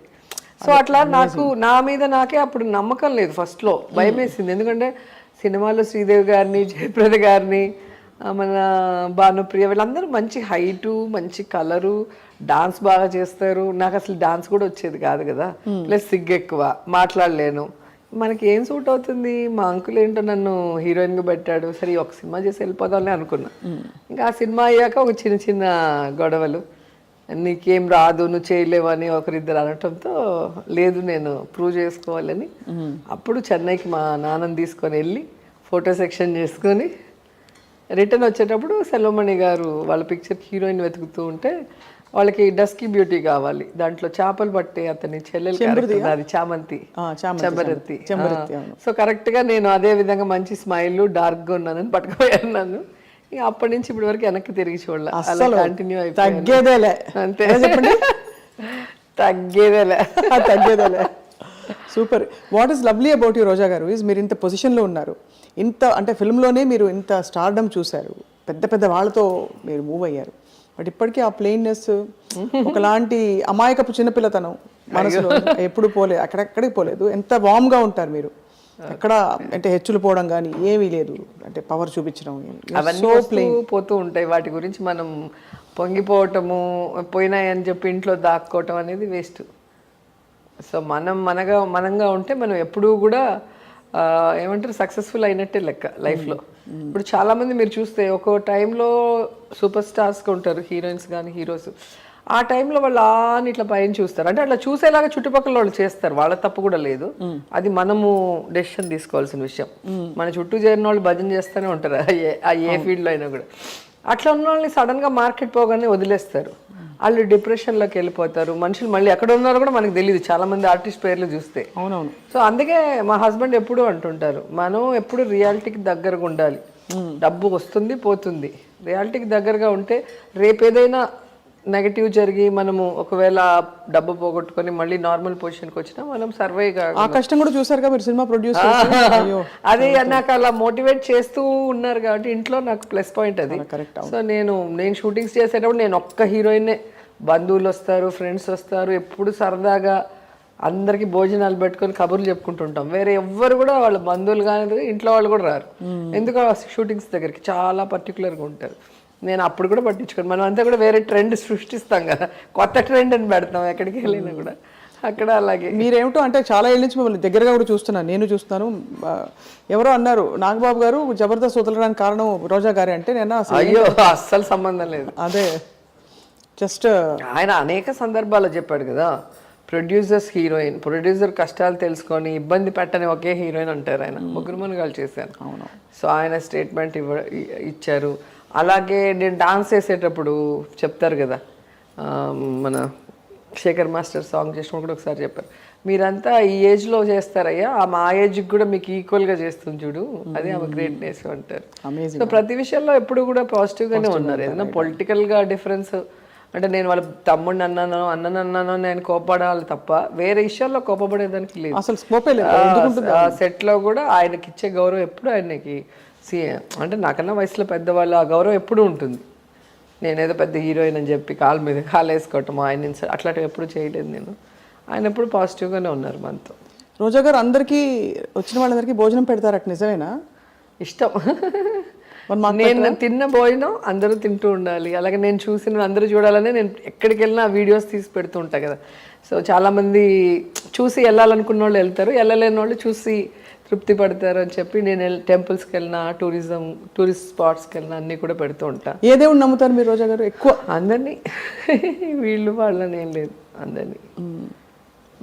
C: సో అట్లా నాకు నా మీద నాకే అప్పుడు నమ్మకం లేదు, ఫస్ట్లో భయం వేసింది. ఎందుకంటే సినిమాలో శ్రీదేవి గారిని, జయప్రద గారిని, మన భానుప్రియ వీళ్ళందరూ మంచి హైటు, మంచి కలరు, డాన్స్ బాగా చేస్తారు. నాకు అసలు డాన్స్ కూడా వచ్చేది కాదు కదా, ప్లస్ సిగ్గు ఎక్కువ, మాట్లాడలేను. మనకి ఏం సూట్ అవుతుంది, మా అంకుల్ ఏంటో నన్ను హీరోయిన్గా పెట్టాడు, సరే ఒక సినిమా చేసి వెళ్ళిపోదాంలే అనుకున్నా. ఇంకా ఆ సినిమా అయ్యాక ఒక చిన్న చిన్న గొడవలు, నీకేం రాదు, నువ్వు చేయలేవని ఒకరిద్దరు అనటంతో, లేదు నేను ప్రూవ్ చేసుకోవాలని అప్పుడు చెన్నైకి మా నాన్నని తీసుకొని వెళ్ళి ఫోటో సెక్షన్ చేసుకొని రిటర్న్ వచ్చేటప్పుడు సెల్వమణి గారు వాళ్ళ పిక్చర్కి హీరోయిన్ వెతుకుతూ ఉంటే, వాళ్ళకి డస్కీ బ్యూటీ కావాలి, దాంట్లో చేపలు పట్టే అతని చెల్లెలు అది చామంతి, చెంబరత్తి. సో కరెక్ట్గా నేను అదే విధంగా మంచి స్మైల్, డార్క్గా ఉన్నానని పట్టుకుపోయాను నన్ను. ఇక అప్పటి నుంచి ఇప్పటి వరకు వెనక్కి తిరిగి చూడాలి, అలా కంటిన్యూ
A: తగ్గేదేలే
C: అంతే, తగ్గేదేలే
A: తగ్గేదేలే. Super. What is lovely about you Roja garu is మీరు ఇంత పొజిషన్లో ఉన్నారు, ఇంత అంటే ఫిల్మ్లోనే మీరు ఇంత స్టార్డమ్ చూశారు, పెద్ద పెద్ద వాళ్ళతో మీరు మూవ్ అయ్యారు, బట్ ఇప్పటికీ ఆ ప్లెయిన్నెస్, ఒకలాంటి అమాయకపు చిన్నపిల్లతనం మనసులో ఎప్పుడు పోలేదు, అక్కడెక్కడికి పోలేదు. ఎంత వామ్గా ఉంటారు మీరు, ఎక్కడ అంటే హెచ్చులు పోవడం కానీ ఏమీ లేదు, అంటే పవర్ చూపించడం
C: అవన్నీ పోతూ ఉంటాయి. వాటి గురించి మనం పొంగిపోవటము, పోయినాయని చెప్పి ఇంట్లో దాక్కోవటం అనేది వేస్ట్. సో మనంగా ఉంటే మనం ఎప్పుడూ కూడా ఏమంటారు సక్సెస్ఫుల్ అయినట్టే లెక్క లైఫ్లో. ఇప్పుడు చాలామంది మీరు చూస్తే ఒక టైంలో సూపర్ స్టార్స్గా ఉంటారు, హీరోయిన్స్ కానీ హీరోస్. ఆ టైంలో వాళ్ళు అని ఇట్లా పైన చూస్తారు, అంటే అట్లా చూసేలాగా చుట్టుపక్కల వాళ్ళు చేస్తారు, వాళ్ళ తప్పు కూడా లేదు, అది మనము డెసిషన్ తీసుకోవాల్సిన విషయం. మన చుట్టూ చేరిన వాళ్ళు భజన చేస్తూనే ఉంటారు, ఏ ఫీల్డ్లో అయినా కూడా. అట్లా ఉన్న వాళ్ళని సడన్గా మార్కెట్ పోగానే వదిలేస్తారు, వాళ్ళు డిప్రెషన్లోకి వెళ్ళిపోతారు. మనుషులు మళ్ళీ ఎక్కడ ఉన్నారో కూడా మనకు తెలియదు, చాలా మంది ఆర్టిస్ట్ పేర్లు చూస్తే.
A: అవునవును.
C: సో అందుకే మా హస్బెండ్ ఎప్పుడూ అంటుంటారు, మనం ఎప్పుడు రియాలిటీకి దగ్గరగా ఉండాలి. డబ్బు వస్తుంది పోతుంది, రియాలిటీకి దగ్గరగా ఉంటే రేపు ఏదైనా నెగటివ్ జరిగి మనము ఒకవేళ డబ్బు పోగొట్టుకొని మళ్ళీ నార్మల్ పొజిషన్కి వచ్చినా మనం సర్వే
A: ఆ కష్టం కూడా చూసారుగా మీరు సినిమా ప్రొడ్యూస్.
C: అదే నాకు అలా మోటివేట్ చేస్తూ ఉన్నారు కాబట్టి ఇంట్లో నాకు ప్లస్ పాయింట్ అది. సో నేను షూటింగ్స్ చేసేటప్పుడు నేను ఒక్క హీరోయిన్నే, బంధువులు వస్తారు, ఫ్రెండ్స్ వస్తారు, ఎప్పుడు సరదాగా అందరికి భోజనాలు పెట్టుకొని కబుర్లు చెప్పుకుంటుంటాం. వేరే ఎవ్వరు కూడా వాళ్ళ బంధువులు కానీ ఇంట్లో వాళ్ళు కూడా రారు, ఎందుకు షూటింగ్స్ దగ్గరికి చాలా పర్టికులర్గా ఉంటారు. నేను అప్పుడు కూడా పట్టించుకోను, మనం అంతా కూడా వేరే ట్రెండ్ సృష్టిస్తాం కదా, కొత్త ట్రెండ్ అని పెడతాం ఎక్కడికి వెళ్ళినా కూడా. అక్కడ అలాగే
A: మీరేమిటో అంటే చాలా ఏళ్ళ నుంచి మిమ్మల్ని దగ్గరగా కూడా చూస్తున్నాను, నేను చూస్తున్నాను. ఎవరో అన్నారు నాగబాబు గారు జబర్దస్త్ వదలడానికి కారణం రోజా గారే అంటే, నేను
C: అయ్యో అస్సలు సంబంధం లేదు.
A: అదే జస్ట్
C: ఆయన అనేక సందర్భాల్లో చెప్పాడు కదా, ప్రొడ్యూసర్స్ హీరోయిన్, ప్రొడ్యూసర్ కష్టాలు తెలుసుకొని ఇబ్బంది పెట్టని ఒకే హీరోయిన్ అంటారు ఆయన. ముగ్గురు మనుగాలు చేశాను.
A: అవును.
C: సో ఆయన స్టేట్మెంట్ ఇచ్చారు. అలాగే నేను డాన్స్ చేసేటప్పుడు చెప్తారు కదా, మన శేఖర్ మాస్టర్ సాంగ్ చేసినప్పుడు కూడా ఒకసారి చెప్పారు, మీరంతా ఈ ఏజ్లో చేస్తారయ్యా, మా ఏజ్కి కూడా మీకు ఈక్వల్గా చేస్తుంది చూడు, అదే ఆమె గ్రేట్నెస్ అంటారు. సో ప్రతి విషయంలో ఎప్పుడు కూడా పాజిటివ్గానే ఉన్నారు. ఏదైనా పొలిటికల్గా డిఫరెన్స్ అంటే నేను వాళ్ళ తమ్ముడిని అన్నానో నేను కోపడాలి తప్ప వేరే విషయాల్లో కోపపడేదానికి లేదు.
A: అసలు
C: సెట్లో కూడా ఆయనకి ఇచ్చే గౌరవం ఎప్పుడు ఆయనకి అంటే నాకన్నా వయసులో పెద్దవాళ్ళు, ఆ గౌరవం ఎప్పుడూ ఉంటుంది. నేనేదో పెద్ద హీరోయిన్ అని చెప్పి కాలు మీద కాలు వేసుకోవటం ఆయన అట్లాంటివి ఎప్పుడు చేయలేదు నేను. ఆయన ఎప్పుడు పాజిటివ్గానే ఉన్నారు మనతో.
A: రోజా గారు అందరికీ వచ్చిన వాళ్ళందరికీ భోజనం పెడతారట, నిజమేనా?
C: ఇష్టం. నేను తిన్న భోజనం అందరూ తింటూ ఉండాలి, అలాగే నేను చూసిన అందరూ చూడాలని నేను ఎక్కడికి వెళ్ళినా వీడియోస్ తీసి పెడుతూ ఉంటా కదా. సో చాలామంది చూసి వెళ్ళాలనుకున్న వాళ్ళు వెళ్తారు, వెళ్ళలేని వాళ్ళు చూసి తృప్తి పడతారు అని చెప్పి నేను టెంపుల్స్కి వెళ్ళినా, టూరిస్ట్ స్పాట్స్కి వెళ్ళినా అన్నీ కూడా పెడుతూ ఉంటా.
A: ఏ దేవుడు నమ్ముతారు మీరు రోజా గారు? ఎక్కువ
C: అందరినీ, వీళ్ళు వాళ్ళని ఏం లేదు, అందరినీ.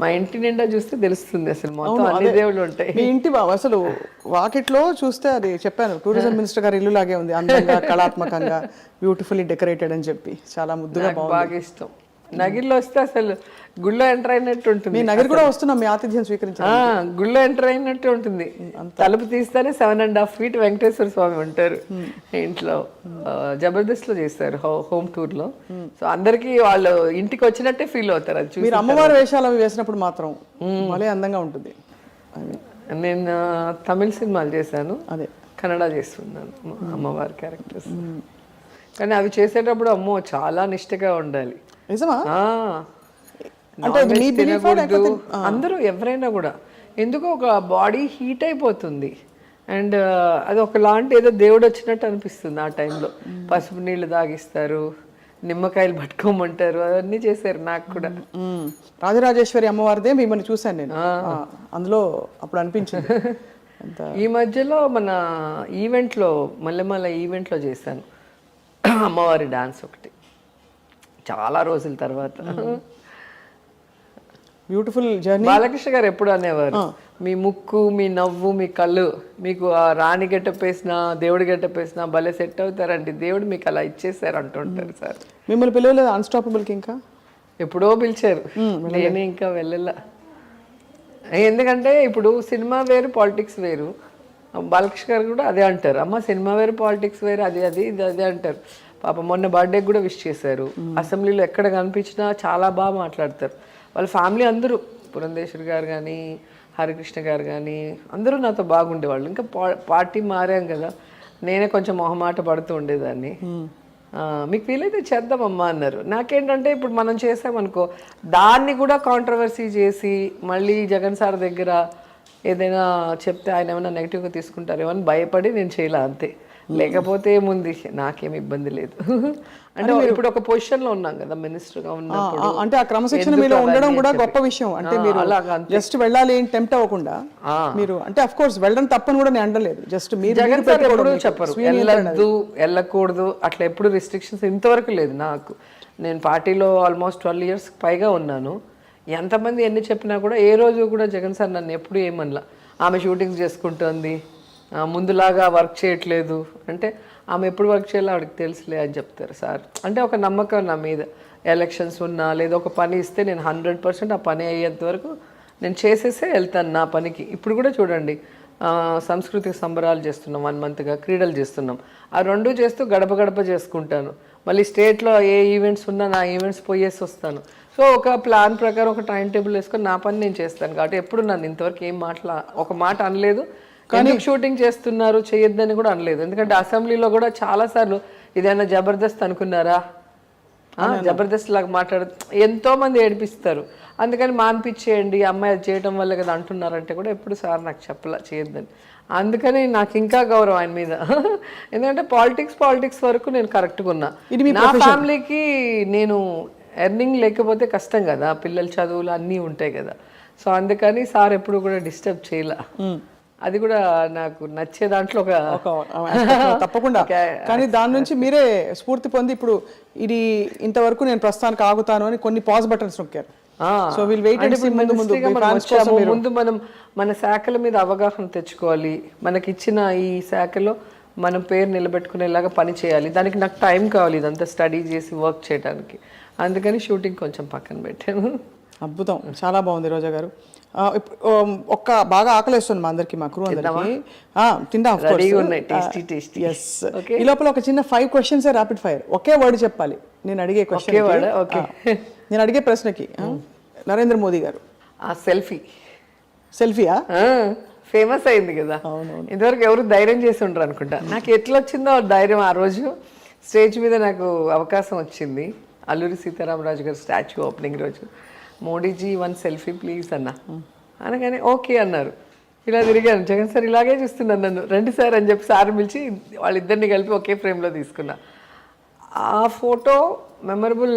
C: మా ఇంటి నిండా చూస్తే తెలుస్తుంది అసలు మొత్తం అన్ని దేవుళ్ళు ఉంటాయి.
A: మీ ఇంటి అసలు వాకిట్లో చూస్తే అది చెప్పాను, టూరిజం మినిస్టర్ గారి ఇల్లు లాగే ఉంది, అందంగా కళాత్మకంగా బ్యూటిఫుల్లీ డెకరేటెడ్ అని చెప్పి చాలా ముద్దుగా
C: బాగా ఇష్టం. నగిరిలో వస్తే అసలు గుళ్ళో ఎంటర్ అయినట్టు ఉంటుంది.
A: మీ నగిరి కూడా వస్తున్నాం మీ ఆతిథ్యం స్వీకరించాలి.
C: గుళ్ళో ఎంటర్ అయినట్టు ఉంటుంది. తలుపు తీస్తేనే 7.5 feet వెంకటేశ్వర స్వామి ఉంటారు ఇంట్లో. జబర్దస్త్లో చేస్తారు హోమ్ టూర్ లో. సో అందరికి వాళ్ళు ఇంటికి వచ్చినట్టే ఫీల్ అవుతారు. అది
A: మీరు అమ్మవారి వేషాలు అవి వేసినప్పుడు మాత్రం మళ్ళీ అందంగా ఉంటుంది.
C: నేను తమిళ సినిమాలు చేశాను,
A: అదే
C: కన్నడ చేస్తున్నాను అమ్మవారి క్యారెక్టర్స్. కానీ అవి చేసేటప్పుడు అమ్మో చాలా నిష్టగా ఉండాలి.
A: నిజమా?
C: అంటే తినకూడదు అందరూ ఎవరైనా కూడా. ఎందుకో ఒక బాడీ హీట్ అయిపోతుంది అండ్ అది ఒకలాంటి ఏదో దేవుడు వచ్చినట్టు అనిపిస్తుంది ఆ టైంలో. పసుపు నీళ్ళు తాగిస్తారు, నిమ్మకాయలు పట్టుకోమంటారు, అవన్నీ చేశారు నాకు కూడా.
A: రాజరాజేశ్వరి అమ్మవారిదే మిమ్మల్ని చూశాను నేను అందులో, అప్పుడు అనిపించింది.
C: ఈ మధ్యలో మన ఈవెంట్లో మల్లెమల్ల ఈవెంట్లో చేశాను అమ్మవారి డాన్స్ ఒకటి, చాలా రోజుల తర్వాత.
A: Beautiful journey.
C: బాలకృష్ణ గారు ఎప్పుడు అనేవారు, మీ ముక్కు, మీ నవ్వు, మీ కళ్ళు, మీకు ఆ రాణి గెటప్ వేసినా దేవుడి గెటప్ వేసినా భలే సెట్ అవుతారండి, దేవుడు మీకు అలా ఇచ్చేసారు అంటుంటారు సార్.
A: మిమ్మల్ని పిలవలేదు అన్స్టాపబుల్కి? ఇంకా
C: ఎప్పుడో పిలిచారు, నేనే ఇంకా వెళ్ళలా. ఎందుకంటే ఇప్పుడు సినిమా వేరు, పాలిటిక్స్ వేరు. బాలకృష్ణ గారు కూడా అదే అంటారు, అమ్మ సినిమా వేరు, పాలిటిక్స్ వేరు, అది అది ఇది అదే అంటారు. పాప మొన్న బర్త్డేకి కూడా విష్ చేశారు. అసెంబ్లీలో ఎక్కడ కనిపించినా చాలా బాగా మాట్లాడతారు. వాళ్ళ ఫ్యామిలీ అందరూ, పురంధేశ్వరి గారు కానీ, హరికృష్ణ గారు కానీ అందరూ నాతో బాగుండేవాళ్ళు. ఇంకా పార్టీ మారాం కదా, నేనే కొంచెం మొహమాట పడుతూ ఉండేదాన్ని. మీకు వీలైతే చేద్దామమ్మా అన్నారు. నాకేంటంటే ఇప్పుడు మనం చేసామనుకో దాన్ని కూడా కాంట్రవర్సీ చేసి మళ్ళీ జగన్ సార్ దగ్గర ఏదైనా చెప్తే ఆయన ఏమైనా నెగిటివ్గా తీసుకుంటారేమో అని భయపడి నేను చేయలే అంతే. లేకపోతే ఏముంది, నాకేం ఇబ్బంది లేదు. అంటే ఇప్పుడు ఒక పొజిషన్ లో ఉన్నాం కదా మినిస్టర్గా ఉన్నప్పుడు,
A: అంటే ఆ క్రమశిక్షణ మీలో ఉండడం కూడా గొప్ప విషయం. అంటే మీరు జస్ట్ వెళ్ళాలి ఏం టెంప్ట్ అవ్వకుండా మీరు, అంటే అఫ్ కోర్స్ వెళ్ళడం తప్పని కూడా నేను అనలేదు, జస్ట్ మీరు
C: జగన్ సార్ ఎప్పుడు చెప్పరు వెళ్ళొద్దు వెళ్ళకూడదు అట్లా, ఎప్పుడు రిస్ట్రిక్షన్స్ ఇంతవరకు లేదు నాకు. నేను పార్టీలో ఆల్మోస్ట్ 12 years పైగా ఉన్నాను. ఎంతమంది ఎన్ని చెప్పినా కూడా ఏ రోజు కూడా జగన్ సార్ నన్ను ఎప్పుడు ఏమనలా. ఆమె షూటింగ్స్ చేసుకుంటుంది, ముందులాగా వర్క్ చేయట్లేదు అంటే, ఆమె ఎప్పుడు వర్క్ చేయాలో ఆవిడకి తెలుసులే అని చెప్తారు సార్. అంటే ఒక నమ్మకం నా మీద. ఎలక్షన్స్ ఉన్నా లేదా ఒక పని ఇస్తే నేను 100% ఆ పని అయ్యేంత వరకు నేను చేసేసే వెళ్తాను నా పనికి. ఇప్పుడు కూడా చూడండి, సంస్కృతిక సంబరాలు చేస్తున్నాం, 1 monthగా క్రీడలు చేస్తున్నాం. ఆ 2 చేస్తూ గడప గడప చేసుకుంటాను. మళ్ళీ స్టేట్లో ఏ ఈవెంట్స్ ఉన్నా నా ఈవెంట్స్ పోయేసి వస్తాను. సో ఒక ప్లాన్ ప్రకారం ఒక టైం టేబుల్ వేసుకొని నా పని నేను చేస్తాను. కాబట్టి ఎప్పుడు నన్ను ఇంతవరకు ఏం ఒక మాట అనలేదు. కానీ షూటింగ్ చేస్తున్నారు చేయొద్దని కూడా అనలేదు. ఎందుకంటే అసెంబ్లీలో కూడా చాలాసార్లు ఇదైనా జబర్దస్త్ అనుకున్నారా, జబర్దస్త్ లాగా ఎంతో మంది ఏడిపిస్తారు, అందుకని మాన్పించేయండి అమ్మాయి అది చేయడం వల్ల కదా అంటున్నారంటే కూడా ఎప్పుడు సార్ నాకు చెప్పలా చేయొద్దని. అందుకని నాకు ఇంకా గౌరవం ఆయన మీద. ఎందుకంటే పాలిటిక్స్ వరకు నేను కరెక్ట్గా ఉన్నా. నా ఫ్యామిలీకి నేను ఎర్నింగ్ లేకపోతే కష్టం కదా, పిల్లల చదువులు అన్నీ ఉంటాయి కదా. సో అందుకని సార్ ఎప్పుడు కూడా డిస్టర్బ్ చేయలే. అది కూడా నాకు నచ్చే దాంట్లో ఒక
A: తప్పకుండా. కానీ దాని నుంచి మీరే స్ఫూర్తి పొంది ఇప్పుడు ఇది ఇంతవరకు నేను ప్రస్తుతానికి ఆగుతాను అని కొన్ని పాజ్ బటన్స్ నొక్కారు. So we'll wait and see.
C: ముందు మనం మన శాఖల మీద అవగాహన తెచ్చుకోవాలి. మనకి ఇచ్చిన ఈ శాఖలో మనం పేరు నిలబెట్టుకునేలాగా పని చేయాలి. దానికి నాకు టైం కావాలి, ఇదంతా స్టడీ చేసి వర్క్ చేయడానికి. అందుకని షూటింగ్ కొంచెం పక్కన పెట్టాను.
A: అద్భుతం, చాలా బాగుంది రోజా గారు. ఒక్క బాగా ఆకలిస్తుంది మా అందరికి, మా క్రూ అందరికి. తిందాం. ఈ లోపల ఒక చిన్న 5 questions ర్యాపిడ్ ఫైర్, ఒకే వర్డ్ చెప్పాలి. నేను అడిగే క్వశ్చన్, నేను అడిగే ప్రశ్నకి నరేంద్ర మోదీ గారు సెల్ఫీయా
C: ఫేమస్ అయింది కదా. ఇంతవరకు ఎవరు ధైర్యం చేసి ఉండరు అనుకుంటా. నాకు ఎట్లా వచ్చిందో ధైర్యం, ఆ రోజు స్టేజ్ మీద నాకు అవకాశం వచ్చింది. అల్లూరి సీతారామరాజు గారు స్టాచ్యూ ఓపెనింగ్ రోజు, మోడీజీ 1 selfie ప్లీజ్ అన్న అనగానే ఓకే అన్నారు. ఇలా తిరిగాను, జగన్ సార్ ఇలాగే చూస్తున్నాను నన్ను, రండి సార్ అని చెప్పి సార్ పిలిచి వాళ్ళిద్దరిని కలిపి ఒకే ఫ్రేమ్లో తీసుకున్నా. ఆ ఫోటో మెమరబుల్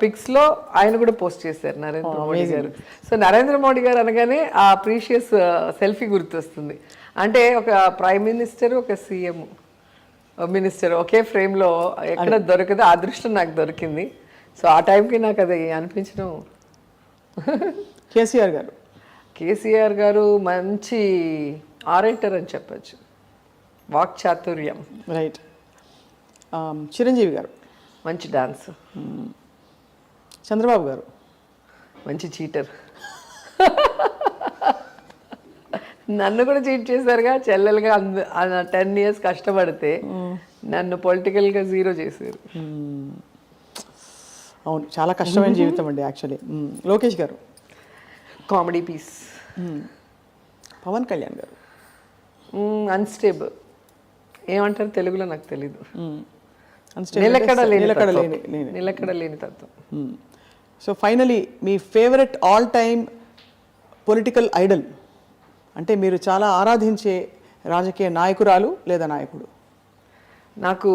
C: పిక్స్లో ఆయన కూడా పోస్ట్ చేశారు నరేంద్ర మోడీ గారు. సో నరేంద్ర మోడీ గారు అనగానే ఆ ప్రీషియస్ సెల్ఫీ గుర్తొస్తుంది. అంటే ఒక ప్రైమ్ మినిస్టర్, ఒక సీఎం మినిస్టర్ ఒకే ఫ్రేమ్లో ఎక్కడ దొరకదు, ఆ అదృష్టం నాకు దొరికింది. సో ఆ టైంకి నాకు అది అనిపించడం. కేసీఆర్ గారు మంచి ఆరేటర్ అని చెప్పచ్చు, వాక్ చాతుర్యం.
A: రైట్. చిరంజీవి గారు
C: మంచి డాన్స్.
A: చంద్రబాబు గారు
C: మంచి చీటర్. నన్ను కూడా చీట్ చేశారుగా, చెల్లెలుగా 10 years కష్టపడితే నన్ను పొలిటికల్గా 0 చేశారు.
A: అవును, చాలా కష్టమైన జీవితం అండి యాక్చువల్లీ. లోకేష్ గారు
C: కామెడీ పీస్.
A: పవన్ కళ్యాణ్ గారు
C: అన్స్టేబుల్, ఏమంటారు తెలుగులో నాకు తెలీదు. నిలకడ లేని తత్వం.
A: సో ఫైనలీ మీ favourite all time political idol అంటే మీరు చాలా ఆరాధించే రాజకీయ నాయకురాలు లేదా నాయకుడు?
C: నాకు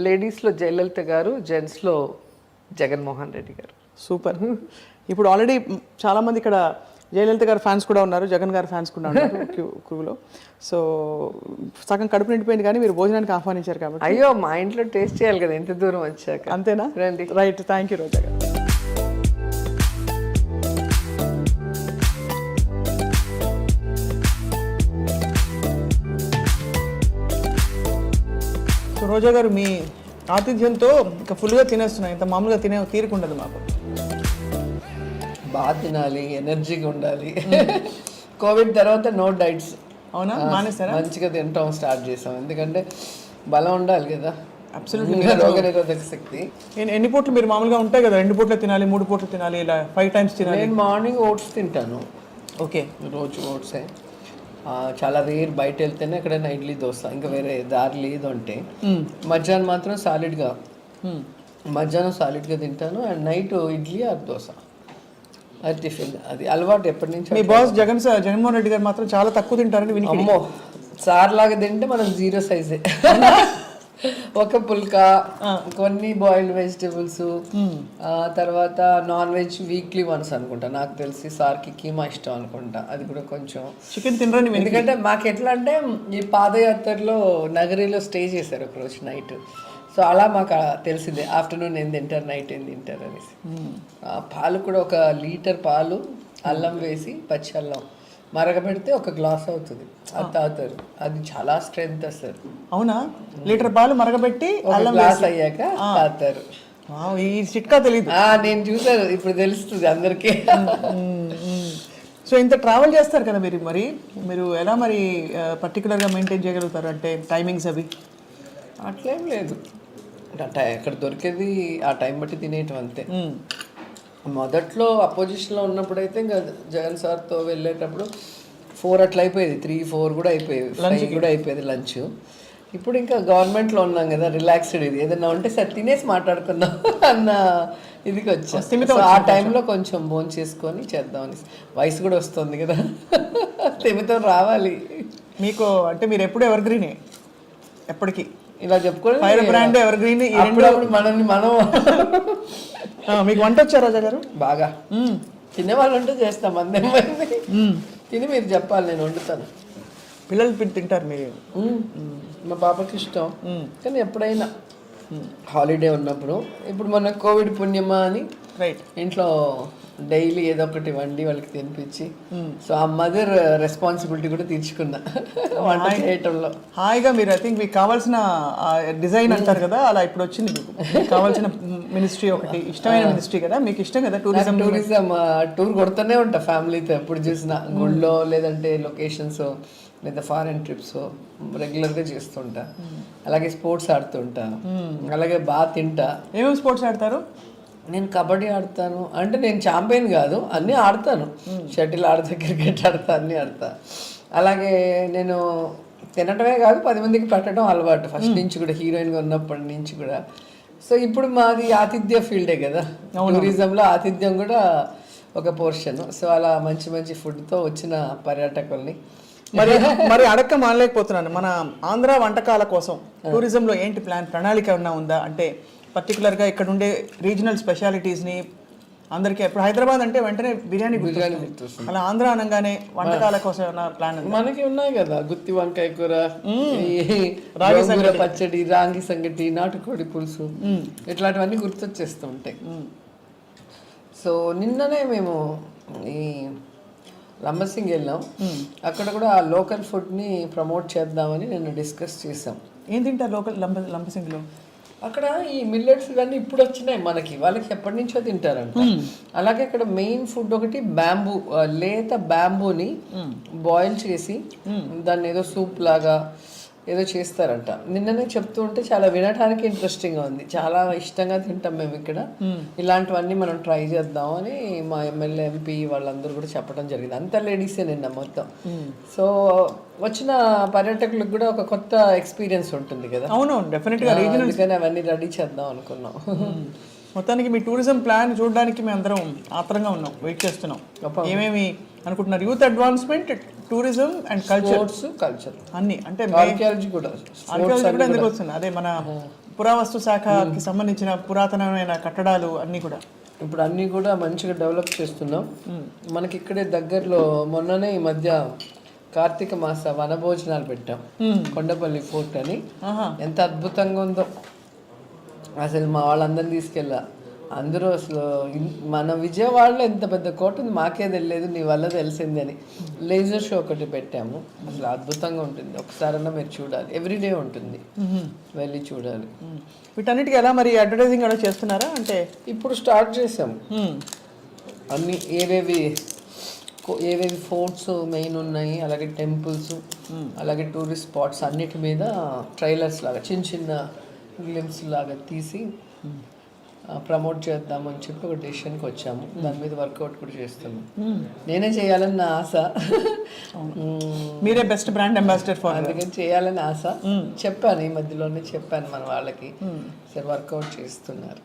C: లేడీస్లో జయలలిత గారు, జెంట్స్లో జగన్మోహన్ రెడ్డి గారు.
A: సూపర్. ఇప్పుడు ఆల్రెడీ చాలామంది ఇక్కడ జయలలిత గారు ఫ్యాన్స్ కూడా ఉన్నారు, జగన్ గారు ఫ్యాన్స్ కూడా ఉన్నారు క్రూలో. సో సగం కడుపు నిండిపోయింది, కానీ మీరు భోజనానికి ఆహ్వానించారు కాబట్టి.
C: అయ్యో, మా ఇంట్లో టేస్ట్ చేయాలి కదా ఎంత దూరం వచ్చాక.
A: అంతేనా?
C: రండి.
A: రైట్, థ్యాంక్ యూ రోజా గారు. సో రోజా గారు, మీ ఆతిథ్యంతో ఇంకా ఫుల్గా తినేస్తున్నాయి. ఇంత మామూలుగా తినే తీరుకుండదు మాకు.
C: బాగా తినాలి, ఎనర్జీగా ఉండాలి. కోవిడ్ తర్వాత నో డైట్స్.
A: అవునా? మానేస్తారా?
C: మంచిగా తినటం స్టార్ట్ చేసాం, ఎందుకంటే బలం ఉండాలి కదా.
A: అబ్సల్యూట్లీ.
C: రోగనిరోధక శక్తి.
A: ఎన్ని పూట్లు మీరు మామూలుగా ఉంటాయి కదా, 2 పూట్లు తినాలి, 3 పూట్లు తినాలి, ఇలా 5 times తినాలి?
C: నేను మార్నింగ్ ఓట్స్ తింటాను.
A: ఓకే.
C: రోజు ఓట్సే. చాలా రేర్ బయట వెళ్తేనే ఎక్కడైనా ఇడ్లీ దోశ, ఇంకా వేరే దారి లేదు అంటే. మధ్యాహ్నం మాత్రం సాలిడ్గా, మధ్యాహ్నం సాలిడ్గా తింటాను. And night idli or dosa, అది టిఫిన్. అది అలవాటు ఎప్పటి నుంచి.
A: మీ బాస్ జగన్మోహన్ రెడ్డి గారు మాత్రం చాలా తక్కువ తింటారని విని.
C: అమ్మో, సార్ లాగా తింటే మనం 0 సైజే. ఒక పుల్కా, కొన్ని బాయిల్డ్ వెజిటేబుల్స్, తర్వాత నాన్ వెజ్ వీక్లీ వన్స్ అనుకుంటా. నాకు తెలిసి సార్కి కీమా ఇష్టం అనుకుంటా, అది కూడా కొంచెం.
A: చికెన్ తినరని.
C: ఎందుకంటే మాకు ఎట్లా అంటే ఈ పాదయాత్రలో నగరిలో స్టే చేశారు ఒకరోజు నైట్. సో అలా మాకు తెలిసిందే ఆఫ్టర్నూన్ ఏం తింటారు, నైట్ ఏం తింటారు అనేసి. పాలు కూడా 1 లీటర్ పాలు, అల్లం వేసి, పచ్చి అల్లం మరగబెడితే 1 గ్లాస్ అవుతుంది, అది తాగుతారు. అది చాలా స్ట్రెంగ్త్ అసలు.
A: అవునా? లీటర్ పాలు మరగబెట్టి
C: 1 గ్లాస్ అయ్యాక తాగుతారు.
A: ఈ చిట్కా తెలియదు.
C: నేను చూసాను, ఇప్పుడు తెలుస్తుంది అందరికీ.
A: సో ఇంత ట్రావెల్ చేస్తారు కదా మీరు, మరి మీరు ఎలా మరి పర్టికులర్గా మెయింటైన్ చేయగలుగుతారు అంటే టైమింగ్స్ అవి?
C: అట్లేం లేదు, ఎక్కడ దొరికేది ఆ టైం బట్టి తినేయటం అంతే. మొదట్లో అపోజిషన్లో ఉన్నప్పుడు అయితే ఇంకా జగన్ సార్తో వెళ్ళేటప్పుడు 4 అట్లా అయిపోయేది, 3-4 కూడా అయిపోయేది, 5 కూడా అయిపోయేది లంచ్. ఇప్పుడు ఇంకా గవర్నమెంట్లో ఉన్నాం కదా, రిలాక్స్డ్. ఇది ఏదైనా ఉంటే సార్ తినేసి మాట్లాడుకుందాం అన్న ఇదికి వచ్చాం. ఆ టైంలో కొంచెం భోజనం చేసుకొని చేద్దామని. వయసు కూడా వస్తుంది కదా, స్థిమితం రావాలి.
A: మీకు అంటే మీరు ఎప్పుడు ఎవర్ గ్రీనే, ఎప్పటికీ
C: ఇలా చెప్పుకోవడం.
A: Fire brand ever green.
C: మనల్ని మనం.
A: మీకు వంట వచ్చా రోజా గారు?
C: బాగా. తినేవాళ్ళు ఉంటే చేస్తాం, అందరి తిని మీరు చెప్పాలి, నేను వండుతాను.
A: పిల్లలు తింటారు మీరు?
C: మా పాపకి ఇష్టం, కానీ ఎప్పుడైనా హాలిడే ఉన్నప్పుడు. ఇప్పుడు మన కోవిడ్ పుణ్యమా అని
A: రైట్
C: ఇంట్లో డైలీ ఏదో ఒకటి వండి వాళ్ళకి తినిపించి, సో ఆ మదర్ రెస్పాన్సిబిలిటీ కూడా తీర్చుకున్నా వంట చేయటంలో.
A: హాయిగా మీరు ఐ థింక్ మీకు కావాల్సిన డిజైన్ అంటారు కదా, అలా ఇప్పుడు వచ్చింది. మీకు కావాల్సిన మినిస్ట్రీ ఒకటి, ఇష్టమైన మినిస్ట్రీ కదా, మీకు ఇష్టం కదా టూరిజం.
C: టూర్ కొడుతూనే ఉంటా ఫ్యామిలీతో, ఎప్పుడు చూసినా గుళ్ళో, లేదంటే లొకేషన్స్, లేదా ఫారెన్ ట్రిప్స్ రెగ్యులర్గా చేస్తుంటా. అలాగే స్పోర్ట్స్ ఆడుతుంటా, అలాగే బాగా తింటా.
A: ఏమేమి స్పోర్ట్స్ ఆడతారు?
C: నేను కబడ్డీ ఆడతాను, అంటే నేను ఛాంపియన్ కాదు, అన్నీ ఆడతాను. షటిల్ ఆడతా, క్రికెట్ ఆడతా, అన్నీ ఆడతా. అలాగే నేను తినటమే కాదు, 10 మందికి పెట్టడం అలవాటు ఫస్ట్ నుంచి కూడా, హీరోయిన్గా ఉన్నప్పటి నుంచి కూడా. సో ఇప్పుడు మాది ఆతిథ్య ఫీల్డే కదా, టూరిజంలో ఆతిథ్యం కూడా ఒక పోర్షన్. సో అలా మంచి మంచి ఫుడ్తో వచ్చిన పర్యాటకుల్ని
A: మరి అడక్క మానలేకపోతున్నాను. మన ఆంధ్ర వంటకాల కోసం టూరిజంలో ఏంటి ప్రణాళిక ఏమన్నా ఉందా? అంటే పర్టికులర్గా ఇక్కడ ఉండే రీజనల్ స్పెషాలిటీస్ని అందరికీ, ఇప్పుడు హైదరాబాద్ అంటే వెంటనే బిర్యానీ గుర్తొస్తుంది, అలా ఆంధ్ర అనగానే వంటకాల కోసం ఏమైనా ప్లాన్?
C: మనకి ఉన్నాయి కదా, గుత్తి వంకాయ కూర, రాగి పచ్చడి, రాగి సంగటి, నాటుకోడి పులుసు, ఇట్లాంటివన్నీ గుర్తొచ్చేస్తూ ఉంటాయి. సో నిన్ననే మేము ఈ లంబసింగి వెళ్ళాం, అక్కడ కూడా ఆ లోకల్ ఫుడ్ని ప్రమోట్ చేద్దామని నేను డిస్కస్ చేసాం.
A: ఏం తింటారు లోకల్ లంబసింగిలో?
C: అక్కడ ఈ మిల్లెట్స్ ఇవన్నీ ఇప్పుడు వచ్చినాయి మనకి, వాళ్ళకి ఎప్పటి నుంచో తింటారంట. అలాగే అక్కడ మెయిన్ ఫుడ్ ఒకటి బ్యాంబూ, లేత బ్యాంబూని బాయిల్ చేసి దాన్ని ఏదో సూప్ లాగా ఏదో చేస్తారంట. నిన్ననే చెప్తూ ఉంటే చాలా వినడానికి ఇంట్రెస్టింగ్గా ఉంది. చాలా ఇష్టంగా తింటాం మేము ఇక్కడ. ఇలాంటివన్నీ మనం ట్రై చేద్దామని మా ఎమ్మెల్యే ఎంపీ వాళ్ళందరూ కూడా చెప్పడం జరిగింది. అంతా లేడీసే నిన్న మొత్తం. సో వచ్చిన పర్యాటకులకు కూడా ఒక కొత్త ఎక్స్పీరియన్స్ ఉంటుంది కదా.
A: అవునవును, డెఫినెట్గా.
C: అందుకని అవన్నీ రెడీ చేద్దాం అనుకున్నాం.
A: మొత్తానికి మీ టూరిజం ప్లాన్ చూడడానికి మేము అందరం ఆత్రంగా ఉన్నాం, వెయిట్ చేస్తున్నాం. ఏమేమి అనుకుంటున్నారు? Youth advancement, tourism and
C: culture
A: అన్ని, అంటే
C: ఆర్కియాలజీ కూడా
A: ఎందుకు వస్తుంది? అదే మన పురావస్తు శాఖకి సంబంధించిన పురాతనమైన కట్టడాలు అన్ని కూడా
C: ఇప్పుడు అన్నీ కూడా మంచిగా డెవలప్ చేస్తున్నాం. మనకి ఇక్కడే దగ్గరలో మొన్ననే ఈ మధ్య కార్తీక మాస వనభోజనాలు పెట్టాం కొండపల్లి ఫోర్ట్ అని. ఎంత అద్భుతంగా ఉందో అసలు. మా వాళ్ళందరినీ తీసుకెళ్ళా. అందరూ అసలు మన విజయవాడలో ఎంత పెద్ద కోట ఉంది మాకే తెలియదు, నీ వల్ల తెలిసింది అని. లేజర్ షో ఒకటి పెట్టాము, అసలు అద్భుతంగా ఉంటుంది. ఒకసారన్నా మీరు చూడాలి, ఎవ్రీడే ఉంటుంది, వెళ్ళి చూడాలి.
A: వీటన్నిటికీ ఎలా మరి అడ్వర్టైజింగ్ కూడా చేస్తున్నారా? అంటే
C: ఇప్పుడు స్టార్ట్ చేసాము అన్ని ఏవేవి ఫోర్ట్స్ మెయిన్ ఉన్నాయి, అలాగే టెంపుల్స్, అలాగే టూరిస్ట్ స్పాట్స్ అన్నిటి మీద ట్రైలర్స్ లాగా చిన్న చిన్న గ్లిమ్స్ లాగా తీసి ప్రమోట్ చేద్దామని చెప్పి ఒక డెసిషన్కి వచ్చాము. దాని మీద వర్కౌట్ కూడా చేస్తున్నాం. నేనే చేయాలని నా ఆశ.
A: మీరే బెస్ట్ బ్రాండ్ అంబాసిడర్ ఫర్,
C: అందుకని చేయాలని ఆశ. చెప్పాను, ఈ మధ్యలోనే చెప్పాను మన వాళ్ళకి. సరే వర్కౌట్ చేస్తున్నారు.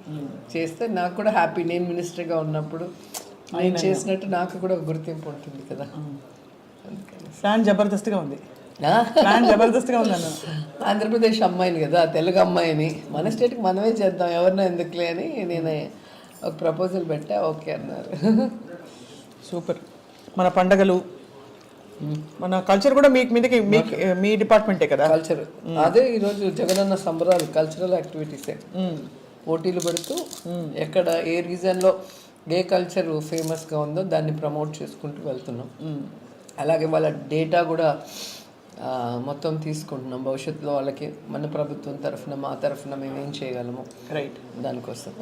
C: చేస్తే నాకు కూడా హ్యాపీ. నేను మినిస్టర్గా ఉన్నప్పుడు నేను చేసినట్టు నాకు కూడా ఒక గుర్తింపు ఉంటుంది కదా.
A: ప్లాన్ జబర్దస్త్గా ఉంది. ప్లాన్ జబర్దస్త్గా ఉందన్న.
C: ఆంధ్రప్రదేశ్ అమ్మాయిని కదా, తెలుగు అమ్మాయిని, మన స్టేట్కి మనమే చేద్దాం, ఎవరినో ఎందుకులే అని నేను ఒక ప్రపోజల్ పెట్టా. ఓకే అన్నారు.
A: సూపర్. మన పండగలు, మన కల్చర్ కూడా మీదకి మీ డిపార్ట్మెంటే కదా.
C: కల్చర్ అదే ఈరోజు జగనన్న సంబరాలు కల్చరల్ యాక్టివిటీసే. పోటీలు పెడుతూ ఎక్కడ ఏ రీజన్లో ఏ కల్చర్ ఫేమస్గా ఉందో దాన్ని ప్రమోట్ చేసుకుంటూ వెళ్తున్నాం. అలాగే వాళ్ళ డేటా కూడా మొత్తం తీసుకుంటున్నాం. భవిష్యత్తులో వాళ్ళకి మన ప్రభుత్వం తరఫున, మా తరఫున మేము ఏం చేయగలము,
A: రైట్,
C: దానికోసం.